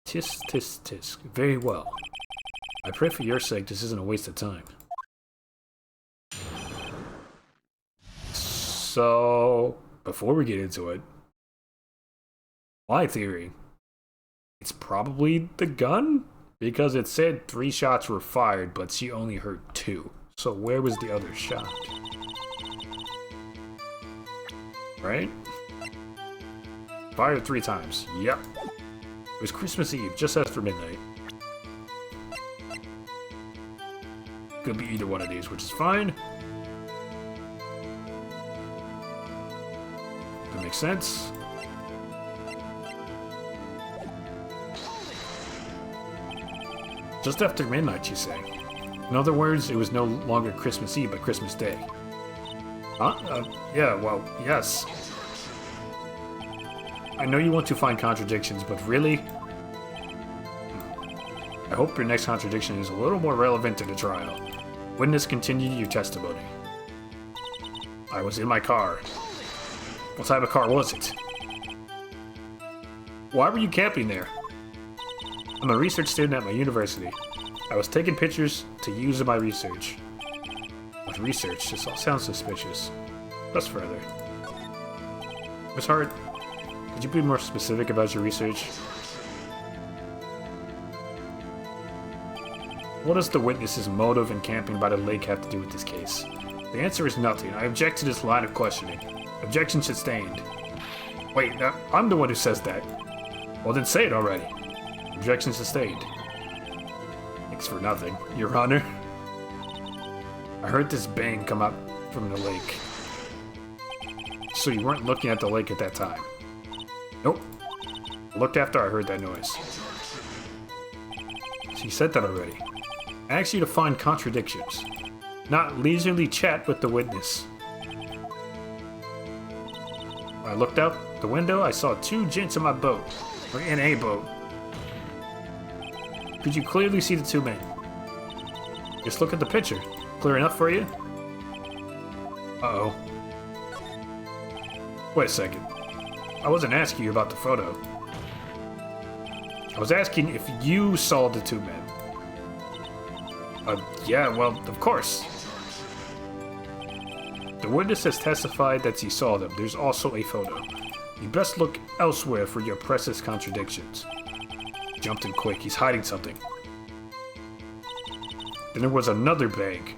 Tisk, tisk, tisk. Very well. I pray for your sake this isn't a waste of time. So, before we get into it, my theory, it's probably the gun? Because it said 3 shots were fired, but she only heard 2. So where was the other shot? Right? Fired 3 times. Yep. It was Christmas Eve, just after midnight. Could be either one of these, which is fine. That makes sense. Just after midnight, you say. In other words, it was no longer Christmas Eve, but Christmas Day. Huh? Yeah, well, yes. I know you want to find contradictions, but really? I hope your next contradiction is a little more relevant to the trial. Witness, continue your testimony. I was in my car. What type of car was it? Why were you camping there? I'm a research student at my university. I was taking pictures to use in my research. With research, this all sounds suspicious. Let's further. Miss Hart, could you be more specific about your research? What does the witness's motive in camping by the lake have to do with this case? The answer is nothing. I object to this line of questioning. Objection sustained. Wait, I'm the one who says that. Well, then say it already. Objection sustained. Thanks for nothing, Your Honor. I heard this bang come up from the lake. So you weren't looking at the lake at that time? Nope. I looked after I heard that noise. She said that already. I asked you to find contradictions, not leisurely chat with the witness. When I looked out the window, I saw 2 gents in my boat, or in a boat. Could you clearly see the 2 men? Just look at the picture. Clear enough for you? Uh-oh. Wait a second. I wasn't asking you about the photo. I was asking if you saw the 2 men. Yeah, well, of course. The witness has testified that he saw them. There's also a photo. You best look elsewhere for your precious contradictions. Jumped in quick. He's hiding something. Then there was another bang.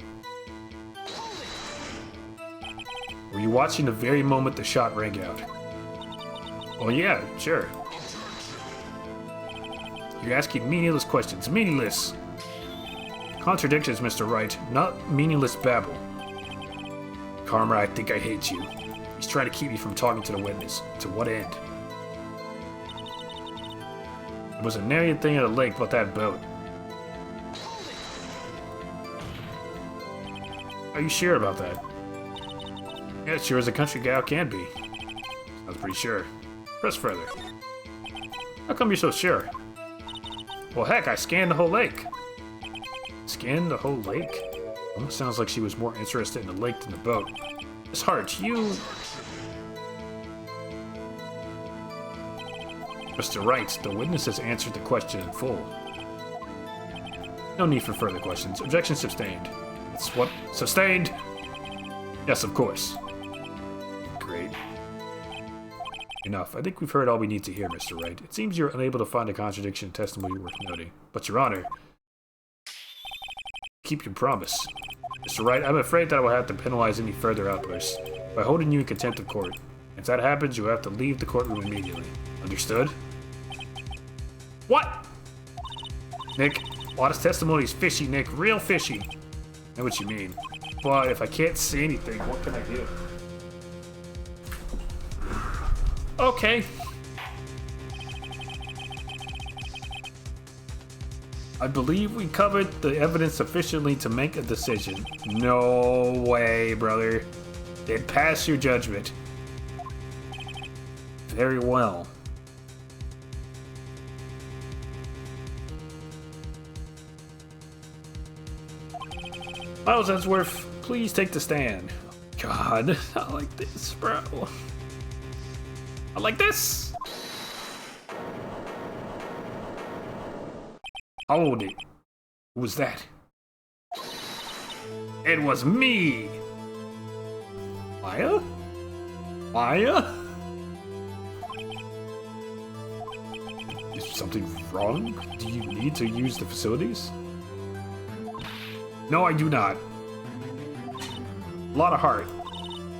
Were you watching the very moment the shot rang out? Well, yeah, sure. You're asking meaningless questions. Meaningless! Contradictions, Mr. Wright, not meaningless babble. Karma, I think I hate you. He's trying to keep me from talking to the witness. To what end? There was a nary thing at the lake but that boat. Are you sure about that? Yeah, sure as a country gal can be. I was pretty sure. Press further. How come you're so sure? Well, heck, I scanned the whole lake. Scanned the whole lake? Almost sounds like she was more interested in the lake than the boat. Miss Hart, you... Mr. Wright, the witness has answered the question in full. No need for further questions. Objection sustained. That's what? Sustained? Yes, of course. Great. Enough. I think we've heard all we need to hear, Mr. Wright. It seems you're unable to find a contradiction in testimony worth noting. But, Your Honor, keep your promise. Mr. Wright, I'm afraid that I will have to penalize any further outbursts by holding you in contempt of court. If that happens, you will have to leave the courtroom immediately. Understood? What? Nick, a lot of testimony is fishy, Nick. Real fishy. I know what you mean. But if I can't see anything, what can I do? Okay. I believe we covered the evidence sufficiently to make a decision. No way, brother. Then pass your judgment. Very well. Miles Edgeworth, please take the stand. God, I like this, bro. I like this. Hold it. Who was that? It was me. Maya? Maya? Is something wrong? Do you need to use the facilities? No, I do not. A lot of heart.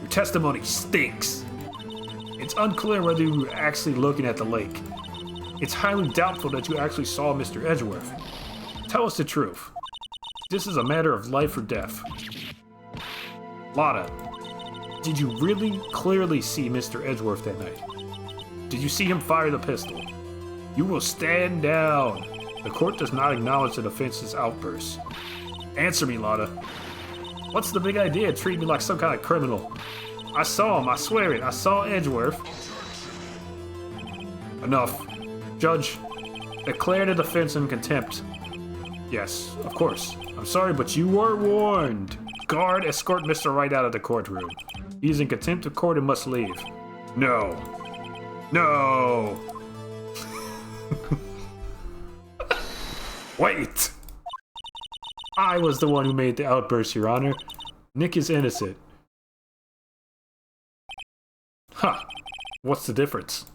Your testimony stinks. It's unclear whether you were actually looking at the lake. It's highly doubtful that you actually saw Mr. Edgeworth. Tell us the truth. This is a matter of life or death. Lotta, did you really clearly see Mr. Edgeworth that night? Did you see him fire the pistol? You will stand down. The court does not acknowledge the defense's outburst. Answer me, Lotta. What's the big idea? Treat me like some kind of criminal. I saw him, I swear it. I saw Edgeworth. Enough. Judge, declare the defense in contempt. Yes, of course. I'm sorry, but you were warned. Guard, escort Mr. Wright out of the courtroom. He's in contempt of court and must leave. No. No. Wait. I was the one who made the outburst, Your Honor. Nick is innocent. Huh. What's the difference?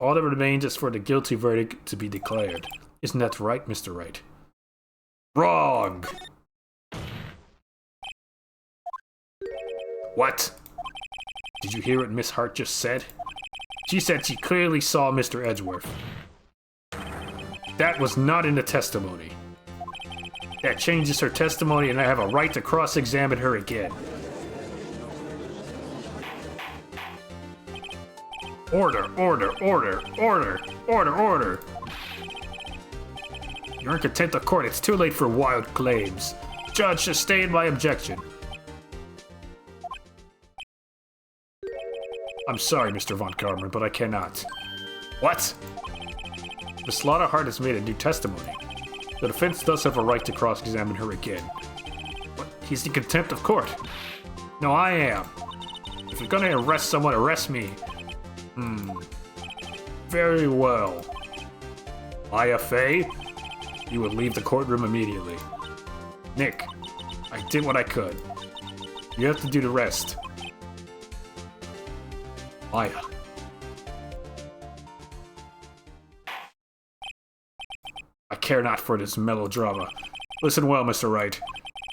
All that remains is for the guilty verdict to be declared. Isn't that right, Mr. Wright? Wrong! What? Did you hear what Miss Hart just said? She said she clearly saw Mr. Edgeworth. That was not in the testimony. That changes her testimony, and I have a right to cross-examine her again. Order, order, order, order, order, order. You're in contempt of court. It's too late for wild claims. Judge, sustain my objection. I'm sorry, Mr. Von Karman, but I cannot. What? Miss Lotta Hart has made a new testimony. The defense does have a right to cross-examine her again. But he's in contempt of court. No, I am. If you're gonna arrest someone, arrest me. Very well. Maya Fey, you would leave the courtroom immediately. Nick, I did what I could. You have to do the rest. Maya. I care not for this melodrama. Listen well, Mr. Wright.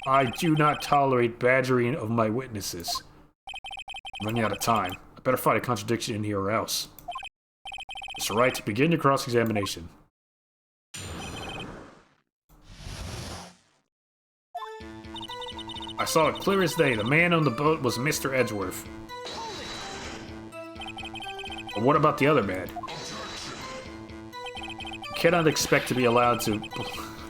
I do not tolerate badgering of my witnesses. I'm running out of time. I better find a contradiction in here or else. Mr. Wright, begin your cross-examination. I saw it clear as day. The man on the boat was Mr. Edgeworth. But what about the other man? You cannot expect to be allowed to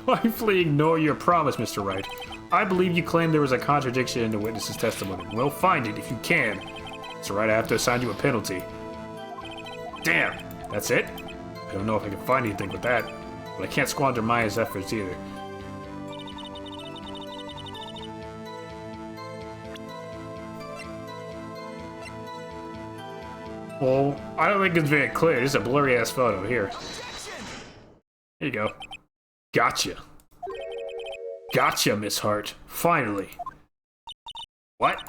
blithely ignore your promise, Mr. Wright. I believe you claim there was a contradiction in the witness's testimony. We'll find it if you can. Mr. Wright, I have to assign you a penalty. Damn, that's it? I don't know if I can find anything with that, but I can't squander Maya's efforts either. Well, I don't think it's very clear. This is a blurry-ass photo. Here. Here you go. Gotcha. Gotcha, Miss Hart. Finally. What?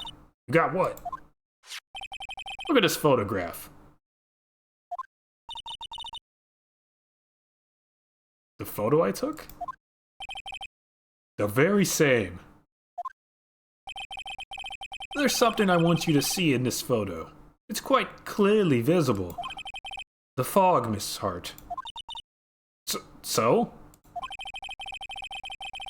You got what? Look at this photograph. The photo I took? The very same. There's something I want you to see in this photo. It's quite clearly visible. The fog, Miss Hart. So?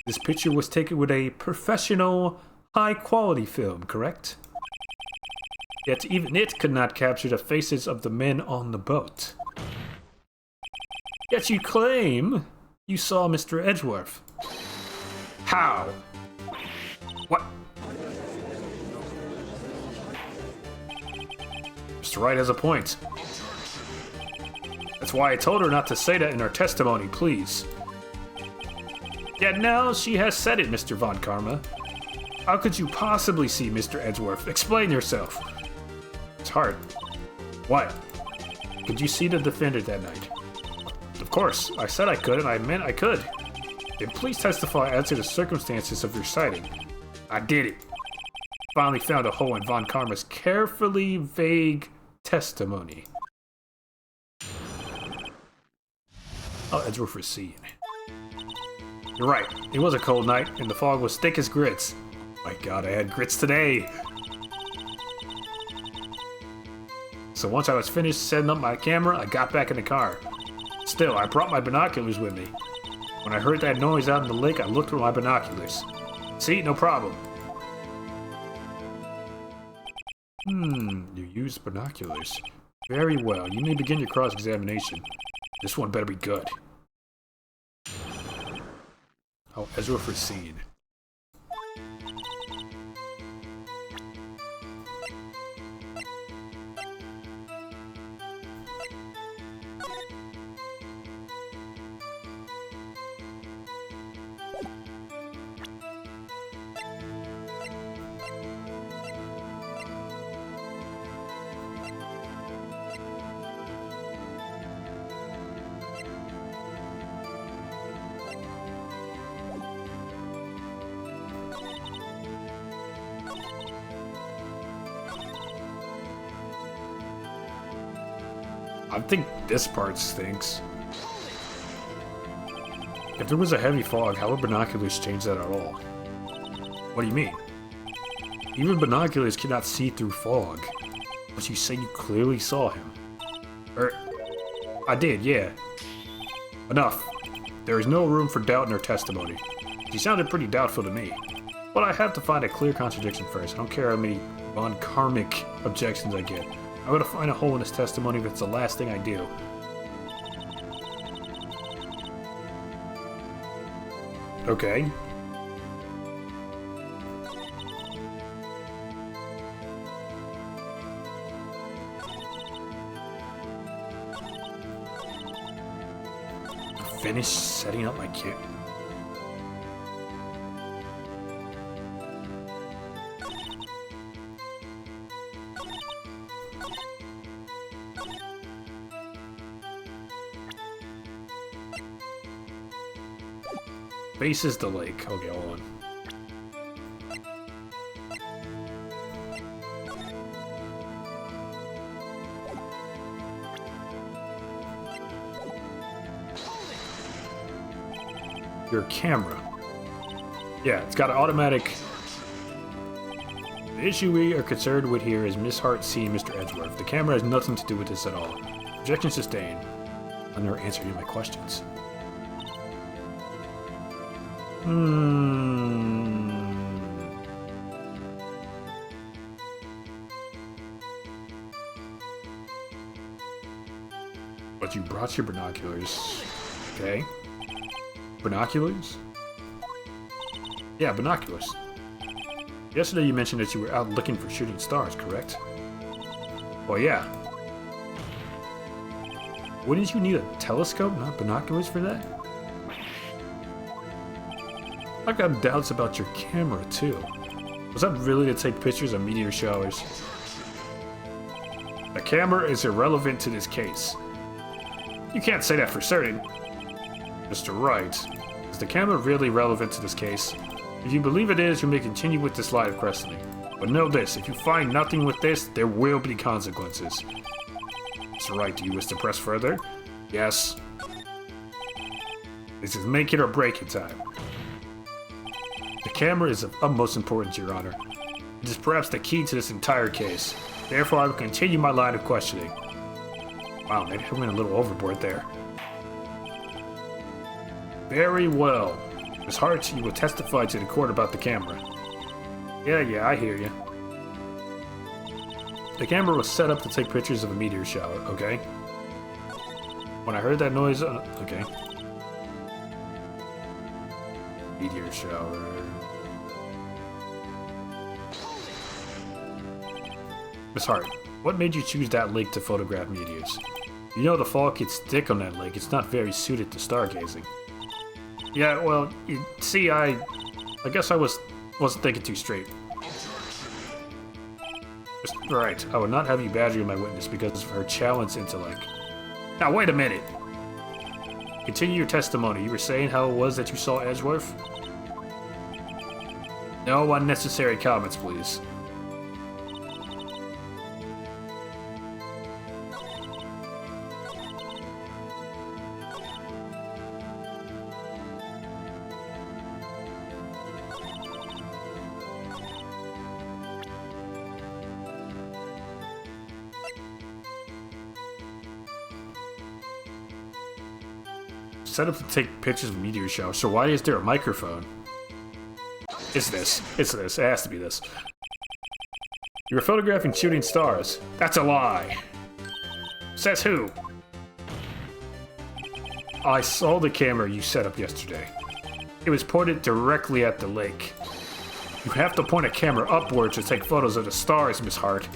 This picture was taken with a professional, high-quality film, correct? Yet even it could not capture the faces of the men on the boat. Yet you claim you saw Mr. Edgeworth. How? What? Mr. Wright has a point. That's why I told her not to say that in her testimony, please. Yet now she has said it, Mr. Von Karma. How could you possibly see Mr. Edgeworth? Explain yourself. It's hard. What? Could you see the defendant that night? Of course. I said I could, and I meant I could. Then please testify as to the circumstances of your sighting. I did it. Finally found a hole in Von Karma's carefully vague testimony. Oh, Edgeworth was seen. You're right. It was a cold night, and the fog was thick as grits. My God, I had grits today. So once I was finished setting up my camera, I got back in the car. Still, I brought my binoculars with me. When I heard that noise out in the lake, I looked with my binoculars. See, no problem. You used binoculars. Very well. You may begin your cross-examination. This one better be good. Oh, Edgeworth was seen. I think this part stinks. If there was a heavy fog, how would binoculars change that at all? What do you mean? Even binoculars cannot see through fog. But you say you clearly saw him. I did, yeah. Enough. There is no room for doubt in her testimony. She sounded pretty doubtful to me. But I have to find a clear contradiction first. I don't care how many Von Karmic objections I get. I'm gonna find a hole in his testimony if it's the last thing I do. Okay. Finish setting up my kit. Faces the lake. Okay, hold on. Your camera. Yeah, it's got an automatic. The issue we are concerned with here is Miss Hart seeing Mr. Edgeworth. The camera has nothing to do with this at all. Objection sustained. I'm never answering any of my questions. But you brought your binoculars. Okay. Binoculars? Yeah, binoculars. Yesterday you mentioned that you were out looking for shooting stars, correct? Well, yeah. Wouldn't you need a telescope, not binoculars for that? I've got doubts about your camera, too. Was that really to take pictures of meteor showers? The camera is irrelevant to this case. You can't say that for certain. Mr. Wright, is the camera really relevant to this case? If you believe it is, you may continue with this line of questioning. But know this, if you find nothing with this, there will be consequences. Mr. Wright, do you wish to press further? Yes. This is make it or break it time. The camera is of utmost importance, Your Honor. It is perhaps the key to this entire case. Therefore, I will continue my line of questioning. Wow, maybe I went a little overboard there. Very well. Miss Hart, you will testify to the court about the camera. Yeah, I hear you. The camera was set up to take pictures of a meteor shower, okay? When I heard that noise, okay. Meteor shower. Miss Hart, what made you choose that lake to photograph meteors? You know the fog gets thick on that lake. It's not very suited to stargazing. Yeah, well, you see, I guess I wasn't thinking too straight. Right, I would not have you badger my witness because of her challenged intellect. Now, wait a minute. Continue your testimony. You were saying how it was that you saw Edgeworth? No unnecessary comments, please. Set up to take pictures of meteor showers, so why is there a microphone? It's this. It has to be this. You were photographing shooting stars. That's a lie. Says who? I saw the camera you set up yesterday. It was pointed directly at the lake. You have to point a camera upwards to take photos of the stars, Miss Hart.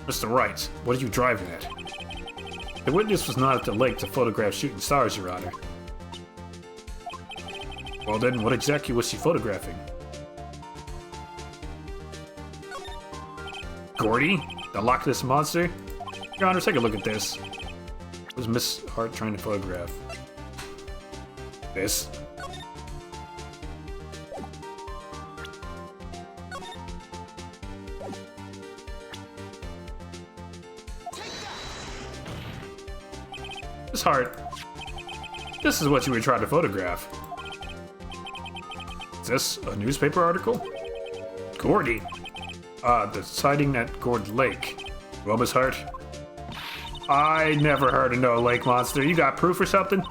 Mr. Wright, what are you driving at? The witness was not at the lake to photograph shooting stars, Your Honor. Well then, what exactly was she photographing? Gordy? The Loch Ness Monster? Your Honor, take a look at this. What was Miss Hart trying to photograph? This? Miss Hart, this is what you were trying to photograph. Is this a newspaper article? Gordy. The sighting at Gord Lake. Well, Miss Hart? I never heard of no lake monster. You got proof or something?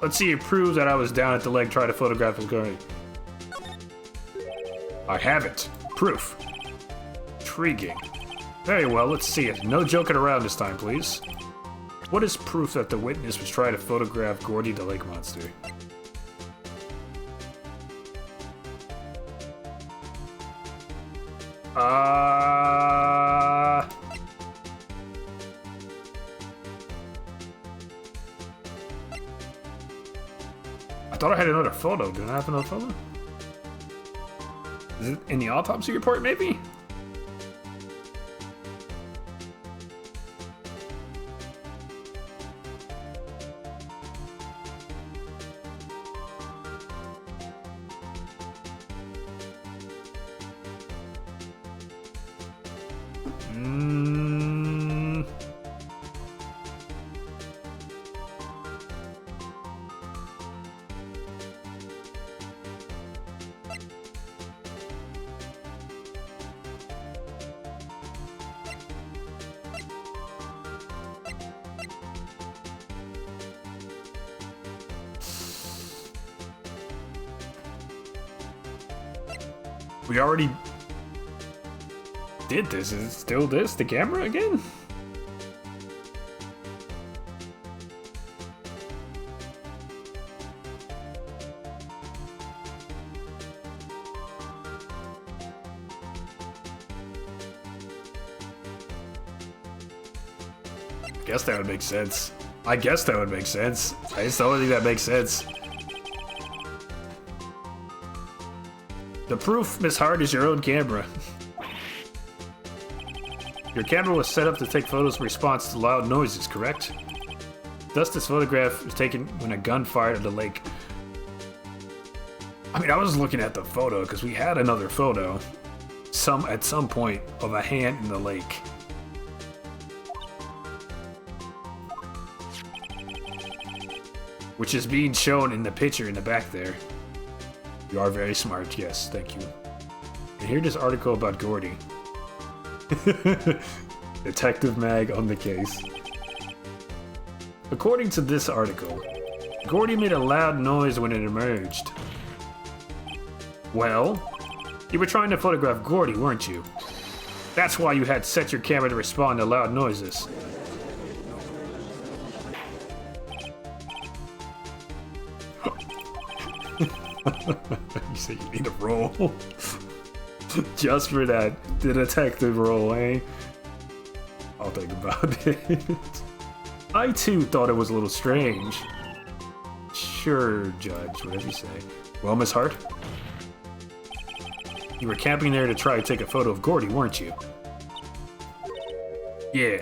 Let's see you prove that I was down at the lake trying to photograph a Gordy. I haven't. Proof. Intriguing. Very well, let's see it. No joking around this time, please. What is proof that the witness was trying to photograph Gordy the lake monster? I thought I had another photo. Did I have another photo? Is it in the autopsy report, maybe? We already did this. Is it still this? The camera again? Guess that would make sense. I guess that would make sense. It's the only thing that makes sense. The proof, Miss Hart, is your own camera. Your camera was set up to take photos in response to loud noises, correct? Thus, this photograph was taken when a gun fired at the lake. I mean, I was looking at the photo because we had another photo at some point of a hand in the lake. Which is being shown in the picture in the back there. You are very smart, yes, thank you. And here's this article about Gordy. Detective Mag on the case. According to this article, Gordy made a loud noise when it emerged. Well, you were trying to photograph Gordy, weren't you? That's why you had set your camera to respond to loud noises. You say you need a roll. Just for that, the detective role, eh? I'll think about it. I too thought it was a little strange. Sure, Judge, whatever you say. Well, Miss Hart? You were camping there to try to take a photo of Gordy, weren't you? Yeah.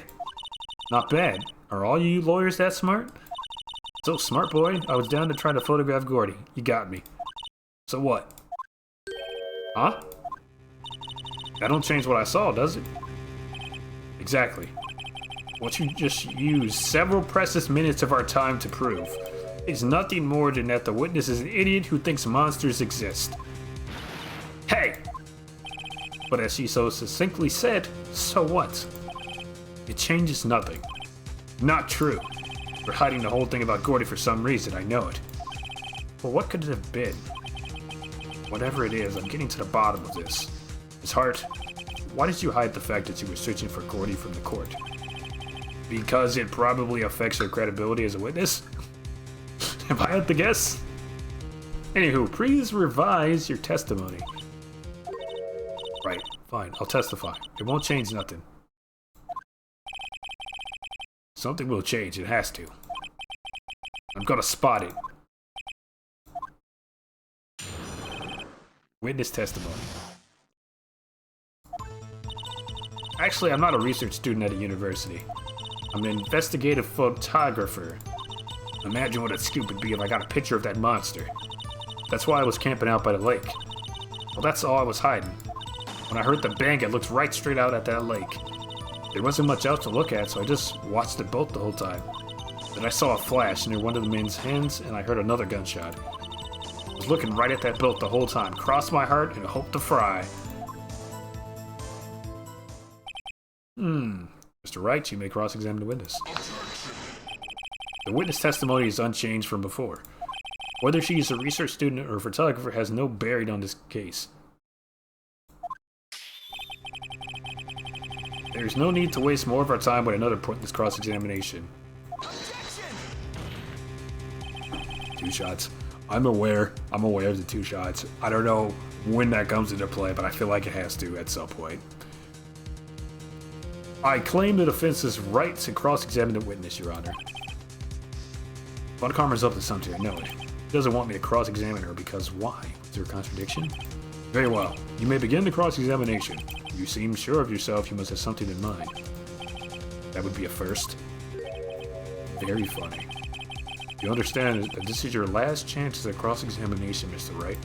Not bad. Are all you lawyers that smart? So smart, boy. I was down to try to photograph Gordy. You got me. So what? Huh? That don't change what I saw, does it? Exactly. What you just used several precious minutes of our time to prove is nothing more than that the witness is an idiot who thinks monsters exist. Hey! But as she so succinctly said, so what? It changes nothing. Not true. You're hiding the whole thing about Gordy for some reason, I know it. Well, what could it have been? Whatever it is, I'm getting to the bottom of this. Miss Hart, why did you hide the fact that you were searching for Gordy from the court? Because it probably affects her credibility as a witness? If I had to guess? Anywho, please revise your testimony. Right, fine, I'll testify. It won't change nothing. Something will change, it has to. I'm gonna spot it. Witness testimony. Actually, I'm not a research student at a university. I'm an investigative photographer. Imagine what a scoop would be if I got a picture of that monster. That's why I was camping out by the lake. Well, that's all I was hiding. When I heard the bang, it looked right straight out at that lake. There wasn't much else to look at, so I just watched it both the whole time. Then I saw a flash near one of the men's hands, and I heard another gunshot. I was looking right at that boat the whole time, crossed my heart, and hoped to fry. Mr. Wright, you may cross-examine the witness. The witness testimony is unchanged from before. Whether she is a research student or a photographer has no bearing on this case. There is no need to waste more of our time with another pointless cross-examination. Two shots. I'm aware of the two shots. I don't know when that comes into play, but I feel like it has to at some point. I claim the defense's right to cross-examine the witness, Your Honor. Von is up to something, I know it. He doesn't want me to cross-examine her because why? Is there a contradiction? Very well. You may begin the cross-examination. You seem sure of yourself, you must have something in mind. That would be a first. Very funny. You understand that this is your last chance at a cross-examination, Mr. Wright.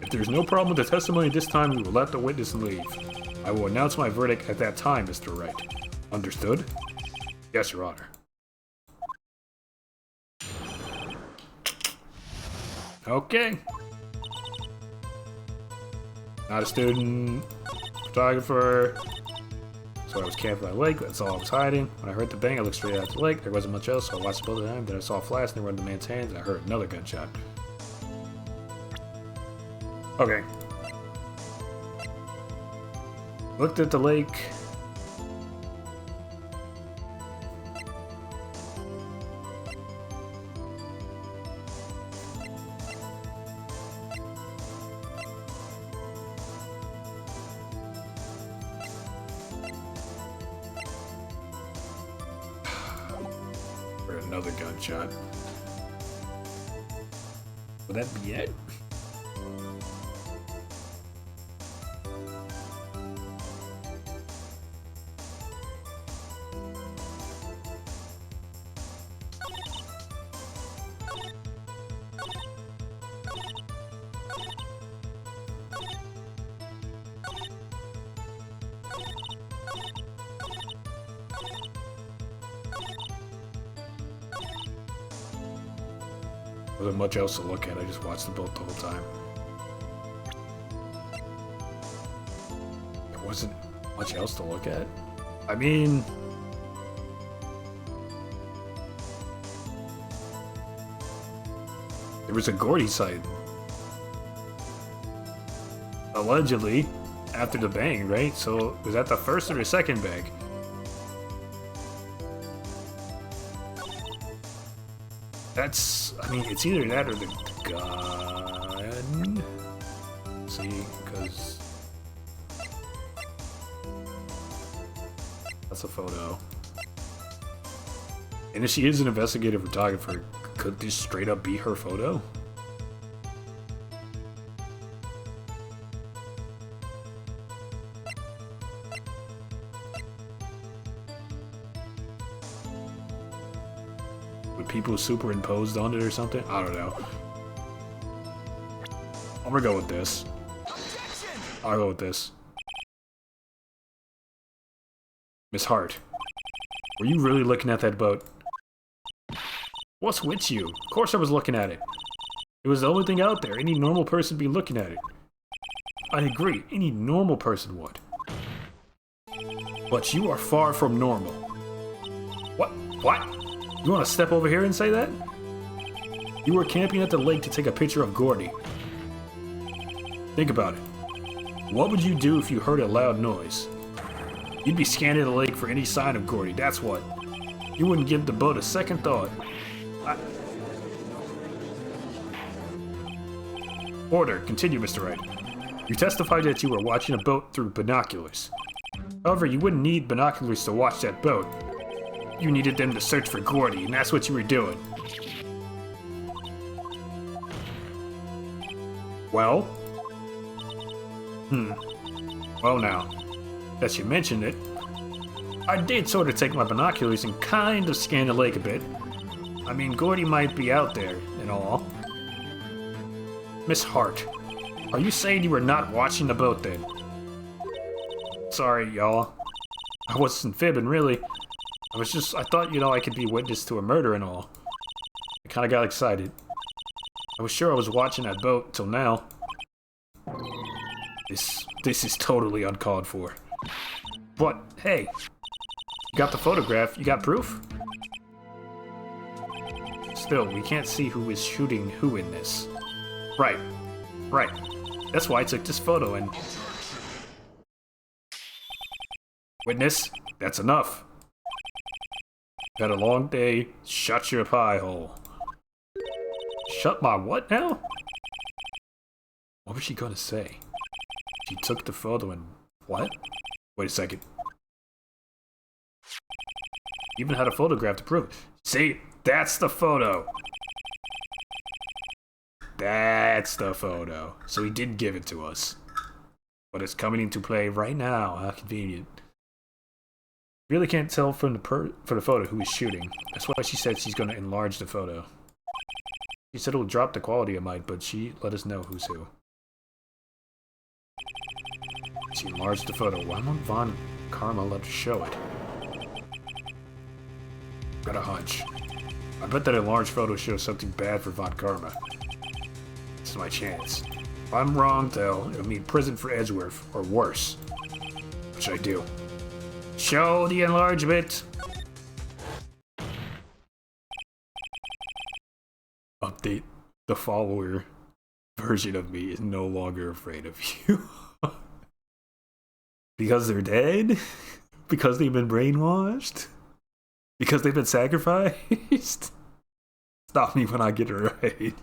If there's no problem with the testimony this time, we will let the witness leave. I will announce my verdict at that time, Mr. Wright. Understood? Yes, Your Honor. Okay. Not a student. Photographer. So I was camping by the lake, that's all I was hiding. When I heard the bang, I looked straight out the lake. There wasn't much else, so I watched both of them. Then I saw a flash near one of the man's hands, and I heard another gunshot. Okay. Looked at the lake. Another gunshot. Would that be it? There wasn't much else to look at. I just watched the boat the whole time. There wasn't much else to look at. I mean, there was a Gordy site. Allegedly, after the bang, right? So, was that the first or the second bang? That's, I mean, it's either that or the gun. See, because that's a photo. And if she is an investigative photographer, could this straight up be her photo? People superimposed on it or something? I don't know. I'm gonna go with this. I'll go with this. Miss Hart, were you really looking at that boat? What's with you? Of course I was looking at it. It was the only thing out there. Any normal person would be looking at it. I agree. Any normal person would. But you are far from normal. What? What? You want to step over here and say that? You were camping at the lake to take a picture of Gordy. Think about it. What would you do if you heard a loud noise? You'd be scanning the lake for any sign of Gordy, that's what. You wouldn't give the boat a second thought. Order, continue, Mr. Wright. You testified that you were watching a boat through binoculars. However, you wouldn't need binoculars to watch that boat. You needed them to search for Gordy, and that's what you were doing. Well? Well now, that you mentioned it, I did sort of take my binoculars and kind of scan the lake a bit. I mean, Gordy might be out there and all. Miss Hart, are you saying you were not watching the boat then? Sorry, y'all. I wasn't fibbing, really. I thought, you know, I could be witness to a murder and all. I kinda got excited. I was sure I was watching that boat till now. This is totally uncalled for. But, hey, you got the photograph, you got proof? Still, we can't see who is shooting who in this. Right. That's why I took this photo and... Witness, that's enough. Had a long day. Shut your pie hole. Shut my what now? What was she gonna say? She took the photo and... What? Wait a second. Even had a photograph to prove it. See? That's the photo. That's the photo. So he did give it to us. But it's coming into play right now. How convenient. Really can't tell from the photo who is shooting. That's why she said she's going to enlarge the photo. She said it'll drop the quality of mine, but she let us know who's who. She enlarged the photo. Why won't Von Karma let us show it? Got a hunch. I bet that enlarged photo shows something bad for Von Karma. This is my chance. If I'm wrong, though, it'll mean prison for Edgeworth, or worse. What should I do? Show the enlargement! Update. The follower version of me is no longer afraid of you. Because they're dead? Because they've been brainwashed? Because they've been sacrificed? Stop me when I get it right.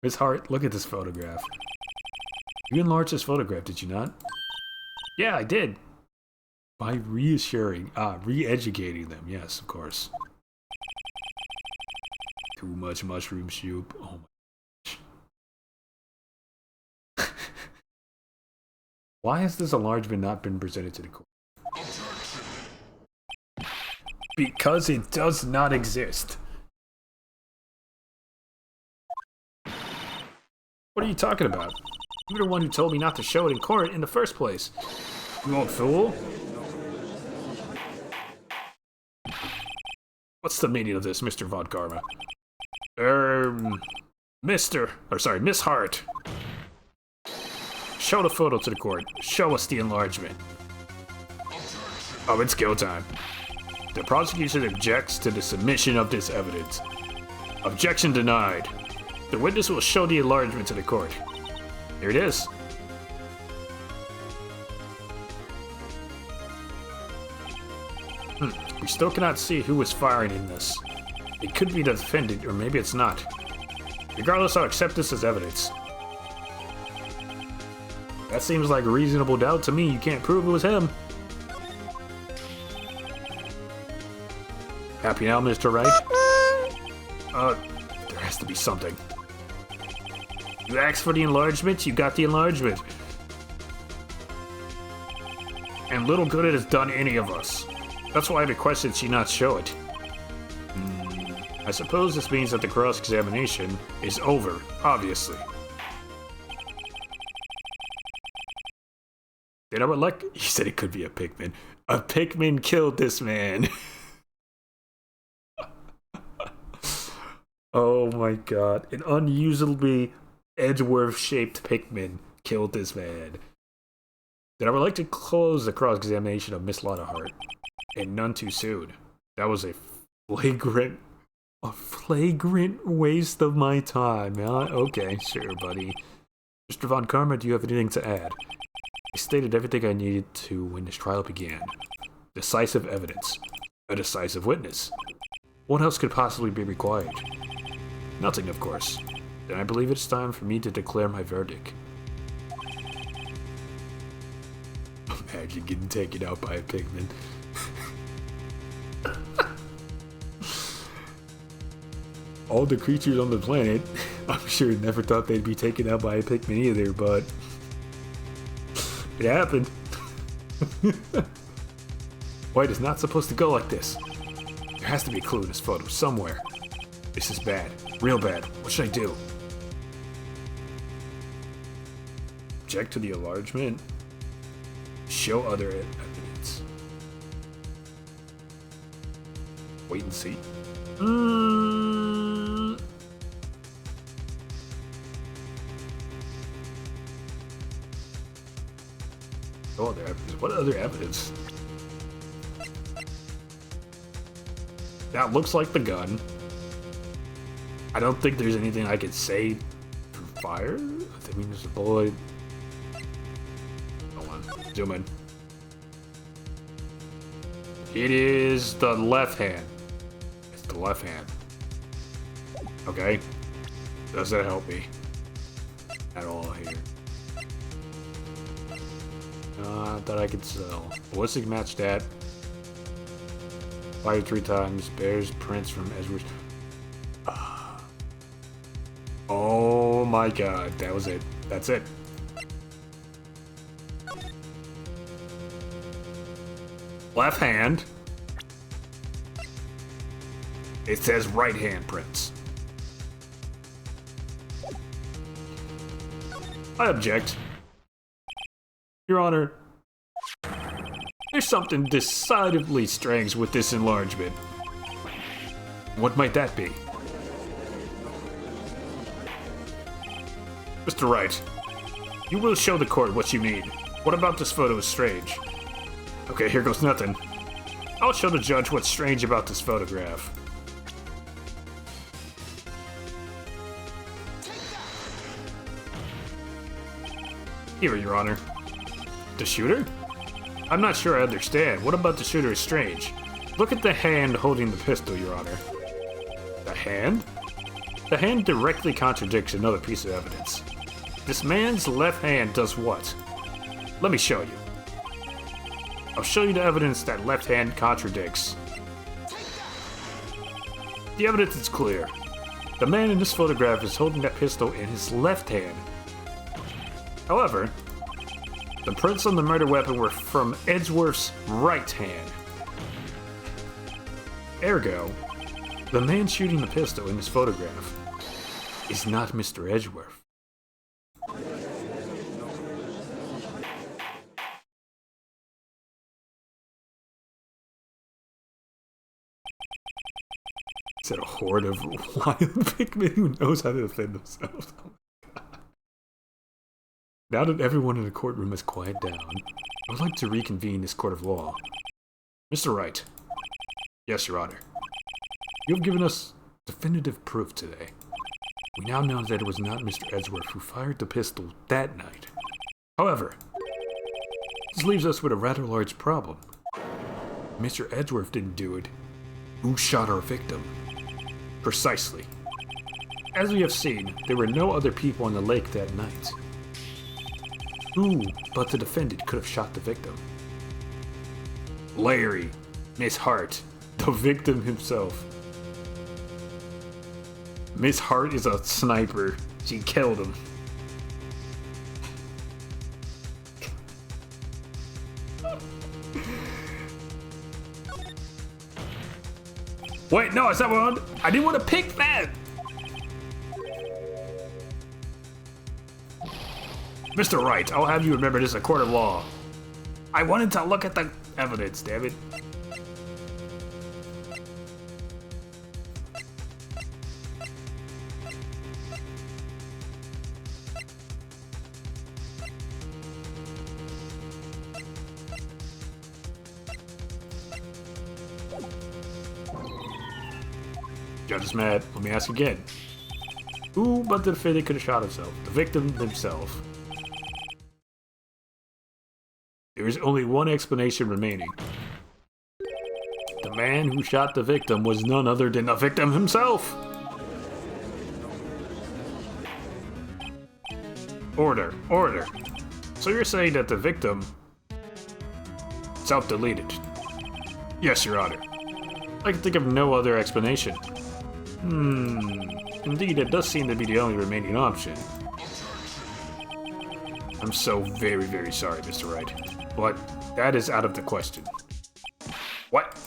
Miss Hart, look at this photograph. You enlarged this photograph, did you not? Yeah, I did. By re-educating them, yes, of course. Too much mushroom soup. Oh my. Why has this enlargement not been presented to the court? Because it does not exist. What are you talking about? You were the one who told me not to show it in court in the first place. You old fool. What's the meaning of this, Mr. Von Karma? Miss Hart. Show the photo to the court. Show us the enlargement. Oh, it's go time. The prosecution objects to the submission of this evidence. Objection denied. The witness will show the enlargement to the court. Here it is. We still cannot see who was firing in this. It could be the defendant, or maybe it's not. Regardless, I'll accept this as evidence. That seems like a reasonable doubt to me. You can't prove it was him. Happy now, Mr. Wright? There has to be something. You asked for the enlargement, you got the enlargement. And little good it has done any of us. That's why I requested she not show it. I suppose this means that the cross-examination is over, obviously. Then I would like... He said it could be a Pikmin. A Pikmin killed this man. Oh my god. An unusably Edgeworth-shaped Pikmin killed this man. Then I would like to close the cross-examination of Miss Lotta Hart. And none too soon. That was a flagrant waste of my time. Okay, sure, buddy. Mr. Von Karma, do you have anything to add? I stated everything I needed to when this trial began. Decisive evidence. A decisive witness. What else could possibly be required? Nothing, of course. Then I believe it's time for me to declare my verdict. Imagine getting taken out by a Pikmin. All the creatures on the planet, I'm sure never thought they'd be taken out by a Pikmin either, but it happened. Wait, it's not supposed to go like this. There has to be a clue in this photo somewhere. This is bad. Real bad. What should I do? Object to the enlargement. Show other evidence. Wait and see. Oh, other evidence. What other evidence? That looks like the gun. I don't think there's anything I could say through fire. I mean, there's a bullet. Hold on. Zoom in. It is the left hand. It's the left hand. Okay. Does that help me at all here? I thought I could sell. Ballistic match that. Fire 3 times. Bears prints from Edgeworth. Oh my god, that was it. That's it. Left hand. It says right hand prints. I object. Your Honor, there's something decidedly strange with this enlargement. What might that be? Mr. Wright, you will show the court what you mean. What about this photo is strange? Okay, here goes nothing. I'll show the judge what's strange about this photograph. Here, Your Honor. The shooter? I'm not sure I understand. What about the shooter is strange? Look at the hand holding the pistol, Your Honor. The hand? The hand directly contradicts another piece of evidence. This man's left hand does what? Let me show you. I'll show you the evidence that left hand contradicts. The evidence is clear. The man in this photograph is holding that pistol in his left hand. However, the prints on the murder weapon were from Edgeworth's right hand. Ergo, the man shooting the pistol in this photograph is not Mr. Edgeworth. Is that a horde of wild pigmen who knows how to defend themselves? Oh my God. Now that everyone in the courtroom has quieted down, I would like to reconvene this court of law. Mr. Wright. Yes, Your Honor. You have given us definitive proof today. We now know that it was not Mr. Edgeworth who fired the pistol that night. However, this leaves us with a rather large problem. Mr. Edgeworth didn't do it. Who shot our victim? Precisely. As we have seen, there were no other people on the lake that night. Who but the defendant could have shot the victim? Larry, Miss Hart, the victim himself. Miss Hart is a sniper. She killed him. Wait, no, it's not one. I didn't want to pick that. Mr. Wright, I'll have you remember this in a court of law. I wanted to look at the evidence, damn it. Judge is mad. Let me ask again. Who but the defendant could have shot himself? The victim himself. There is only one explanation remaining. The man who shot the victim was none other than the victim himself! Order, order. So you're saying that the victim self-deleted? Yes, Your Honor. I can think of no other explanation. Indeed, it does seem to be the only remaining option. I'm so very, very sorry, Mr. Wright. But that is out of the question. What?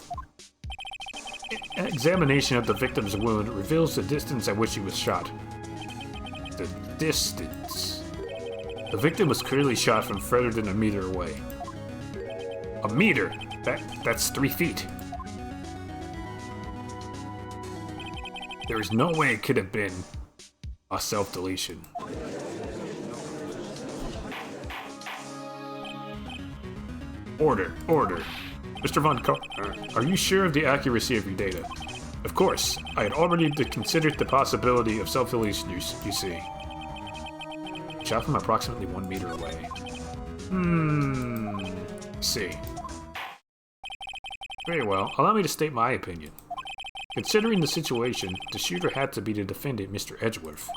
An examination of the victim's wound reveals the distance at which he was shot. The distance. The victim was clearly shot from further than a meter away. A meter? That's 3 feet. There is no way it could have been a self-deletion. Order, order. Mr. Von are you sure of the accuracy of your data? Of course, I had already considered the possibility of self-deletion, you see. Shot from approximately 1 meter away. See. Very well, allow me to state my opinion. Considering the situation, the shooter had to be the defendant, Mr. Edgeworth.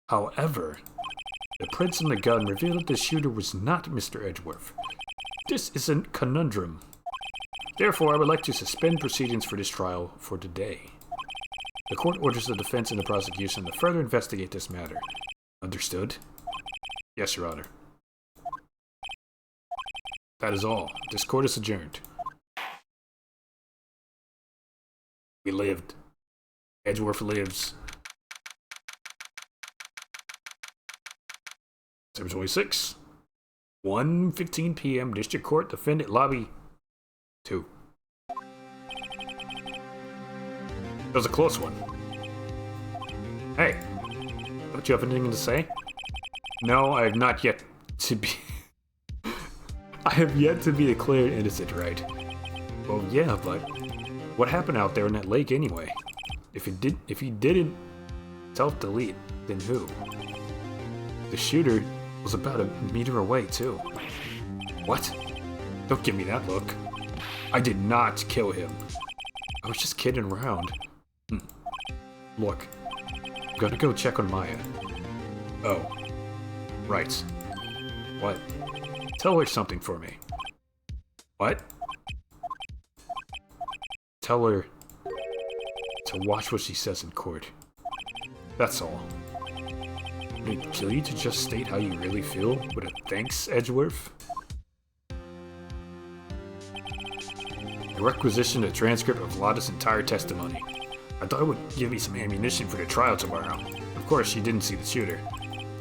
However, the prints on the gun revealed that the shooter was not Mr. Edgeworth. This is a conundrum. Therefore, I would like to suspend proceedings for this trial for today. The court orders the defense and the prosecution to further investigate this matter. Understood? Yes, Your Honor. That is all. This court is adjourned. We lived. Edgeworth lives. September 26, 1:15 p.m. District Court, Defendant Lobby 2. That was a close one. Hey, don't you have anything to say? No, I have not yet to be... I have yet to be declared innocent, right? Well, yeah, but... what happened out there in that lake anyway? If he didn't self-delete, then who? The shooter was about a meter away too. What? Don't give me that look. I did not kill him. I was just kidding around. Look, I'm gonna go check on Maya. Oh, right. What? Tell her something for me. What? Tell her to watch what she says in court. That's all. Would it kill you to just state how you really feel? With a thanks, Edgeworth? I requisitioned a transcript of Lotta's entire testimony. I thought it would give me some ammunition for the trial tomorrow. Of course, she didn't see the shooter.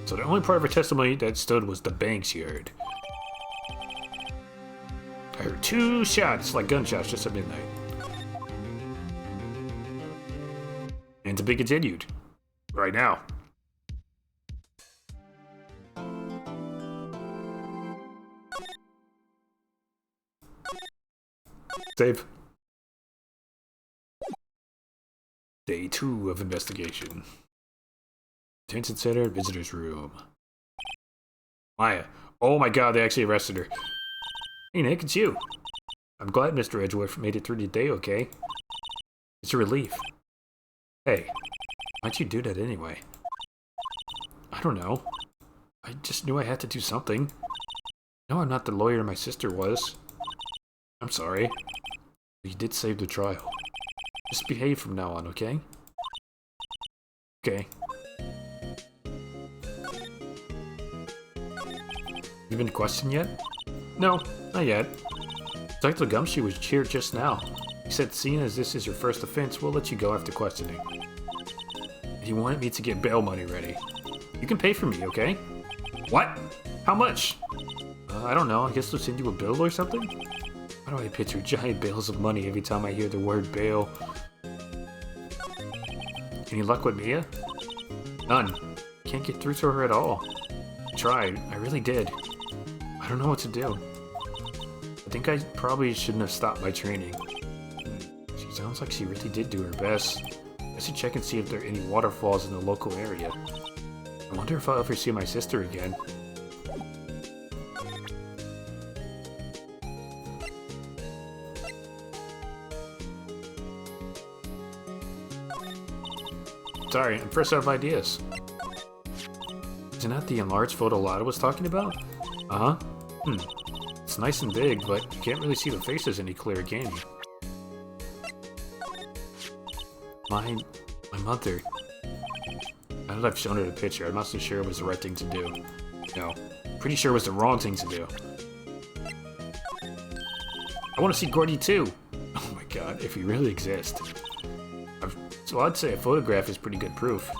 So the only part of her testimony that stood was the bang she heard. I heard 2 shots, like gunshots, just at midnight. And to be continued. Right now. Save. Day 2 of investigation. Detention center, visitor's room. Maya. Oh my god, they actually arrested her. Hey Nick, it's you. I'm glad Mr. Edgeworth made it through the day okay. It's a relief. Hey, why'd you do that anyway? I don't know. I just knew I had to do something. No, I'm not the lawyer my sister was. I'm sorry. But you did save the trial. Just behave from now on, okay? Okay. You been questioned yet? No, not yet. Dr. Gumshoe was here just now. He said, seeing as this is your first offense, we'll let you go after questioning. He wanted me to get bail money ready. You can pay for me, okay? What? How much? I don't know. I guess they'll send you a bill or something? Why do I picture giant bales of money every time I hear the word bail? Any luck with Mia? None. Can't get through to her at all. I tried. I really did. I don't know what to do. I think I probably shouldn't have stopped my training. She sounds like she really did do her best. I should check and see if there are any waterfalls in the local area. I wonder if I'll ever see my sister again. Sorry, I'm first out of ideas. Isn't that the enlarged photo Lotta was talking about? Uh-huh. It's nice and big, but you can't really see the faces any clearer, can you? My mother. Now that I've shown her the picture, I'm not so sure it was the right thing to do. No, pretty sure it was the wrong thing to do. I want to see Gordy too! Oh my god, if he really exists. So I'd say a photograph is pretty good proof.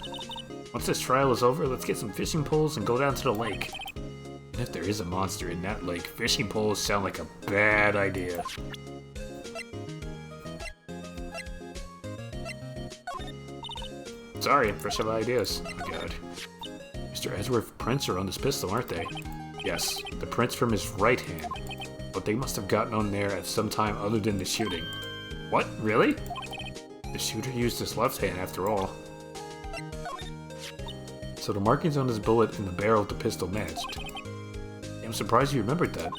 Once this trial is over, let's get some fishing poles and go down to the lake. And if there is a monster in that lake, fishing poles sound like a bad idea. Sorry, I'm fresh out of ideas. Oh my god. Mr. Edgeworth prints are on this pistol, aren't they? Yes, the prints from his right hand. But they must have gotten on there at some time other than the shooting. What? Really? The shooter used his left hand after all. So the markings on his bullet and the barrel of the pistol matched. I'm surprised you remembered that.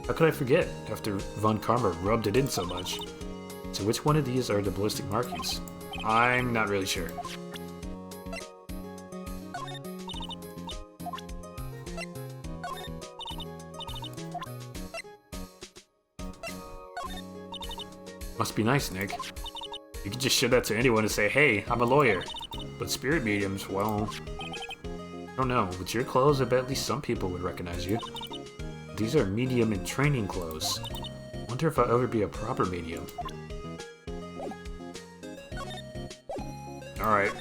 How could I forget, after Von Karma rubbed it in so much? So which one of these are the ballistic markings? I'm not really sure. Must be nice, Nick. You can just show that to anyone and say, hey, I'm a lawyer. But spirit mediums, well... I don't know, with your clothes I bet at least some people would recognize you. These are medium in training clothes. Wonder if I'll ever be a proper medium. Alright.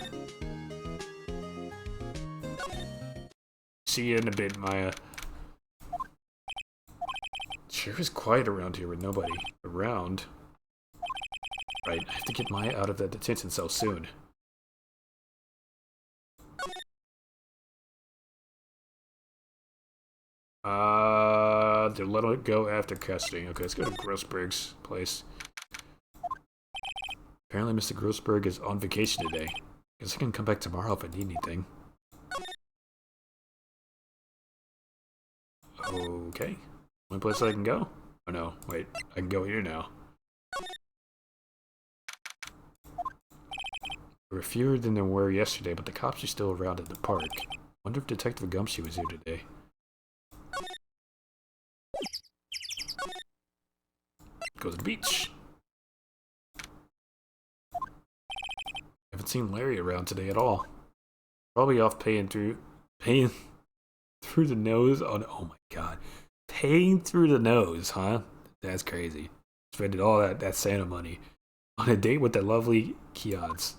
See you in a bit, Maya. Sure is quiet around here with nobody around. Right, I have to get Maya out of that detention cell soon. They'll let it go after custody. Okay, let's go to Grossberg's place. Apparently Mr. Grossberg is on vacation today. Guess I can come back tomorrow if I need anything. Okay. One place I can go? Oh no, wait. I can go here now. There were fewer than there were yesterday, but the cops are still around at the park. Wonder if Detective Gumshoe was here today. Go to the beach. Haven't seen Larry around today at all. Probably off paying through the nose on. Oh my god, paying through the nose, huh? That's crazy. Spending all that Santa money on a date with the lovely Kiads.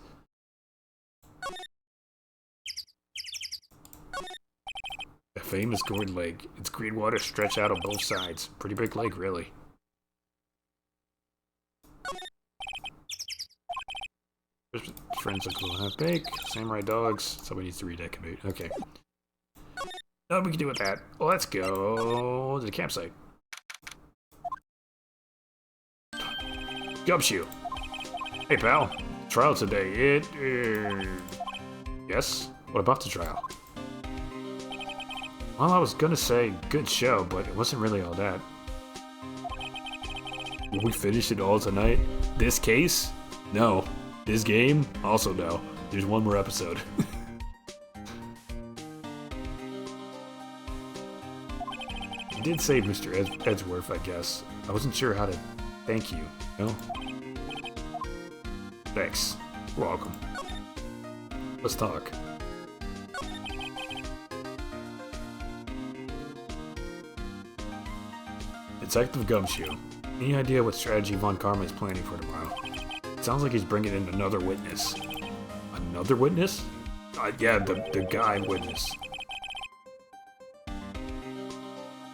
The famous Gourd Lake. Its green water stretched out on both sides. Pretty big lake, really. Friends look a little half baked. Samurai dogs. Somebody needs to redecorate. Okay. Nothing we can do with that. Let's go to the campsite. Gumshoe. Hey, pal. Trial today. Yes? What about the trial? Well, I was gonna say good show, but it wasn't really all that. Will we finish it all tonight? This case? No. This game? Also no. There's one more episode. You did save Mr. Edgeworth, I guess. I wasn't sure how to thank you, no? Thanks. You're welcome. Let's talk. Detective Gumshoe. Any idea what strategy Von Karma is planning for tomorrow? It sounds like he's bringing in another witness. Another witness? Yeah, the guy witness.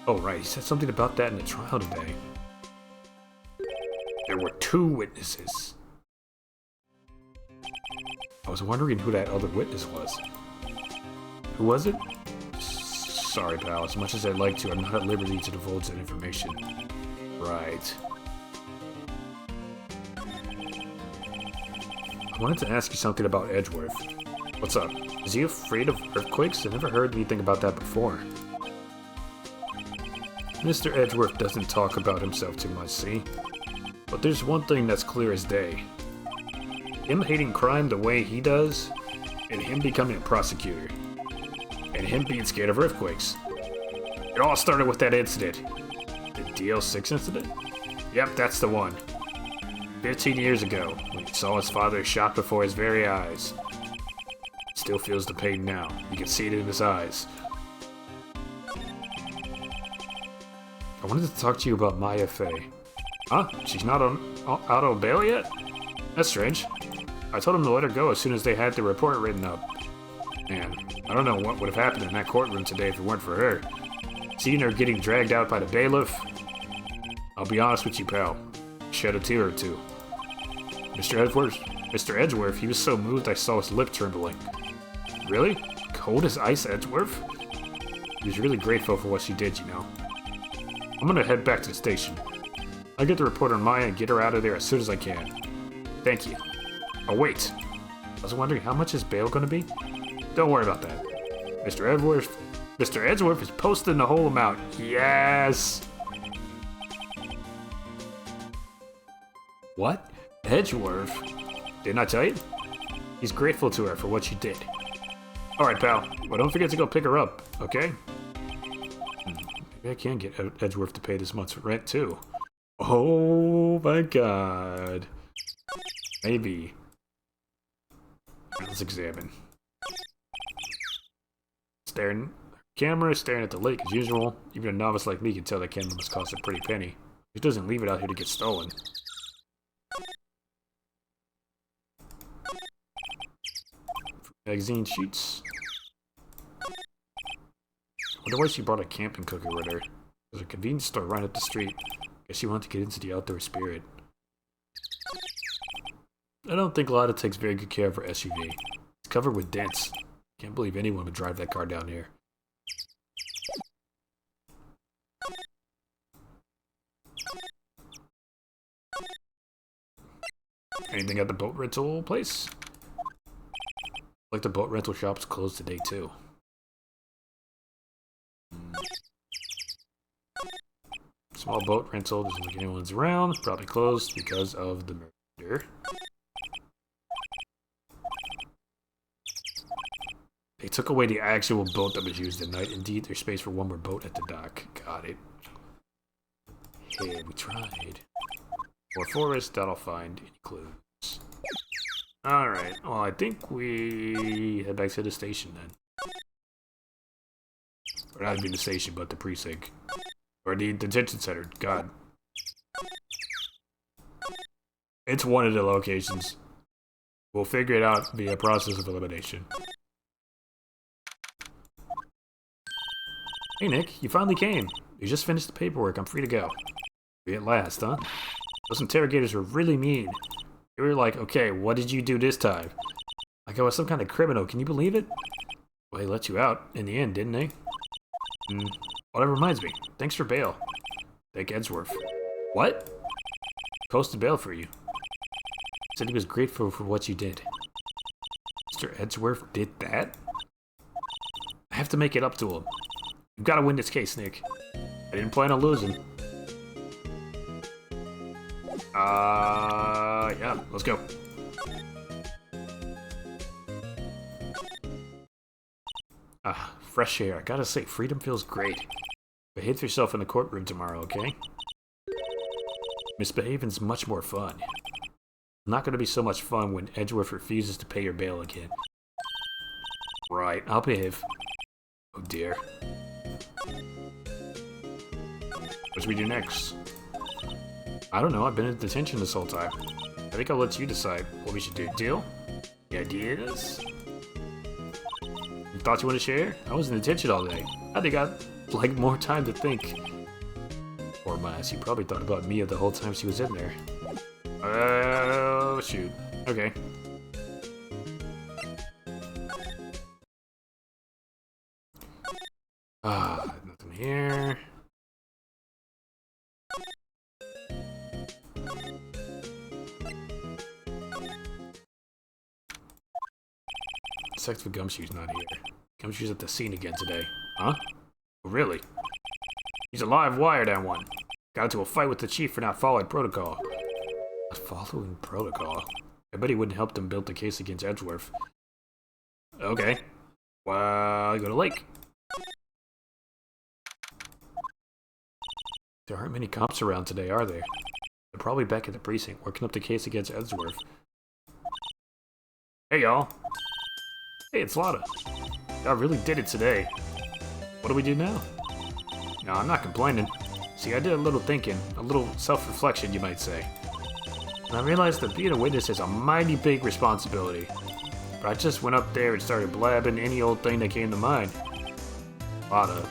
Oh, right. He said something about that in the trial today. There were 2 witnesses. I was wondering who that other witness was. Who was it? Sorry, pal. As much as I'd like to, I'm not at liberty to divulge that information. Right. I wanted to ask you something about Edgeworth. What's up? Is he afraid of earthquakes? I never heard anything about that before. Mr. Edgeworth doesn't talk about himself too much, see? But there's one thing that's clear as day. Him hating crime the way he does, and him becoming a prosecutor. And him being scared of earthquakes. It all started with that incident. The DL6 incident? Yep, that's the one. 15 years ago, when he saw his father shot before his very eyes. Still feels the pain now. You can see it in his eyes. I wanted to talk to you about Maya Fey. Huh? She's not out on bail yet? That's strange. I told him to let her go as soon as they had the report written up. Man, I don't know what would have happened in that courtroom today if it weren't for her. Seeing her getting dragged out by the bailiff, I'll be honest with you, pal. Shed a tear or two. Mr. Edgeworth, he was so moved I saw his lip trembling. Really? Cold as ice, Edgeworth? He was really grateful for what she did, you know. I'm gonna head back to the station. I'll get the report on Maya and get her out of there as soon as I can. Thank you. Oh, wait. I was wondering, how much is bail gonna be? Don't worry about that. Mr. Edgeworth is posting the whole amount. Yes! What? Edgeworth? Didn't I tell you? He's grateful to her for what she did. Alright, pal. Well, don't forget to go pick her up, okay? Maybe I can get Edgeworth to pay this month's rent, too. Oh my god. Maybe. Let's examine. Staring at the lake as usual. Even a novice like me can tell that camera must cost a pretty penny. It doesn't leave it out here to get stolen. Magazine sheets. Wonder why she brought a camping cooker with her. There's a convenience store right up the street. Guess she wanted to get into the outdoor spirit. I don't think Lada takes very good care of her SUV. It's covered with dents. Can't believe anyone would drive that car down here. Anything at the boat rental place? Like the boat rental shop's closed today too. Small boat rental, doesn't look like anyone's around. Probably closed because of the murder. They took away the actual boat that was used at night. Indeed, there's space for one more boat at the dock. Got it. Hey, we tried. Or forest, that'll find any clues. Alright, well, I think we head back to the station then. Or not even the station, but the precinct. Or the detention center, god. It's one of the locations. We'll figure it out via process of elimination. Hey Nick, you finally came. You just finished the paperwork, I'm free to go. Free at last, huh? Those interrogators were really mean. They were like, okay, what did you do this time? Like I was some kind of criminal, can you believe it? Well, they let you out in the end, didn't they? Well, that reminds me. Thanks for bail. Thank Edgeworth. What? Posted bail for you. Said he was grateful for what you did. Mr. Edgeworth did that? I have to make it up to him. You've got to win this case, Nick. I didn't plan on losing. Yeah, let's go. Fresh air. I gotta say, freedom feels great. Behave yourself in the courtroom tomorrow, okay? Misbehaving's much more fun. Not gonna be so much fun when Edgeworth refuses to pay your bail again. Right, I'll behave. Oh dear. What should we do next? I don't know, I've been in detention this whole time. I think I'll let you decide what we should do. Deal? Any ideas? You thought you wanted to share? I was in detention all day. I think I like more time to think. Poor Miles, she probably thought about Mia the whole time she was in there. Oh, shoot. Okay. Nothing here. Detective Gumshoe's not here. Gumshoe's at the scene again today. Huh? Oh, really? He's a live wire, that one. Got into a fight with the chief for not following protocol. Not following protocol? I bet he wouldn't help them build the case against Edgeworth. Okay. Well, go to Lake. There aren't many cops around today, are there? They're probably back at the precinct, working up the case against Edgeworth. Hey, y'all. Hey, it's Lotta. I really did it today. What do we do now? No, I'm not complaining. See, I did a little thinking, a little self-reflection, you might say. And I realized that being a witness is a mighty big responsibility. But I just went up there and started blabbing any old thing that came to mind. Lotta.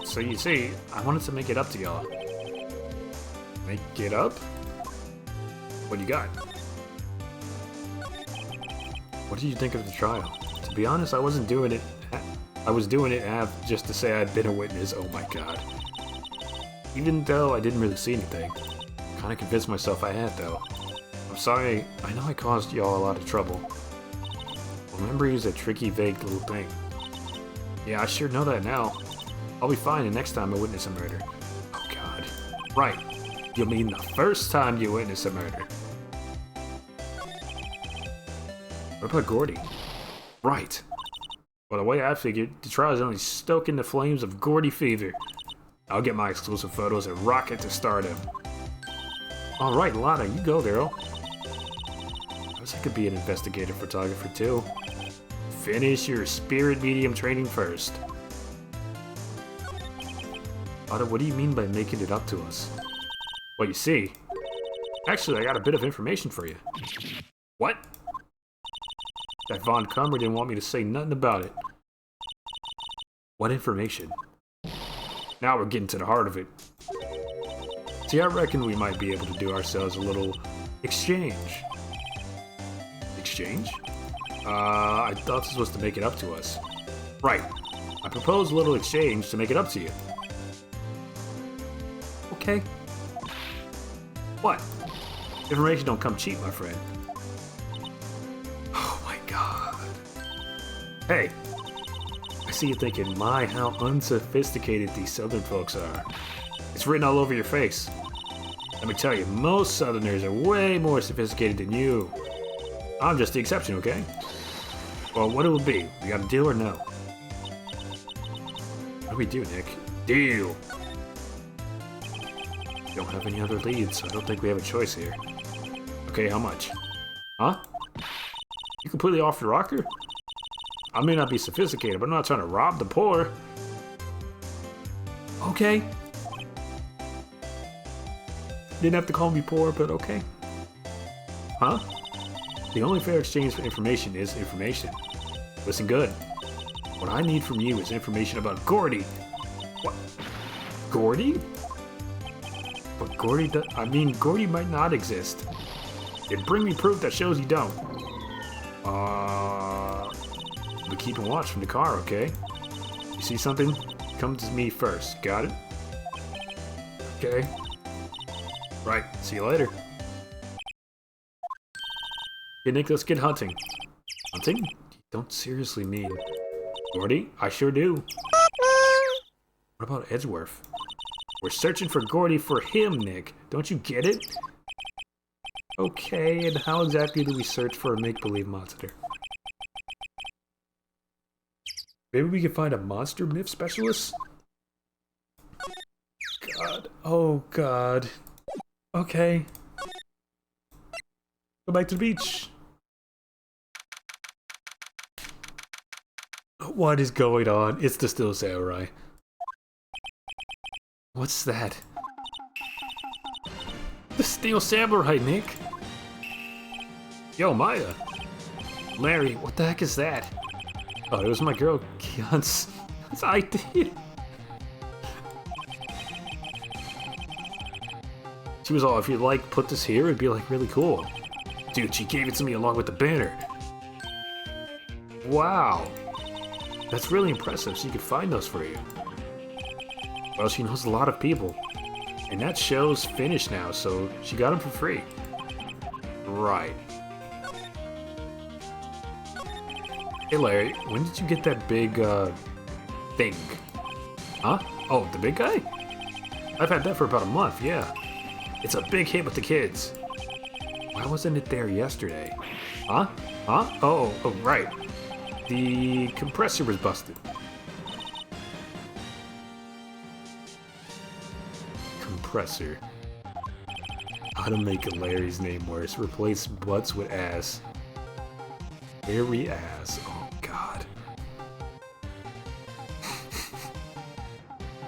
So you see, I wanted to make it up to y'all. Make it up? What do you got? What did you think of the trial? To be honest, I wasn't doing it. I was doing it just to say I'd been a witness. Oh my god. Even though I didn't really see anything. Kinda convinced myself I had, though. I'm sorry, I know I caused y'all a lot of trouble. Well, memory is a tricky, vague little thing. Yeah, I sure know that now. I'll be fine the next time I witness a murder. Oh god. Right. You mean the first time you witness a murder? What about Gordy? Right. Well, the way I figured, the trial is only stoking the flames of Gordy fever. I'll get my exclusive photos and rocket to stardom. Alright, Lana, you go, girl. I wish I could be an investigative photographer, too. Finish your spirit medium training first. Lana, what do you mean by making it up to us? Well, you see... Actually, I got a bit of information for you. What? That Von Kummer didn't want me to say nothing about it. What information? Now we're getting to the heart of it. See, I reckon we might be able to do ourselves a little exchange. Exchange? I thought this was to make it up to us. Right. I propose a little exchange to make it up to you. Okay. What? Information don't come cheap, my friend. Hey, I see you thinking, my, how unsophisticated these southern folks are. It's written all over your face. Let me tell you, most southerners are way more sophisticated than you. I'm just the exception, okay? Well, what it will be, we got a deal or no? What do we do, Nick? Deal! We don't have any other leads, so I don't think we have a choice here. Okay, how much? Huh? completely off the rocker? I may not be sophisticated, but I'm not trying to rob the poor. Okay. Didn't have to call me poor, but okay. Huh? The only fair exchange for information is information. Listen good. What I need from you is information about Gordy. What? Gordy? But Gordy Gordy might not exist. Then bring me proof that shows you don't. But keep and watch from the car, okay? You see something? Come to me first. Got it? Okay. Right. See you later. Hey, Nick, let's get hunting. Hunting? You don't seriously mean... Gordy? I sure do. What about Edgeworth? We're searching for Gordy for him, Nick. Don't you get it? Okay, and how exactly do we search for a make-believe monster? Maybe we can find a monster myth specialist? God. Oh, God. Okay. Go back to the beach. What is going on? It's the Still Samurai. What's that? The Steel Samurai, Nick! Yo, Maya! Larry, what the heck is that? Oh, it was my girl, Keon's idea. She was all, if you like, put this here, it'd be like really cool. Dude, she gave it to me along with the banner. Wow. That's really impressive, she could find those for you. Well, she knows a lot of people. And that show's finished now, so she got them for free. Right. Hey Larry, when did you get that big, thing? Huh? Oh, the big guy? I've had that for about a month, yeah. It's a big hit with the kids. Why wasn't it there yesterday? Huh? Huh? Oh, right. The compressor was busted. Compressor. How to make Larry's name worse. Replace butts with ass. Larry ass. Oh god.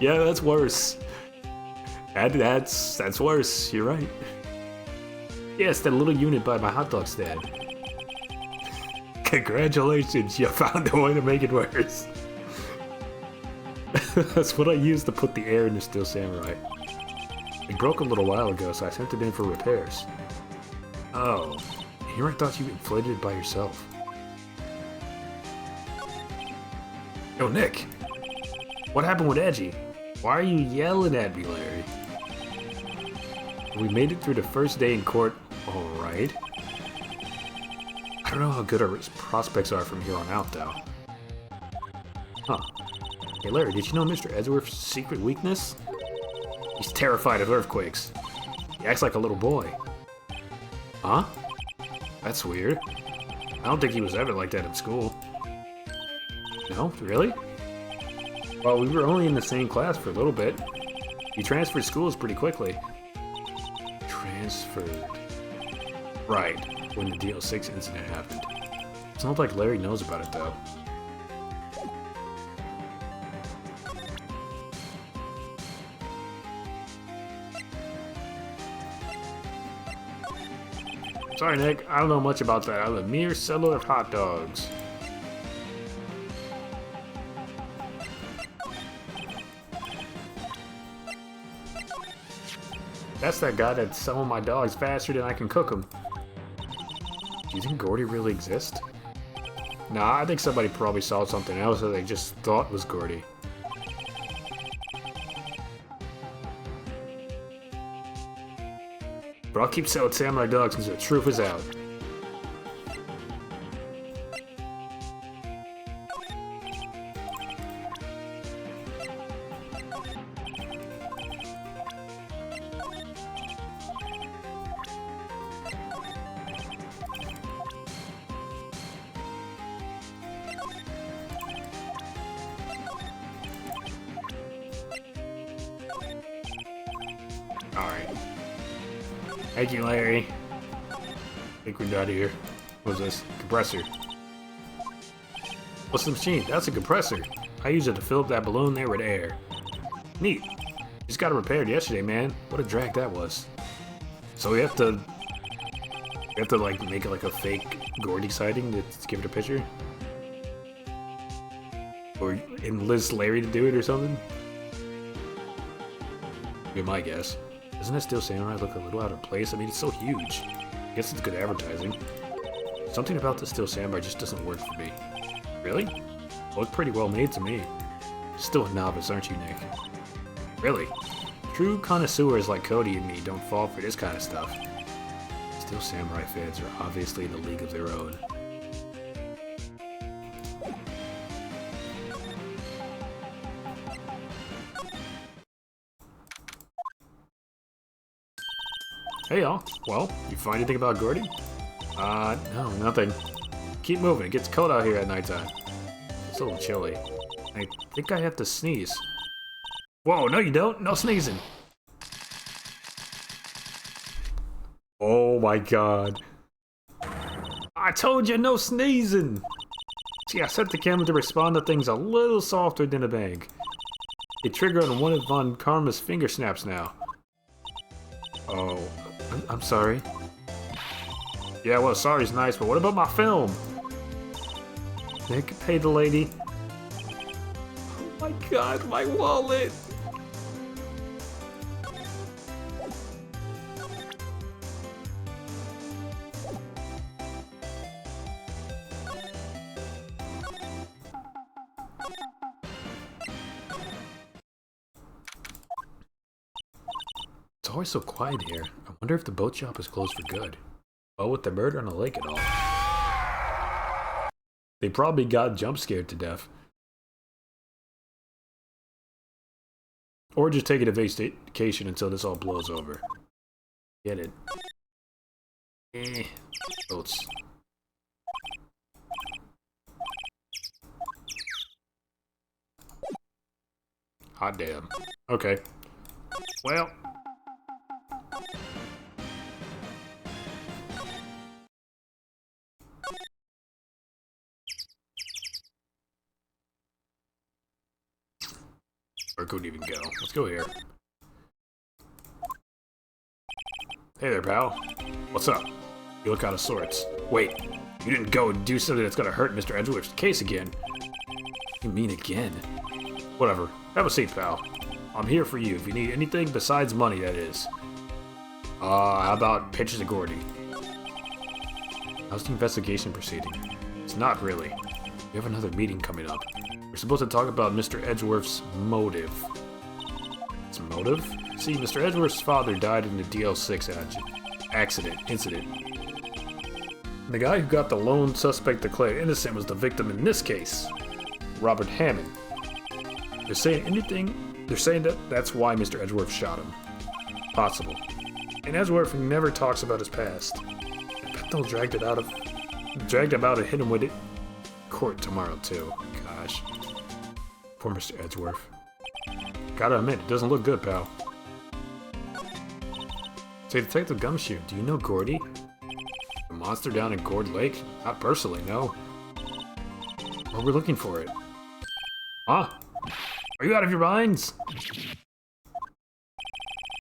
Yeah, that's worse. That's worse. You're right. Yes, that little unit by my hot dog stand. Congratulations, you found a way to make it worse. That's what I used to put the air in the Steel Samurai. It broke a little while ago, so I sent it in for repairs. Oh, here I thought you inflated it by yourself. Yo, Nick! What happened with Edgy? Why are you yelling at me, Larry? We made it through the first day in court. Alright. I don't know how good our prospects are from here on out, though. Huh. Hey, Larry, did you know Mr. Edgeworth's secret weakness? He's terrified of earthquakes. He acts like a little boy. Huh? That's weird. I don't think he was ever like that in school. No? Really? Well, we were only in the same class for a little bit. He transferred schools pretty quickly. Transferred. Right, when the DL6 incident happened. It's not like Larry knows about it, though. Sorry, Nick, I don't know much about that. I'm a mere seller of hot dogs. That's that guy that's selling my dogs faster than I can cook them. Do you think Gordy really exists? Nah, I think somebody probably saw something else that they just thought was Gordy. But I'll keep selling samurai dogs until the truth is out. Alright. Thank you, Larry. I think we're done here. What's this? Compressor. What's the machine? That's a compressor. I use it to fill up that balloon there with air. Neat. Just got it repaired yesterday, man. What a drag that was. So we have to like make it like a fake Gordy sighting to give it a picture? Or enlist Larry to do it or something? Be my guess. Doesn't that Steel Samurai look a little out of place? I mean, it's so huge. I guess it's good advertising. Something about the Steel Samurai just doesn't work for me. Really? Look pretty well made to me. Still a novice, aren't you, Nick? Really? True connoisseurs like Cody and me don't fall for this kind of stuff. Steel Samurai fans are obviously in a league of their own. Hey y'all. Well, you find anything about Gordy? No, nothing. Keep moving, it gets cold out here at nighttime. It's a little chilly. I think I have to sneeze. Whoa, no you don't! No sneezing! Oh my god. I told you no sneezing! See, I set the camera to respond to things a little softer than a bang. It triggered on one of Von Karma's finger snaps now. Oh, I'm sorry. Yeah, well, sorry's nice, but what about my film? Nick, pay the lady. Oh my god, my wallet! It's always so quiet here. I wonder if the boat shop is closed for good. Well, with the murder on the lake and all. They probably got jump scared to death. Or just take a vacation until this all blows over. Get it? Boats. Hot damn. Okay. Well. Or couldn't even go. Let's go here. Hey there, pal. What's up? You look out of sorts. Wait, you didn't go and do something that's gonna hurt Mr. Edgeworth's case again. What do you mean again? Whatever. Have a seat, pal. I'm here for you if you need anything besides money, that is. How about pictures of Gordy? How's the investigation proceeding? It's not really. We have another meeting coming up. We're supposed to talk about Mr. Edgeworth's motive. Its motive? See, Mr. Edgeworth's father died in the DL6 incident. The guy who got the lone suspect declared innocent was the victim in this case, Robert Hammond. They're saying that that's why Mr. Edgeworth shot him. Possible. And Edgeworth never talks about his past. I bet they'll drag him out and hit him with it. Court tomorrow too. Gosh. Poor Mr. Edgeworth. Gotta admit, it doesn't look good, pal. Say, Detective Gumshoe, do you know Gordy? The monster down in Gord Lake? Not personally, no. Well, we're looking for it. Huh? Are you out of your minds?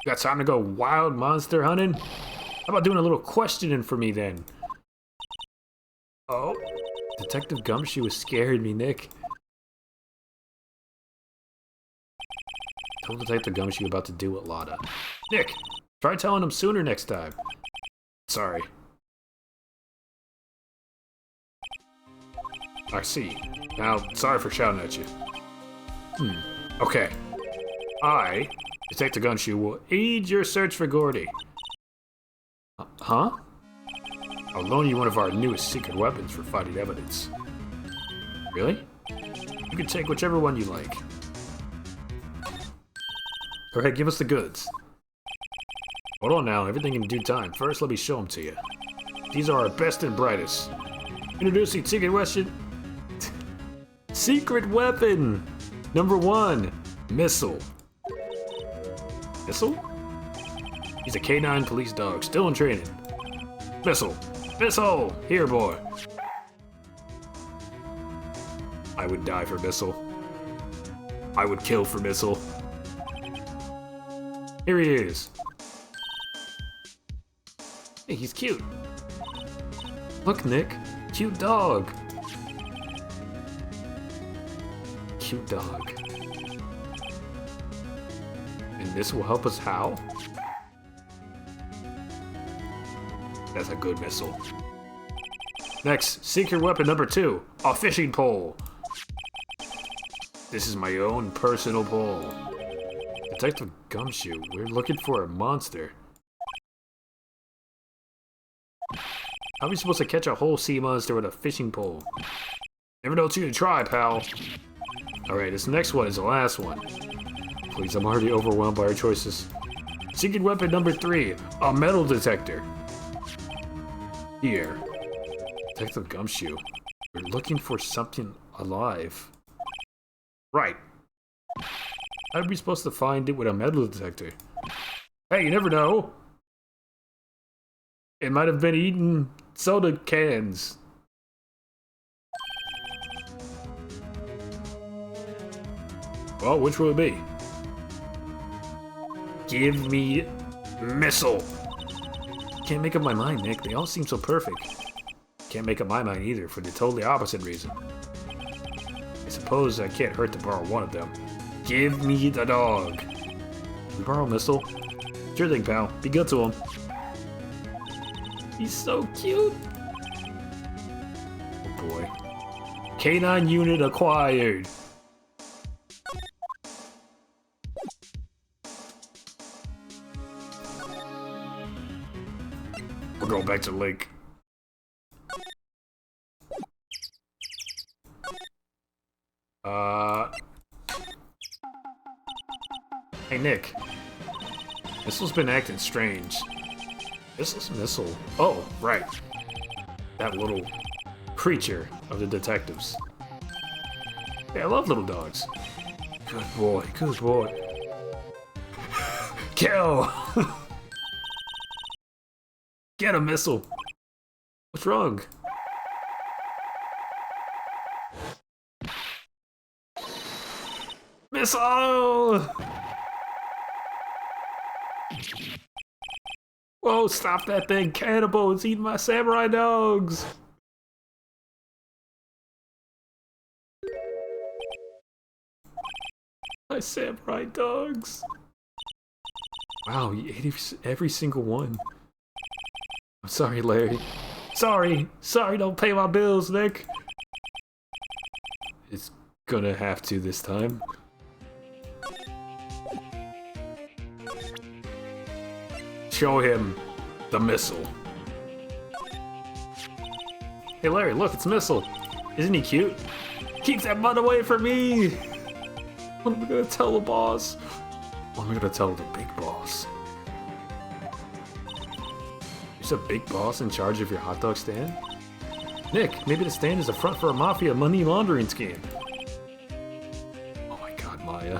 Got time to go wild monster hunting? How about doing a little questioning for me then? Oh? Detective Gumshoe was scaring me, Nick. Told Detective Gumshoe about to do what Lotta. Nick! Try telling him sooner next time. Sorry. I see. Now, sorry for shouting at you. Okay. I, Detective Gumshoe, will aid your search for Gordy. Huh? I'll loan you one of our newest secret weapons for fighting evidence. Really? You can take whichever one you like. Go ahead, give us the goods. Hold on now, everything in due time. First, let me show them to you. These are our best and brightest. Introducing Secret Weapon. Secret Weapon! Number 1, Missile. Missile? He's a K9 police dog, still in training. Missile! Missile! Here, boy. I would die for Missile. I would kill for Missile. Here he is. Hey, he's cute. Look, Nick. Cute dog. Cute dog. And this will help us how? That's a good missile. Next, secret weapon number 2. A fishing pole. This is my own personal pole. Detective Gumshoe, we're looking for a monster. How are we supposed to catch a whole sea monster with a fishing pole? Never know till you try, pal. Alright, this next one is the last one. Please, I'm already overwhelmed by our choices. Secret weapon number 3, a metal detector. Here. Detective Gumshoe, we're looking for something alive. Right. How are we supposed to find it with a metal detector? Hey, you never know. It might have been eating soda cans. Well, which will it be? Give me missile. Can't make up my mind, Nick. They all seem so perfect. Can't make up my mind either for the totally opposite reason. I suppose I can't hurt to borrow one of them. Give me the dog. Can we borrow missile? Sure thing, pal. Be good to him. He's so cute. Oh boy. Canine unit acquired. We're going back to the lake. Hey Nick. Missile's been acting strange. This Missile. Oh, right. That little creature of the detectives. Hey, I love little dogs. Good boy, good boy. Kill! Get a Missile. What's wrong? Missile! Whoa, stop that thing, cannibal! It's eating my samurai dogs! My samurai dogs! Wow, he ate every single one. I'm sorry, Larry. Sorry! Sorry, don't pay my bills, Nick! It's gonna have to this time. Show him the missile. Hey Larry, look, it's Missile. Isn't he cute? Keep that butt away from me! What am I gonna tell the boss? What am I gonna tell the big boss? There's a big boss in charge of your hot dog stand? Nick, maybe the stand is a front for a mafia money laundering scheme. Oh my god, Maya.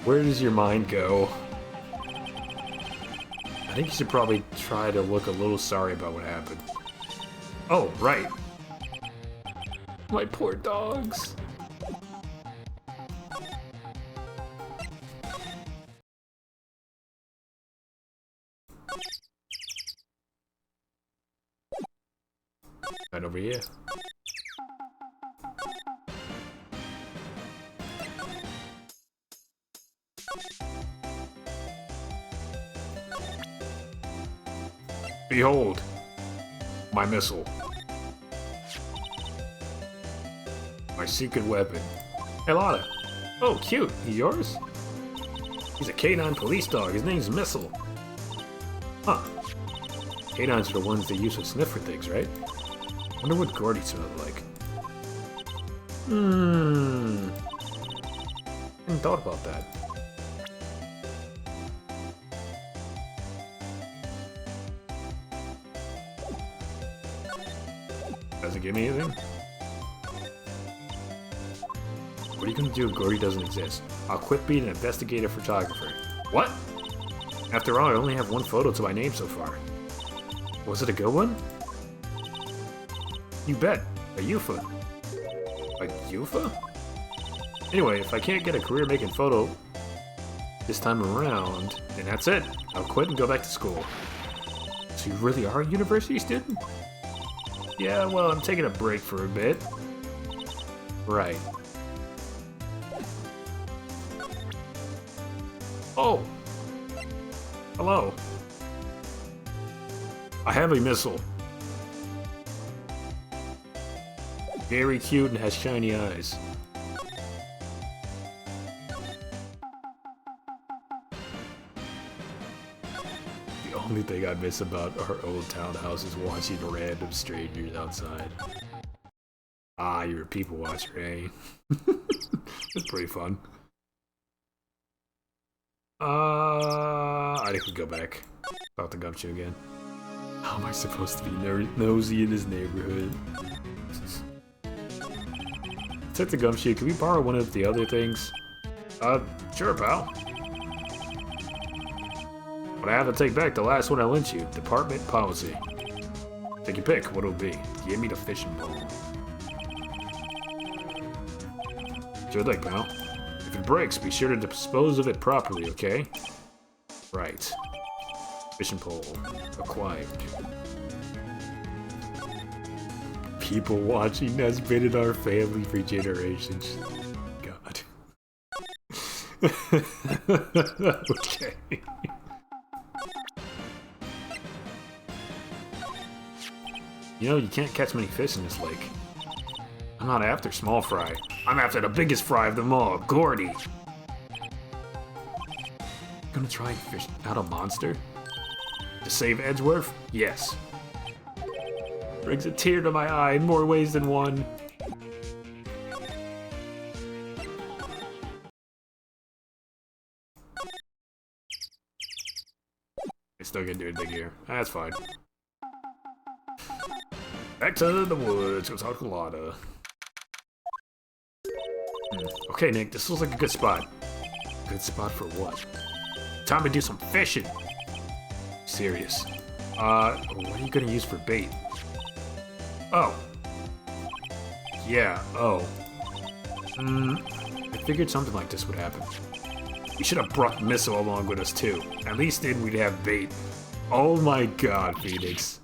Where does your mind go? I think you should probably try to look a little sorry about what happened. Oh, right. My poor dogs. Right over here. Behold, my missile. My secret weapon. Hey, Lana. Oh, cute. He's yours? He's a canine police dog. His name's Missile. Huh. Canines are the ones they use to sniff for things, right? Wonder what Gordy smelled like. Hadn't thought about that. Doesn't give me anything? What are you gonna do if Gordy doesn't exist? I'll quit being an investigative photographer. What? After all, I only have one photo to my name so far. Was it a good one? You bet. A UFO. Like Yufa? Anyway, if I can't get a career making photo this time around, then that's it. I'll quit and go back to school. So you really are a university student? Yeah, well, I'm taking a break for a bit. Right. Oh! Hello. I have a missile. Very cute and has shiny eyes. The only thing I miss about our old townhouse is watching random strangers outside. Ah, you're a people watcher, eh? It's pretty fun. I could go back. Talk to Gumshoe again. How am I supposed to be nosy in his neighborhood? Take the Gumshoe. Can we borrow one of the other things? Sure, pal. But I have to take back the last one I lent you. Department policy. Take your pick. What'll it be? Give me the fishing pole. Sure thing, pal. If it breaks, be sure to dispose of it properly, okay? Right. Fishing pole. Acquired. People watching has been in our family for generations. God. Okay. You know, you can't catch many fish in this lake. I'm not after small fry. I'm after the biggest fry of them all, Gordy. Gonna try and fish out a monster? To save Edgeworth? Yes. Brings a tear to my eye in more ways than one. I still can't do anything here. That's fine. Back to the woods. Go talk to Lotta. Okay, Nick, this looks like a good spot. Good spot for what? Time to do some fishing. Serious. What are you gonna use for bait? Oh. Yeah, oh. I figured something like this would happen. We should have brought Missile along with us too. At least then we'd have bait. Oh my god, Phoenix.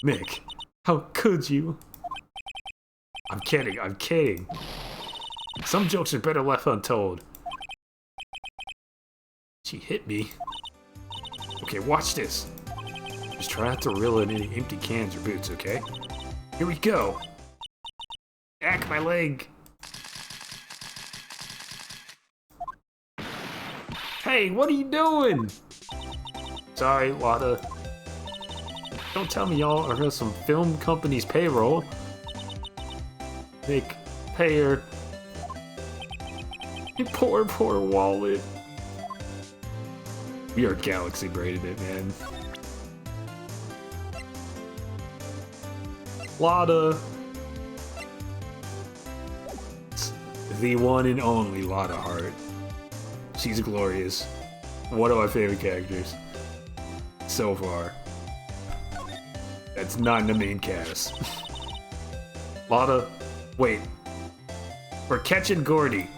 Nick, how could you? I'm kidding, I'm kidding. Some jokes are better left untold. She hit me. Okay, watch this. Just try not to reel in any empty cans or boots, okay? Here we go. Ack, my leg. Hey, what are you doing? Sorry, Lotta. Don't tell me y'all are on some film company's payroll. Nick, pay her. Your poor, poor wallet. We are galaxy braided it, man. Lotta. The one and only Lotta Heart. She's glorious. One of my favorite characters. So far. That's not in the main cast. Lotta, wait. We're catching Gordy.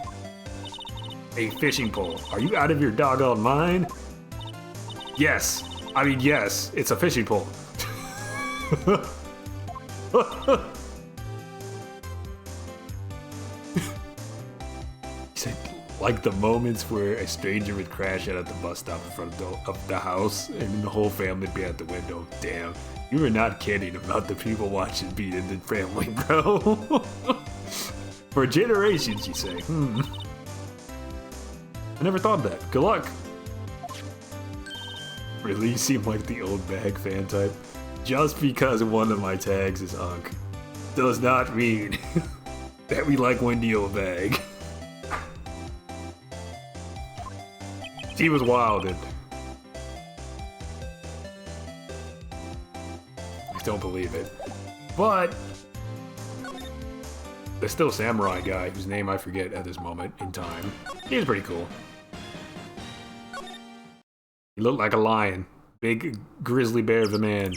A fishing pole. Are you out of your doggone mind? Yes. I mean, yes. It's a fishing pole. He said, like the moments where a stranger would crash out at the bus stop in front of the house and the whole family would be at the window. Damn. You were not kidding about the people watching being in the family, bro. For generations, you say. I never thought of that. Good luck. Really? You seem like the old bag fan type. Just because one of my tags is Unk does not mean that we like Wendy old bag. She was wilded. I don't believe it. But there's still a samurai guy whose name I forget at this moment in time. He was pretty cool. He looked like a lion. Big grizzly bear of a man.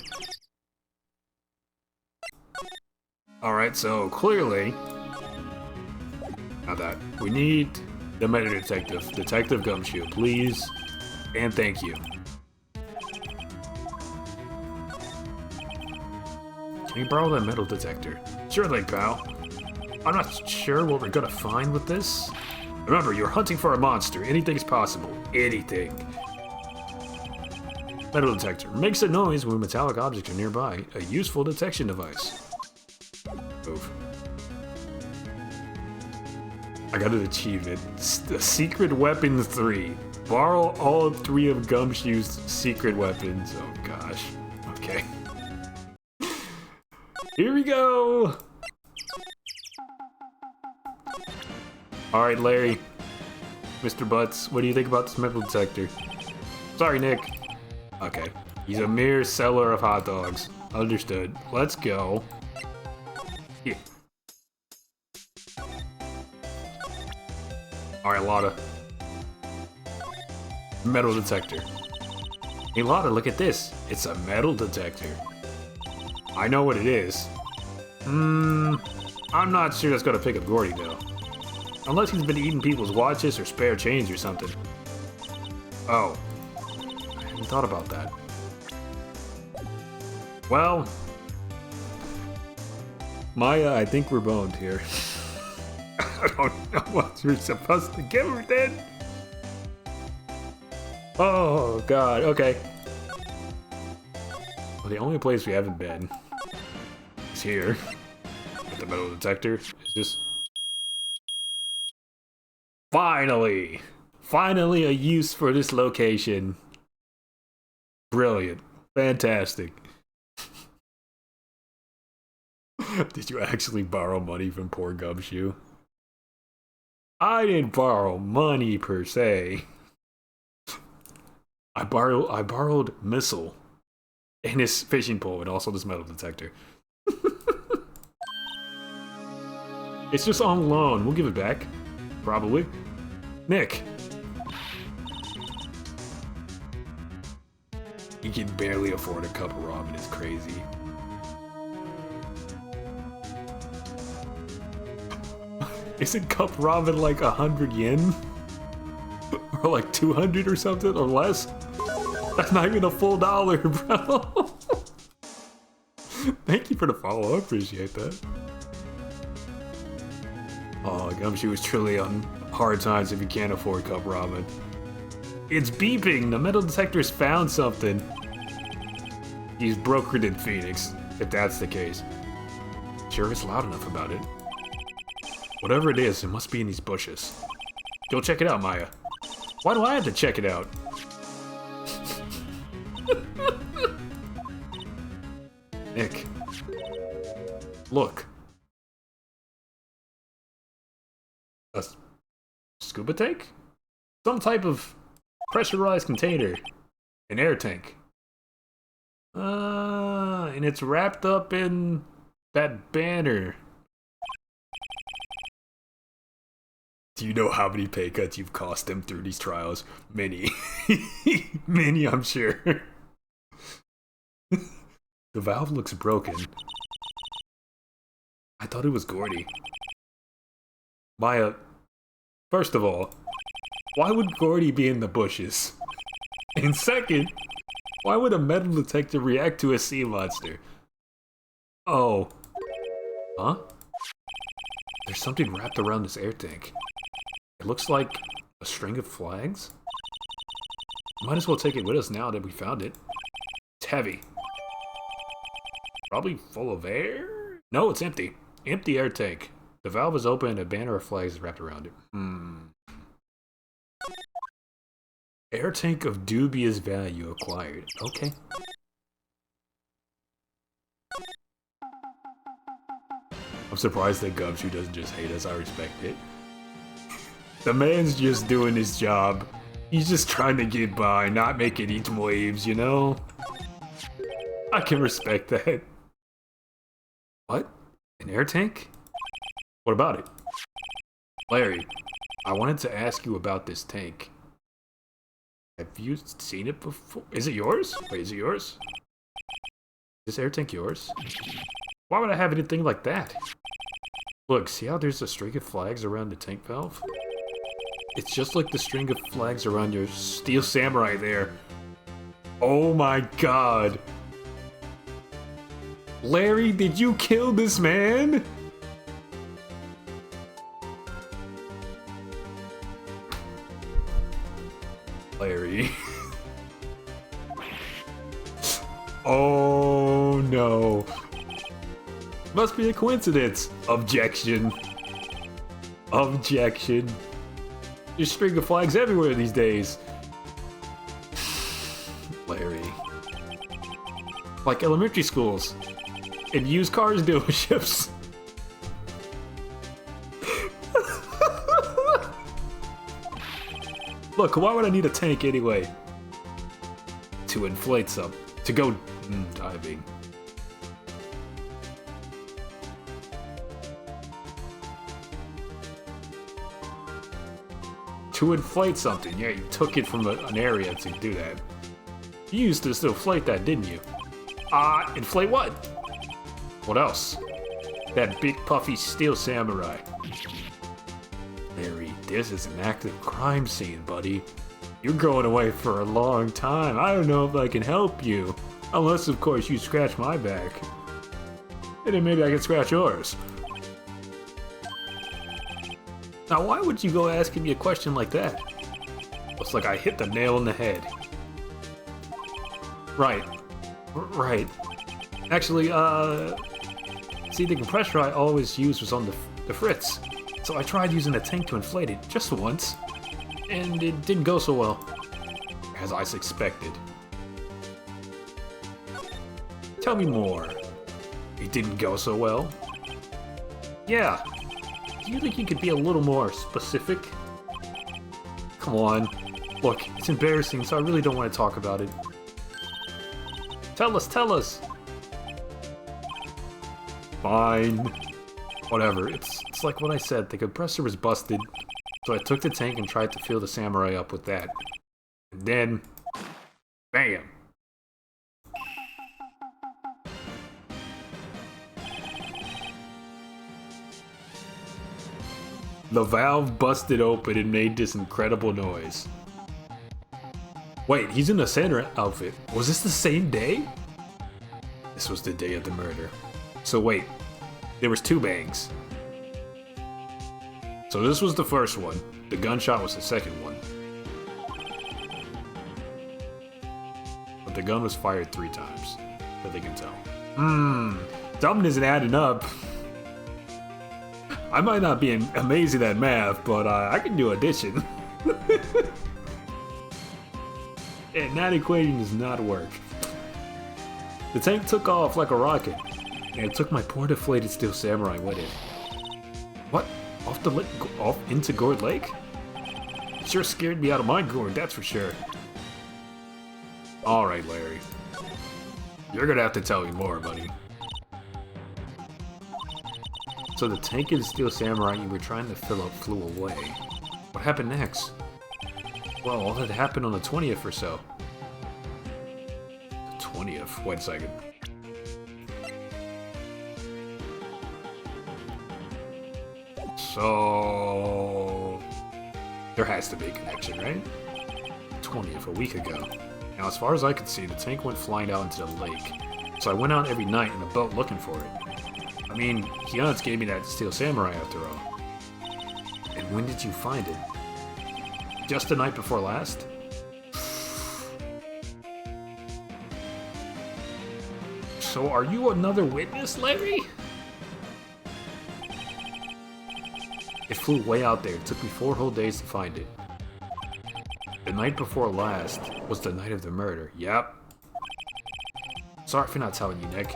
Alright, so clearly... Not that. We need the metal detective. Detective Gumshoe, please. And thank you. Can you borrow that metal detector? Sure thing, pal. I'm not sure what we're gonna find with this. Remember, you're hunting for a monster. Anything's possible. Anything. Metal detector. Makes a noise when metallic objects are nearby. A useful detection device. Move. I got an achievement. The Secret Weapon 3. Borrow all 3 of Gumshoe's secret weapons. Oh gosh. Okay. Here we go! Alright, Larry. Mr. Butts, what do you think about this metal detector? Sorry, Nick. Okay. He's a mere seller of hot dogs. Understood. Let's go. Here. Alright, Lotta. Metal detector. Hey, Lotta, look at this. It's a metal detector. I know what it is. I'm not sure that's gonna pick up Gordy, though. Unless he's been eating people's watches or spare change or something. Oh. I hadn't thought about that. Well... Maya, I think we're boned here. I don't know what you're supposed to give her then. Oh, God, okay. Well, the only place we haven't been is here. With the metal detector. Is this... Finally! Finally a use for this location. Brilliant. Fantastic. Did you actually borrow money from poor Gumshoe? I didn't borrow money per se. I borrowed missile and his fishing pole and also this metal detector. It's just on loan. We'll give it back. Probably. Nick. He can barely afford a cup of ramen. It's crazy. Isn't cup ramen like 100 yen? Or like 200 or something, or less? That's not even a full dollar, bro. Thank you for the follow. I appreciate that. Oh, Gumshoe is truly on hard times if you can't afford cup ramen. It's beeping! The metal detector's found something. He's brokered in Phoenix, if that's the case. Sure, it's loud enough about it. Whatever it is, it must be in these bushes. Go check it out, Maya. Why do I have to check it out? Nick. Look. A scuba tank? Some type of pressurized container. An air tank. And it's wrapped up in that banner. Do you know how many pay cuts you've cost them through these trials? Many. Many, I'm sure. The valve looks broken. I thought it was Gordy. Maya, first of all, why would Gordy be in the bushes? And second, why would a metal detector react to a sea monster? Oh. Huh? There's something wrapped around this air tank. It looks like a string of flags. Might as well take it with us now that we found it. It's heavy. Probably full of air? No, it's empty. Empty air tank. The valve is open and a banner of flags is wrapped around it. Air tank of dubious value acquired. Okay. I'm surprised that Gumshoe doesn't just hate us. I respect it. The man's just doing his job. He's just trying to get by, not making eat waves, you know? I can respect that. What? An air tank? What about it? Larry, I wanted to ask you about this tank. Have you seen it before? Is it yours? Wait, is it yours? Is this air tank yours? Why would I have anything like that? Look, see how there's a string of flags around the tank valve? It's just like the string of flags around your Steel Samurai there. Oh my god. Larry, did you kill this man? Larry. Oh no. Must be a coincidence. Objection. Objection. There's string of flags everywhere these days. Larry. Like elementary schools. And used cars dealerships. Look, why would I need a tank anyway? To inflate some. To go diving. To inflate something. Yeah, you took it from an area to do that. You used this to inflate that, didn't you? Inflate what? What else? That big puffy Steel Samurai. Larry, this is an active crime scene, buddy. You're going away for a long time. I don't know if I can help you. Unless, of course, you scratch my back. And then maybe I can scratch yours. Now, why would you go asking me a question like that? Looks like I hit the nail on the head. Right. Right. Actually, see, the compressor I always used was on the fritz. So I tried using a tank to inflate it, just once. And it didn't go so well. As I suspected. Tell me more. It didn't go so well? Yeah. Do you think you could be a little more specific? Come on. Look, it's embarrassing, so I really don't want to talk about it. Tell us, tell us! Fine. Whatever, it's like what I said, the compressor was busted, so I took the tank and tried to fill the Samurai up with that. And then... bam! The valve busted open and made this incredible noise. Wait, he's in the Sandra outfit. Was this the same day? This was the day of the murder. So wait, there was two bangs. So this was the first one. The gunshot was the second one. But the gun was fired 3 times, that they can tell. Something isn't adding up. I might not be amazing at math, but I can do addition. And that equation does not work. The tank took off like a rocket, and it took my poor deflated Steel Samurai with it. What? Off into Gourd Lake? It sure scared me out of my gourd, that's for sure. Alright, Larry. You're gonna have to tell me more, buddy. So the tank and Steel Samurai you were trying to fill up flew away. What happened next? Well, all that happened on the 20th or so. The 20th? Wait a second. So... there has to be a connection, right? 20th, a week ago. Now, as far as I could see, the tank went flying out into the lake. So I went out every night in a boat looking for it. I mean, Hyun's gave me that Steel Samurai after all. And when did you find it? Just the night before last? So are you another witness, Larry? It flew way out there. It took me 4 whole days to find it. The night before last was the night of the murder. Yep. Sorry for not telling you, Nick.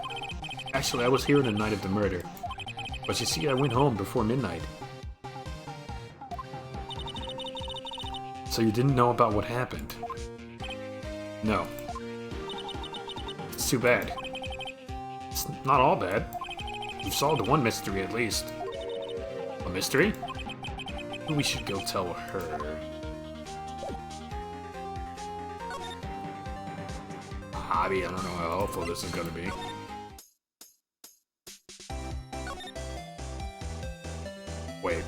Actually, I was here on the night of the murder. But you see, I went home before midnight. So you didn't know about what happened? No. It's too bad. It's not all bad. You've solved one mystery at least. A mystery? We should go tell her. I mean, I don't know how helpful this is gonna be. Wait.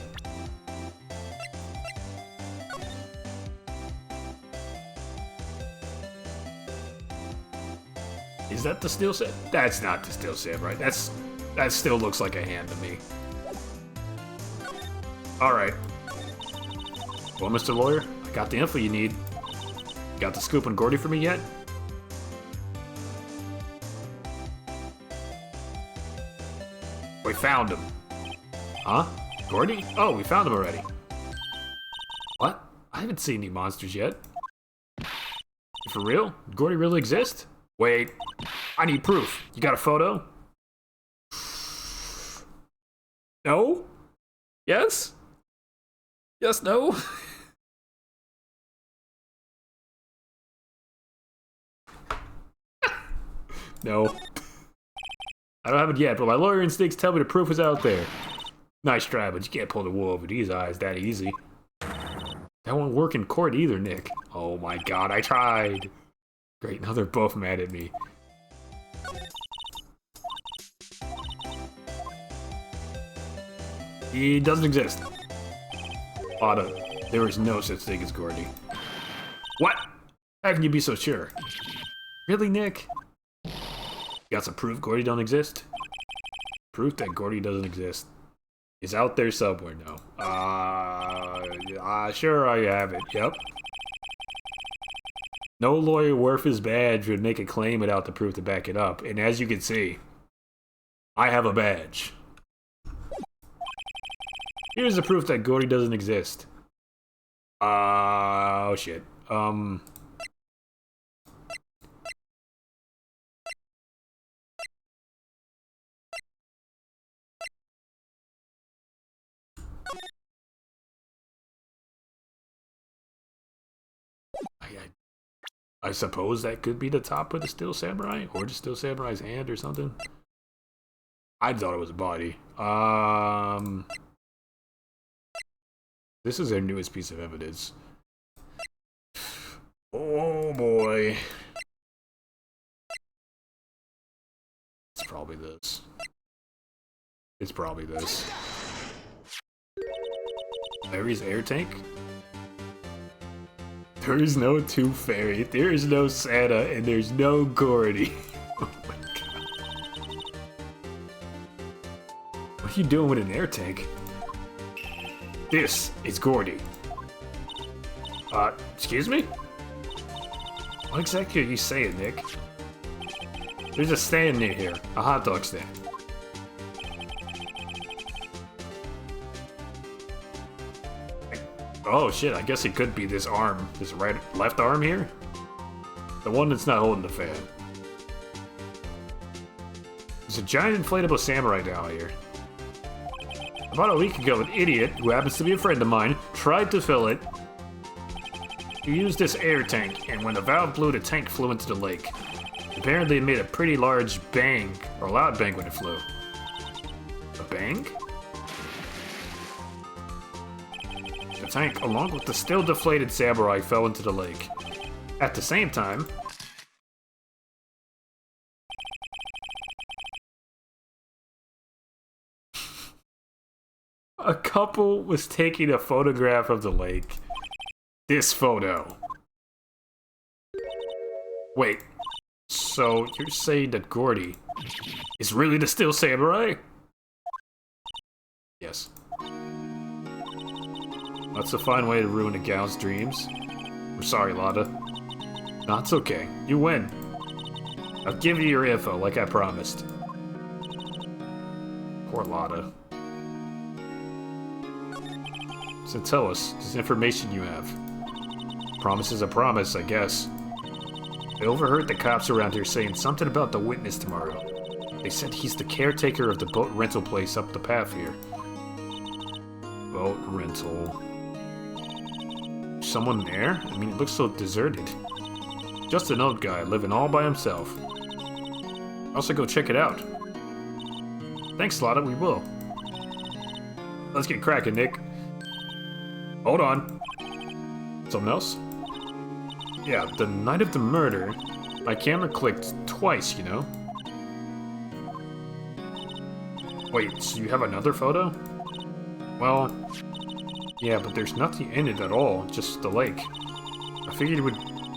Is that the steel set? That's not the steel samurai. That still looks like a hand to me. Alright. Well, Mr. Lawyer, I got the info you need. Got the scoop on Gordy for me yet? We found him. Huh? Gordy? Oh, we found him already. What? I haven't seen any monsters yet. For real? Gordy really exists? Wait. I need proof. You got a photo? No? Yes? Yes, no? No. I don't have it yet, but my lawyer instincts tell me the proof is out there. Nice try, but you can't pull the wool over these eyes that easy. That won't work in court either, Nick. Oh my god, I tried. Great, now they're both mad at me. He doesn't exist. Otto, there is no such thing as Gordy. What? How can you be so sure? Really, Nick? Got some proof Gordy don't exist? Proof that Gordy doesn't exist. He's out there somewhere now. Sure I have it, yep. No lawyer worth his badge would make a claim without the proof to back it up, and as you can see, I have a badge. Here's the proof that Gordy doesn't exist. Oh shit. I suppose that could be the top of the Steel Samurai, or the Steel Samurai's hand or something. I thought it was a body. This is their newest piece of evidence. Oh boy. It's probably this. It's probably this. Larry's air tank? There is no Tooth Fairy, there is no Santa, and there's no Gordy. Oh my god. What are you doing with an air tank? This is Gordy. Excuse me? What exactly are you saying, Nick? There's a stand near here, a hot dog stand. Oh shit, I guess it could be this arm. This left arm here? The one that's not holding the fan. There's a giant inflatable samurai down here. About a week ago, an idiot, who happens to be a friend of mine, tried to fill it. He used this air tank, and when the valve blew, the tank flew into the lake. Apparently it made a pretty large bang, or loud bang when it flew. A bang? The tank, along with the still deflated samurai, fell into the lake. At the same time, a couple was taking a photograph of the lake. This photo. Wait, so you're saying that Gordy is really the Steel Samurai? Yes. That's a fine way to ruin a gal's dreams. We're sorry, Lada. No, it's okay. You win. I'll give you your info, like I promised. Poor Lada. So tell us, this information you have. Promise is a promise, I guess. I overheard the cops around here saying something about the witness tomorrow. They said he's the caretaker of the boat rental place up the path here. Boat rental... Someone there? I mean, it looks so deserted. Just an old guy living all by himself. Also go check it out. Thanks, Lotta, we will. Let's get cracking, Nick. Hold on. Something else? Yeah, the night of the murder, my camera clicked twice, you know? Wait, so you have another photo? Well, yeah, but there's nothing in it at all, just the lake. I figured it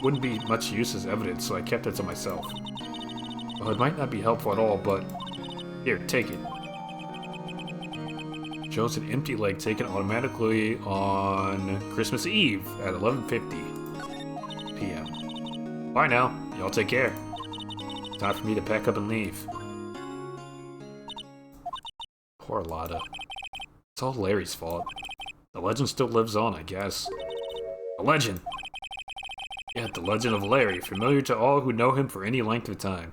wouldn't be much use as evidence, so I kept it to myself. Well, it might not be helpful at all, but here, take it. Shows an empty lake taken automatically on Christmas Eve at 11:50 p.m. Bye now. Y'all take care. Time for me to pack up and leave. Poor Lotta. It's all Larry's fault. The legend still lives on, I guess. The legend! Yeah, the legend of Larry, familiar to all who know him for any length of time.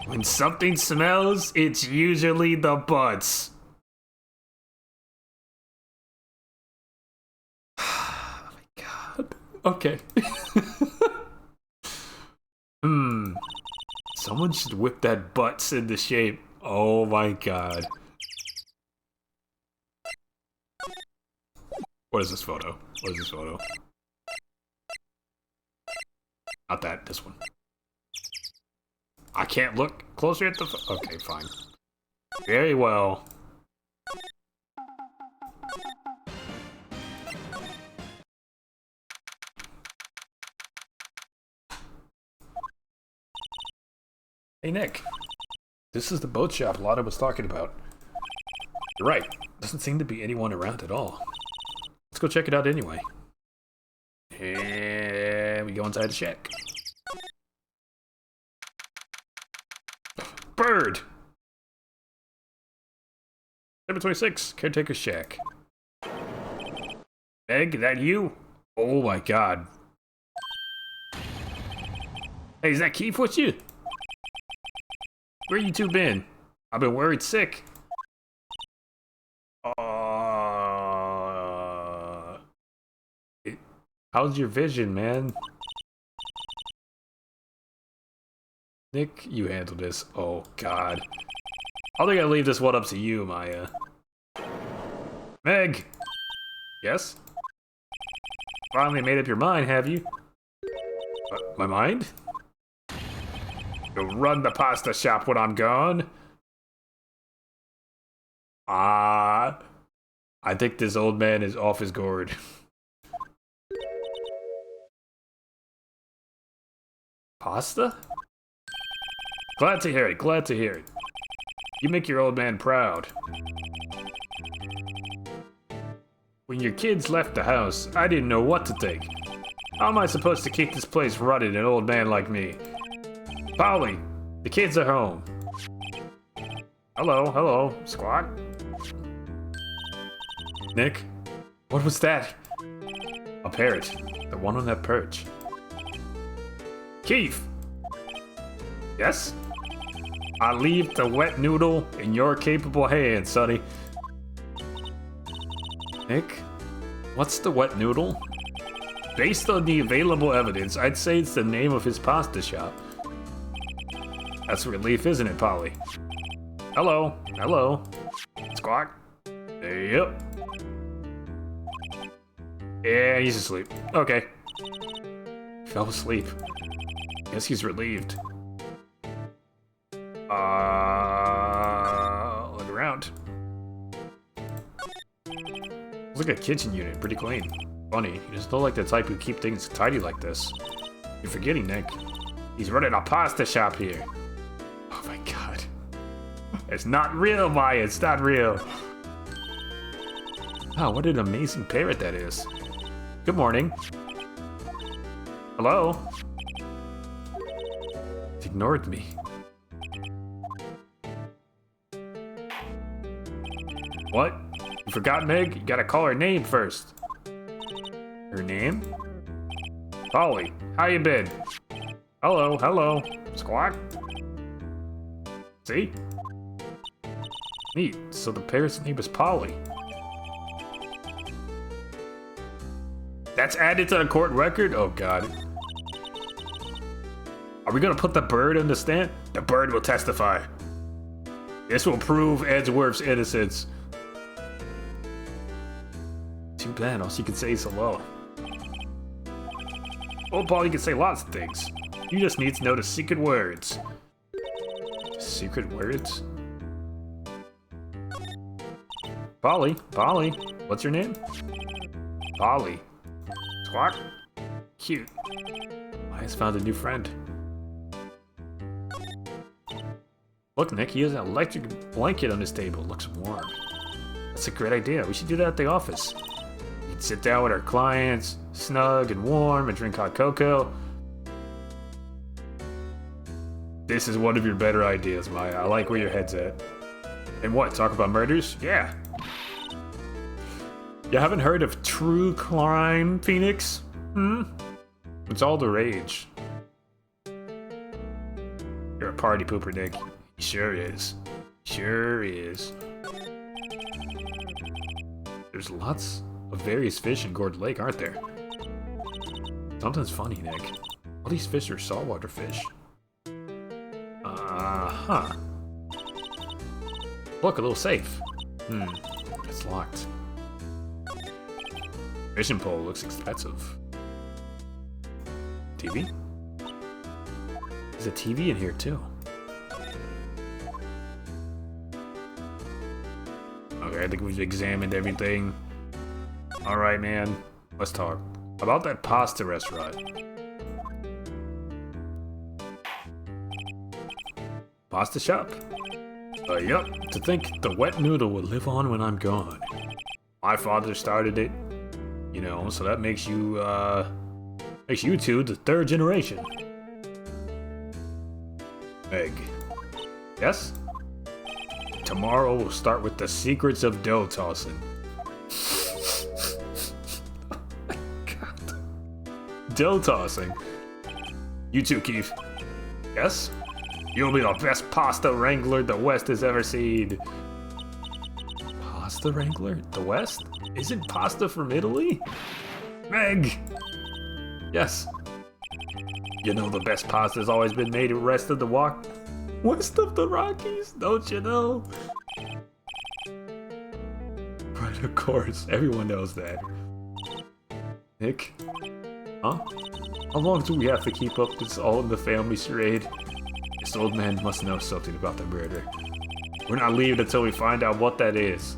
When something smells, it's usually the butts. Oh my god. Okay. Someone should whip that butts into shape. Oh my god. What is this photo? What is this photo? Not that, this one. I can't look closer at the okay, fine. Very well. Hey, Nick. This is the boat shop Lotta was talking about. You're right. Doesn't seem to be anyone around at all. Let's go check it out anyway. And we go inside the shack. Bird! Number 26, Caretaker's Shack. Meg, that you? Oh my god. Hey, is that Keith with you? Where you two been? I've been worried sick. How's your vision, man? Nick, you handle this. Oh, God. I think I leave this one up to you, Maya. Meg! Yes? Finally made up your mind, have you? My mind? You'll run the pasta shop when I'm gone? I think this old man is off his gourd. Pasta? Glad to hear it, glad to hear it. You make your old man proud. When your kids left the house, I didn't know what to think. How am I supposed to keep this place running, an old man like me? Polly, the kids are home. Hello, hello, squad. Nick, what was that? A parrot, the one on that perch. Keith! Yes? I leave the wet noodle in your capable hands, sonny. Nick, what's the wet noodle? Based on the available evidence, I'd say it's the name of his pasta shop. That's a relief, isn't it, Polly? Hello, hello. Squawk. Yep. Yeah, he's asleep. Okay. Fell asleep. Guess he's relieved. Look around. Looks like a kitchen unit, pretty clean. Funny, you just don't like the type who keep things tidy like this. You're forgetting, Nick. He's running a pasta shop here. Oh my god. It's not real, Maya, it's not real. Wow, what an amazing parrot that is. Good morning. Hello? It ignored me. What? You forgot, Meg? You gotta call her name first. Her name? Polly, how you been? Hello, hello. Squawk? See? Neat, so the parrot's name is Polly. That's added to the court record? Oh god. Are we gonna put the bird in the stand? The bird will testify. This will prove Edgeworth's innocence. Too bad, all she can say is hello. Old Polly can say lots of things. You just need to know the secret words. Secret words? Polly, Polly, what's your name? Polly. Squawk. Cute. I just found a new friend. Look, Nick, he has an electric blanket on his table. Looks warm. That's a great idea. We should do that at the office. We'd sit down with our clients, snug and warm, and drink hot cocoa. This is one of your better ideas, Maya. I like where your head's at. And what, talk about murders? Yeah. You haven't heard of true crime, Phoenix? It's all the rage. You're a party pooper, Nick. He sure is. Sure is. There's lots of various fish in Gourd Lake, aren't there? Something's funny, Nick. All these fish are saltwater fish. Huh. Look, a little safe. It's locked. Fishing pole looks expensive. TV? There's a TV in here too. Okay, I think we've examined everything. Alright, man. Let's talk. About that pasta restaurant. Pasta shop? Yup. To think the wet noodle will live on when I'm gone. My father started it. You know, so that makes you two the third generation. Meg. Yes? Tomorrow we'll start with the secrets of dough tossing. Oh my God. Dough tossing? You too, Keith. Yes? You'll be the best pasta wrangler the West has ever seen. Pasta wrangler? The West? Isn't pasta from Italy? Meg! Yes. You know the best pasta's always been made west of the Rockies, don't you know? Right, of course. Everyone knows that. Nick? Huh? How long do we have to keep up this all-in-the-family charade? This old man must know something about the murder. We're not leaving until we find out what that is.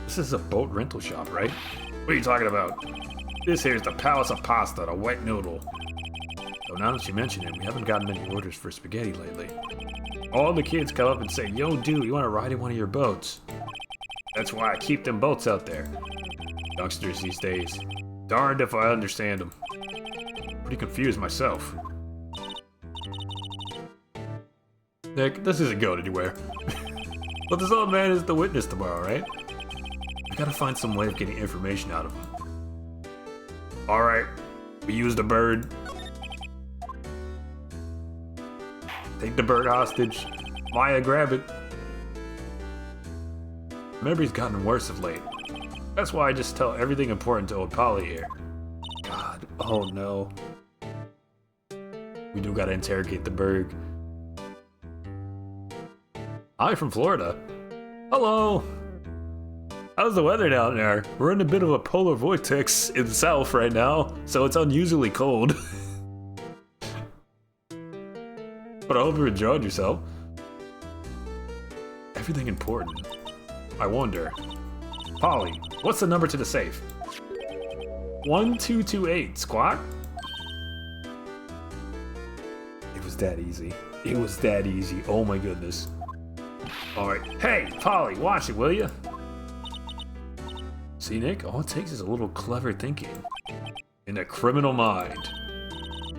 This is a boat rental shop, right? What are you talking about? This here's the Palace of Pasta, the wet noodle. So now that you mention it, we haven't gotten many orders for spaghetti lately. All the kids come up and say, "Yo, dude, you want to ride in one of your boats?" That's why I keep them boats out there. Youngsters these days. Darned if I understand them. Pretty confused myself. Nick, this isn't going anywhere. But this old man is the witness tomorrow, right? I gotta find some way of getting information out of him. Alright, we used a bird. Take the bird hostage. Maya, grab it. Memory's gotten worse of late. That's why I just tell everything important to old Polly here. God, oh no. We do gotta interrogate the bird. I'm from Florida. Hello! How's the weather down there? We're in a bit of a polar vortex in the south right now, so it's unusually cold. But I hope you enjoyed yourself. Everything important. I wonder. Polly, what's the number to the safe? 1228, squawk? It was that easy. It was that easy. Oh my goodness. Alright. Hey, Polly, watch it, will you? See, Nick, all it takes is a little clever thinking. In a criminal mind.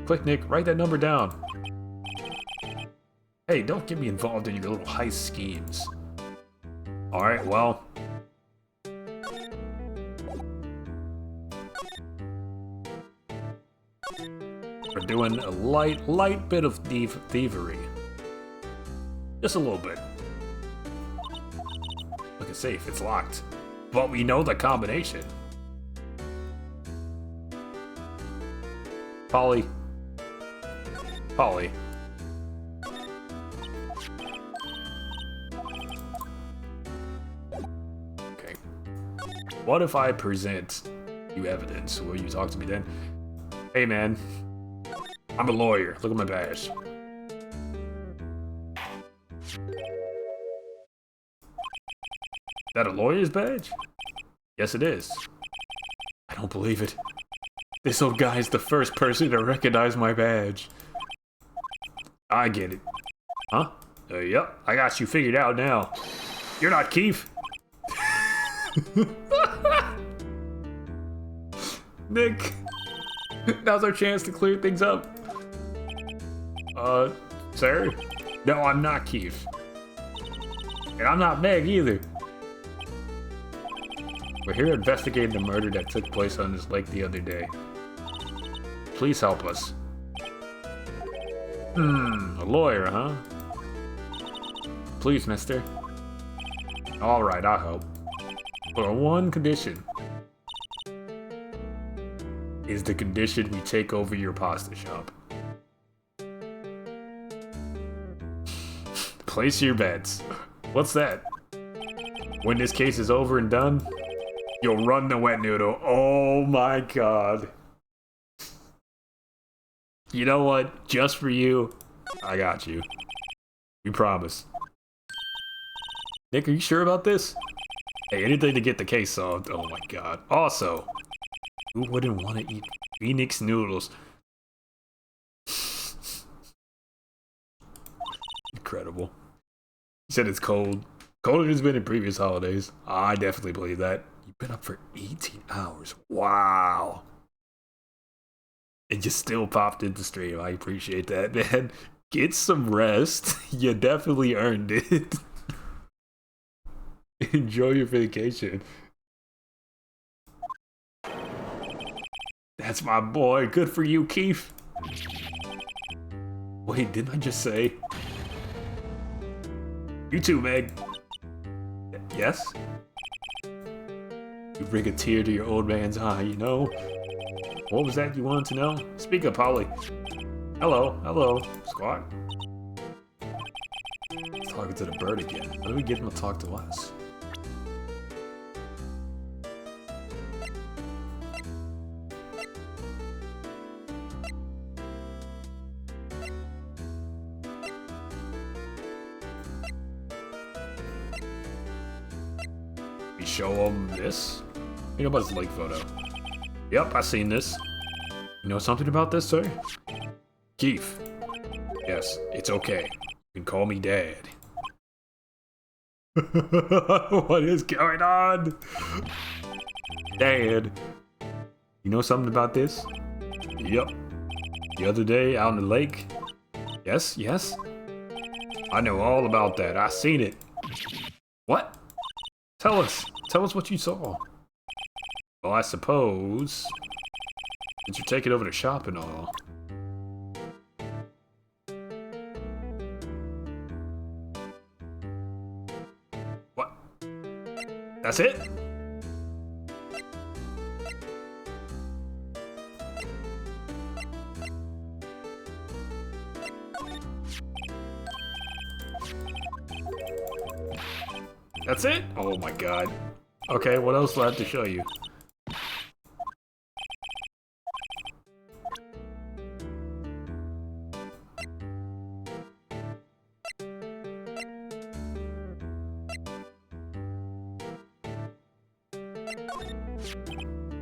Quick, Nick, write that number down. Hey, don't get me involved in your little heist schemes. Alright, well. We're doing a light bit of thievery. Just a little bit. Look, it's safe, it's locked. But we know the combination. Polly. Polly. Okay. What if I present you evidence? Will you talk to me then? Hey man, I'm a lawyer. Look at my badge. That a lawyer's badge? Yes, it is. I don't believe it. This old guy is the first person to recognize my badge. I get it. Huh? Yep, I got you figured out now. You're not Keith. Nick, now's our chance to clear things up. Sir? No, I'm not Keith. And I'm not Meg either. We're here investigating the murder that took place on this lake the other day. Please help us. A lawyer, huh? Please, mister. Alright, I'll help. But on one condition. Is the condition we take over your pasta shop. Place your bets. What's that? When this case is over and done, you'll run the wet noodle. Oh my god. You know what? Just for you, I got you. We promise. Nick, are you sure about this? Hey, anything to get the case solved. Oh my god. Also, who wouldn't want to eat Phoenix noodles? Incredible. You said it's cold. Colder than it's been in previous holidays. I definitely believe that. You've been up for 18 hours. Wow. And you still popped into stream. I appreciate that, man. Get some rest. You definitely earned it. Enjoy your vacation. That's my boy. Good for you, Keith. Wait, didn't I just say? You too, Meg. Yes? You bring a tear to your old man's eye, you know? What was that you wanted to know? Speak up, Holly. Hello, hello, squad. Talking to the bird again. Why do we get him to talk to us? We show him this? You know about his lake photo. Yep, I seen this. You know something about this, sir? Keith. Yes, it's okay. You can call me Dad. What is going on? Dad. You know something about this? Yep. The other day out in the lake. Yes, yes. I know all about that. I seen it. What? Tell us. Tell us what you saw. Well, I suppose, since you're taking over the shop and all. What? That's it? That's it? Oh my god. Okay, what else do I have to show you?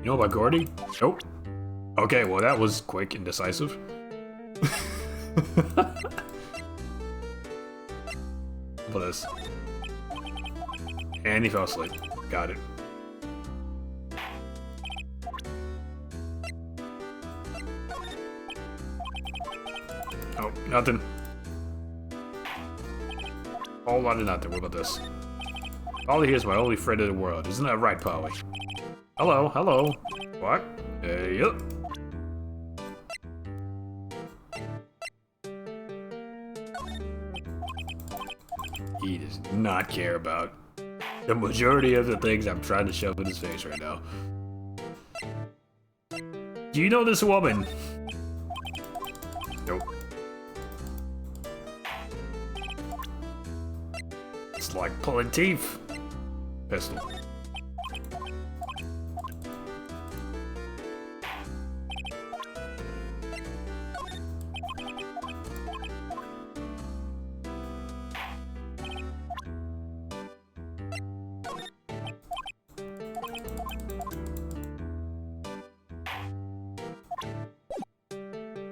You know about Gordy? Nope. Okay, well that was quick and decisive. How about this? And he fell asleep. Got it. Oh, nothing. Whole lot of nothing. What about this? Polly here's my only friend in the world. Isn't that right, Polly? Hello, hello. What? Yep. He does not care about the majority of the things I'm trying to shove in his face right now. Do you know this woman? Nope. It's like pulling teeth. Pistol.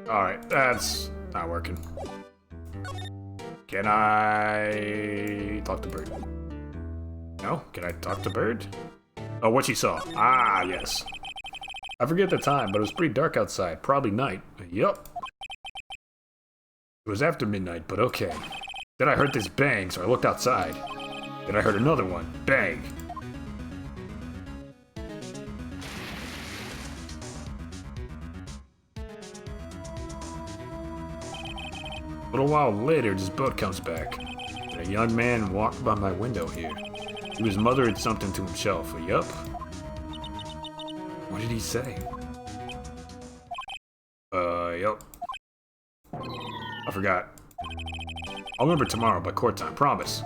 Alright, that's not working. Can I talk to Bird? No? Can I talk to Bird? Oh, what she saw. Ah, yes. I forget the time, but it was pretty dark outside. Probably night. Yup. It was after midnight, but okay. Then I heard this bang, so I looked outside. Then I heard another one. Bang. A little while later, this boat comes back. And a young man walked by my window here. He was muttering something to himself. Yup. What did he say? Yup. I forgot. I'll remember tomorrow by court time, promise.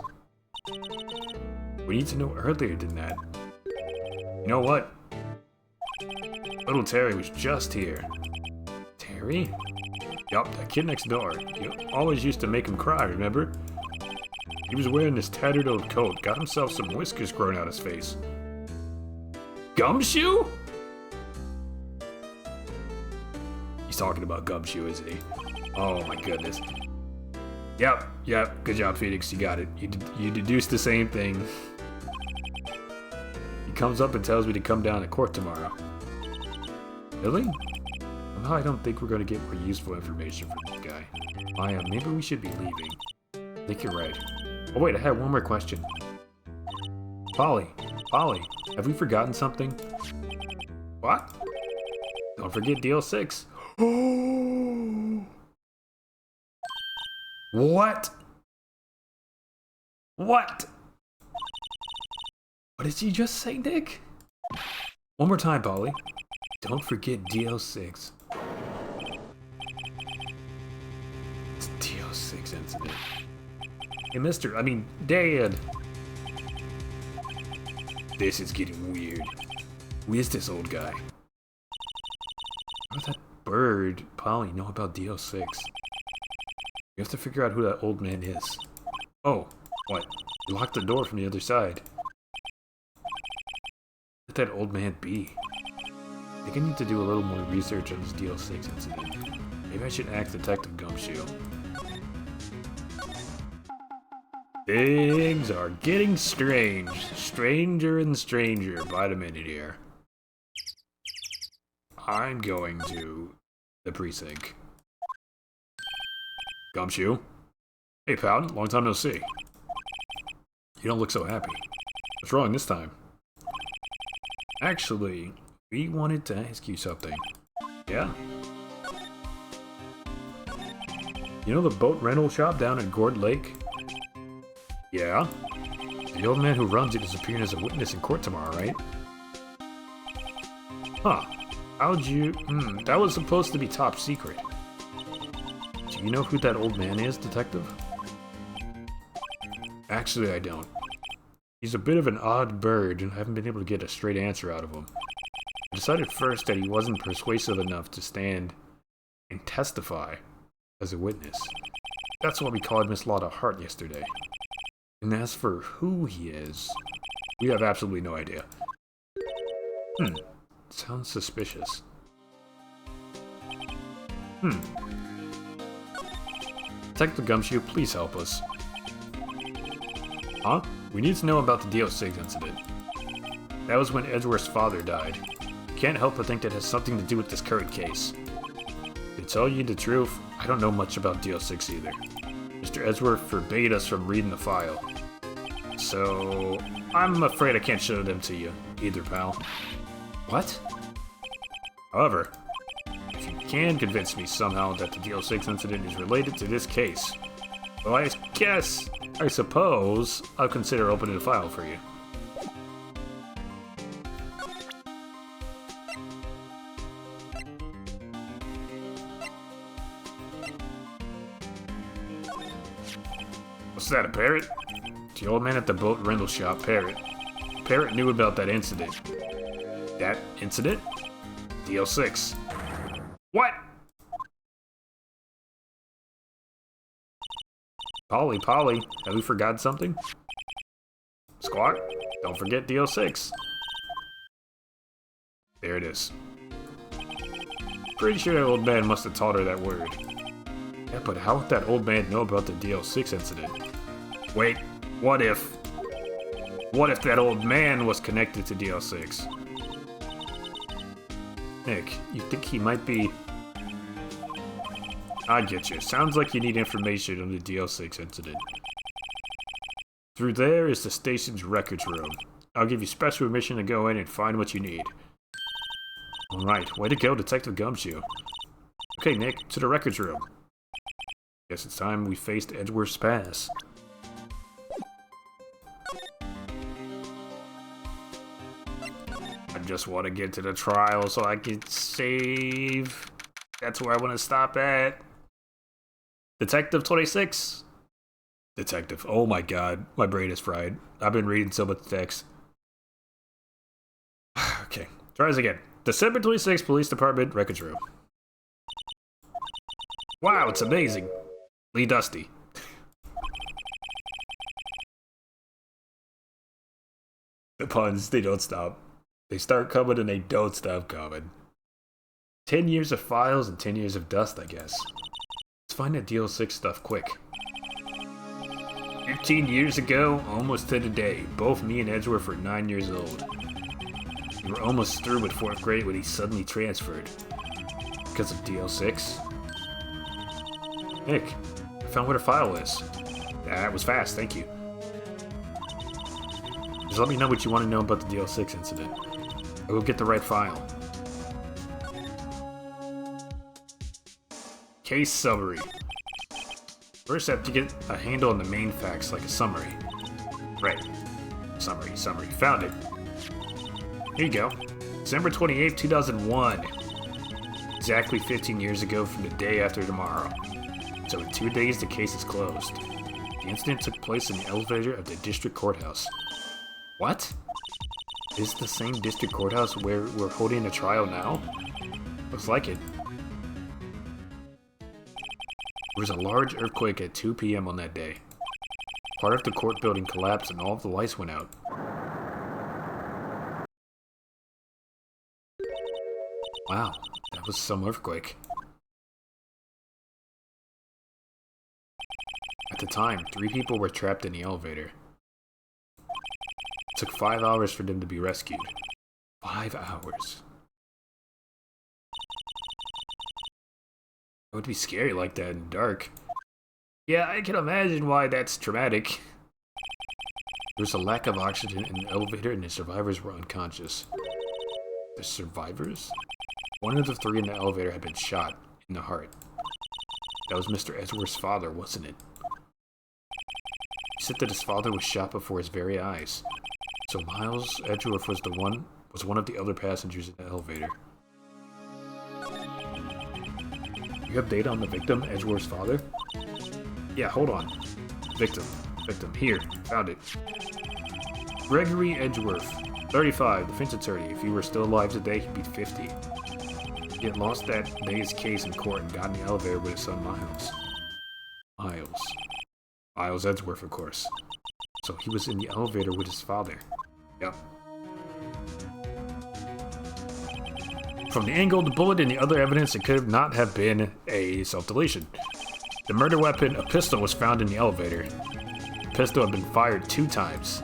We need to know earlier than that. You know what? Little Terry was just here. Terry? Yup, that kid next door. You always used to make him cry, remember? He was wearing this tattered old coat, got himself some whiskers growing out his face. Gumshoe? He's talking about Gumshoe, isn't he? Oh my goodness. Yep, good job, Phoenix, you got it. You deduced the same thing. He comes up and tells me to come down to court tomorrow. Really? Somehow I don't think we're going to get more useful information from this guy. Maya, maybe we should be leaving. I think you're right. Oh wait, I had one more question. Polly, have we forgotten something? What? Don't forget DL6. What? What? What did you just say, Nick? One more time, Polly. Don't forget DL6. It's DL6 incident. Hey, Dad. This is getting weird. Who is this old guy? How did that bird, Polly, know about DL6? We have to figure out who that old man is. Oh, what? He locked the door from the other side. Who could that old man be? I think I need to do a little more research on this DL6 incident. Maybe I should ask Detective Gumshoe. Things are getting strange. Stranger and stranger by the minute here. I'm going to the precinct. Gumshoe? Hey, pal. Long time no see. You don't look so happy. What's wrong this time? Actually, we wanted to ask you something. Yeah? You know the boat rental shop down at Gourd Lake? Yeah? The old man who runs it is appearing as a witness in court tomorrow, right? Huh. How'd you... that was supposed to be top secret. Do you know who that old man is, Detective? Actually, I don't. He's a bit of an odd bird, and I haven't been able to get a straight answer out of him. I decided first that he wasn't persuasive enough to stand and testify as a witness. That's why we called Miss Lotta Hart yesterday. And as for who he is, we have absolutely no idea. Sounds suspicious. Detective Gumshoe, please help us. Huh? We need to know about the DL6 incident. That was when Edgeworth's father died. Can't help but think that has something to do with this current case. To tell you the truth, I don't know much about DL6 either. Mr. Edgeworth forbade us from reading the file. So, I'm afraid I can't show them to you either, pal. What? However, if you can convince me somehow that the DL6 incident is related to this case, well, I suppose I'll consider opening the file for you. What's that, a parrot? The old man at the boat rental shop, Parrot. Parrot knew about that incident. That incident? DL6. What? Polly, have we forgot something? Squawk, don't forget DL6. There it is. pretty sure that old man must have taught her that word. Yeah, but how would that old man know about the DL6 incident? Wait, what if that old man was connected to DL6? Nick, you think he might be... I get you. Sounds like you need information on the DL6 incident. Through there is the station's records room. I'll give you special permission to go in and find what you need. Alright, way to go, Detective Gumshoe. Okay, Nick, to the records room. Guess it's time we faced Edgeworth's Pass. I just want to get to the trial so I can save. That's where I want to stop at. Detective 26. Detective. Oh my god, my brain is fried. I've been reading so much text. Okay, try this again. December 26th, Police Department, Records Room. Wow, it's amazing. Lee Dusty. The puns, they don't stop. They start coming and they don't stop coming. 10 years of files and 10 years of dust, I guess. Let's find that DL6 stuff quick. 15 years ago, almost to the day, both me and Edgeworth were 9 years old. We were almost through with 4th grade when he suddenly transferred. Because of DL6? Nick, I found what her file is. That was fast, thank you. Just let me know what you want to know about the DL6 incident. I will get the right file. Case summary. First, I have to get a handle on the main facts, like a summary. Right. Summary. Found it. Here you go. December 28th, 2001. Exactly 15 years ago from the day after tomorrow. So in 2 days, the case is closed. The incident took place in the elevator of the district courthouse. What? Is the same district courthouse where we're holding a trial now? Looks like it. There was a large earthquake at 2 p.m. on that day. Part of the court building collapsed and all of the lights went out. Wow, that was some earthquake. At the time, 3 people were trapped in the elevator. It took 5 hours for them to be rescued. 5 hours. It would be scary like that in the dark. Yeah, I can imagine why that's traumatic. There was a lack of oxygen in the elevator and the survivors were unconscious. The survivors? One of the 3 in the elevator had been shot in the heart. That was Mr. Edgeworth's father, wasn't it? He said that his father was shot before his very eyes. So Miles Edgeworth was one of the other passengers in the elevator. You have data on the victim, Edgeworth's father? Yeah, hold on. Victim. Here, found it. Gregory Edgeworth, 35, defense attorney. If he were still alive today, he'd be 50. He had lost that day's case in court and got in the elevator with his son Miles. Miles Edgeworth, of course. So he was in the elevator with his father. Yep. From the angle of the bullet and the other evidence, it could not have been a self-deletion. The murder weapon, a pistol, was found in the elevator. The pistol had been fired 2 times.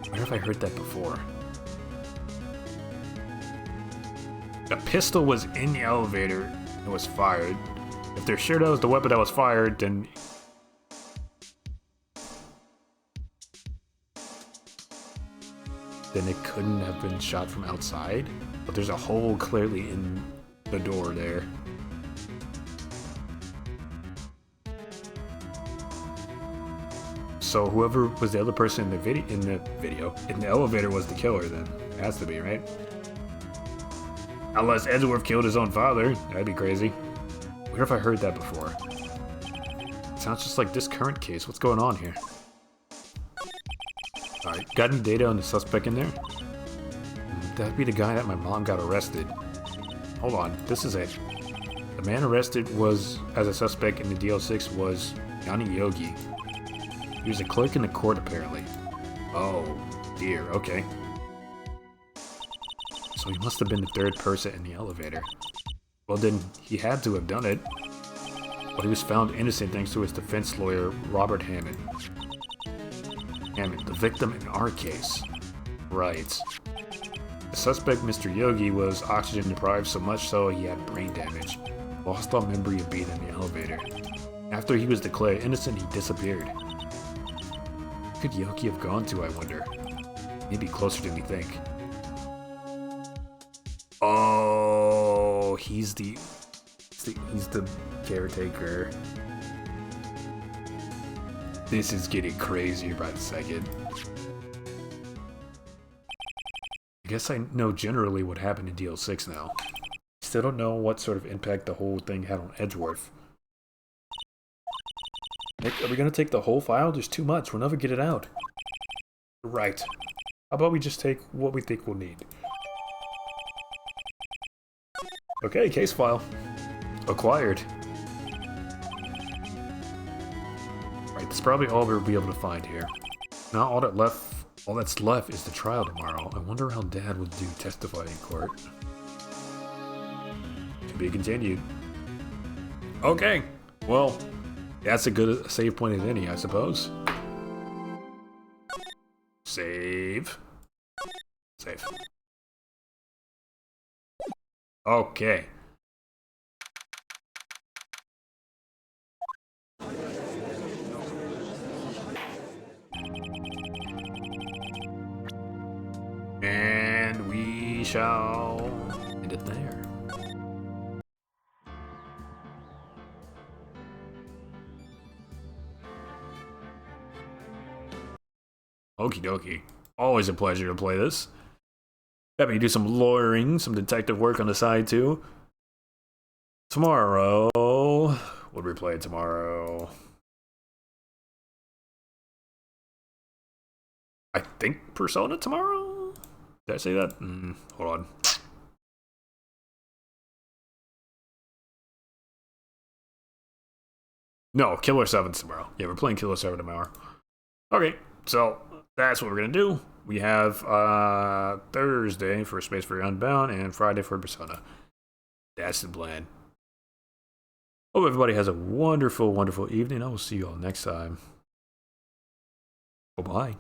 Where have I heard that before? A pistol was in the elevator and was fired. If they're sure that was the weapon that was fired, then... then it couldn't have been shot from outside. But there's a hole clearly in the door there. So whoever was the other person in the elevator was the killer then. It has to be, right? Unless Edgeworth killed his own father. That'd be crazy. Where have I heard that before? It sounds just like this current case. What's going on here? Alright, got any data on the suspect in there? That'd be the guy that my mom got arrested. Hold on, this is it. The man arrested was, as a suspect in the DL6, was Yanni Yogi. He was a clerk in the court, apparently. Oh, dear, okay. so he must have been the third person in the elevator. Well then, he had to have done it. But he was found innocent thanks to his defense lawyer, Robert Hammond. Hammond, the victim in our case. Right. The suspect, Mr. Yogi, was oxygen deprived so much so he had brain damage. Lost all memory of being in the elevator. After he was declared innocent, he disappeared. Where could Yogi have gone to, I wonder? Maybe closer than we think. Oh, he's the caretaker. This is getting crazier by the second. I guess I know generally what happened in DL6 now. Still don't know what sort of impact the whole thing had on Edgeworth. Nick, are we gonna take the whole file? There's too much. We'll never get it out. Right. How about we just take what we think we'll need? Okay, case file. Acquired. Right, that's probably all we'll be able to find here. Now all that's left is the trial tomorrow. I wonder how Dad would do testifying in court. To be continued. Okay, well, that's a good save point as any, I suppose. Save. Save. Okay. And we shall end it there. Okie dokie. Always a pleasure to play this. Got me to do some lawyering, some detective work on the side too. Tomorrow, what do we play tomorrow? I think Persona tomorrow? Did I say that? Hold on. No, Killer 7 tomorrow. Yeah, we're playing Killer 7 tomorrow. Okay, so that's what we're gonna do. We have Thursday for Space for Unbound and Friday for Persona. That's the plan. Hope everybody has a wonderful, wonderful evening. I will see you all next time. Bye-bye.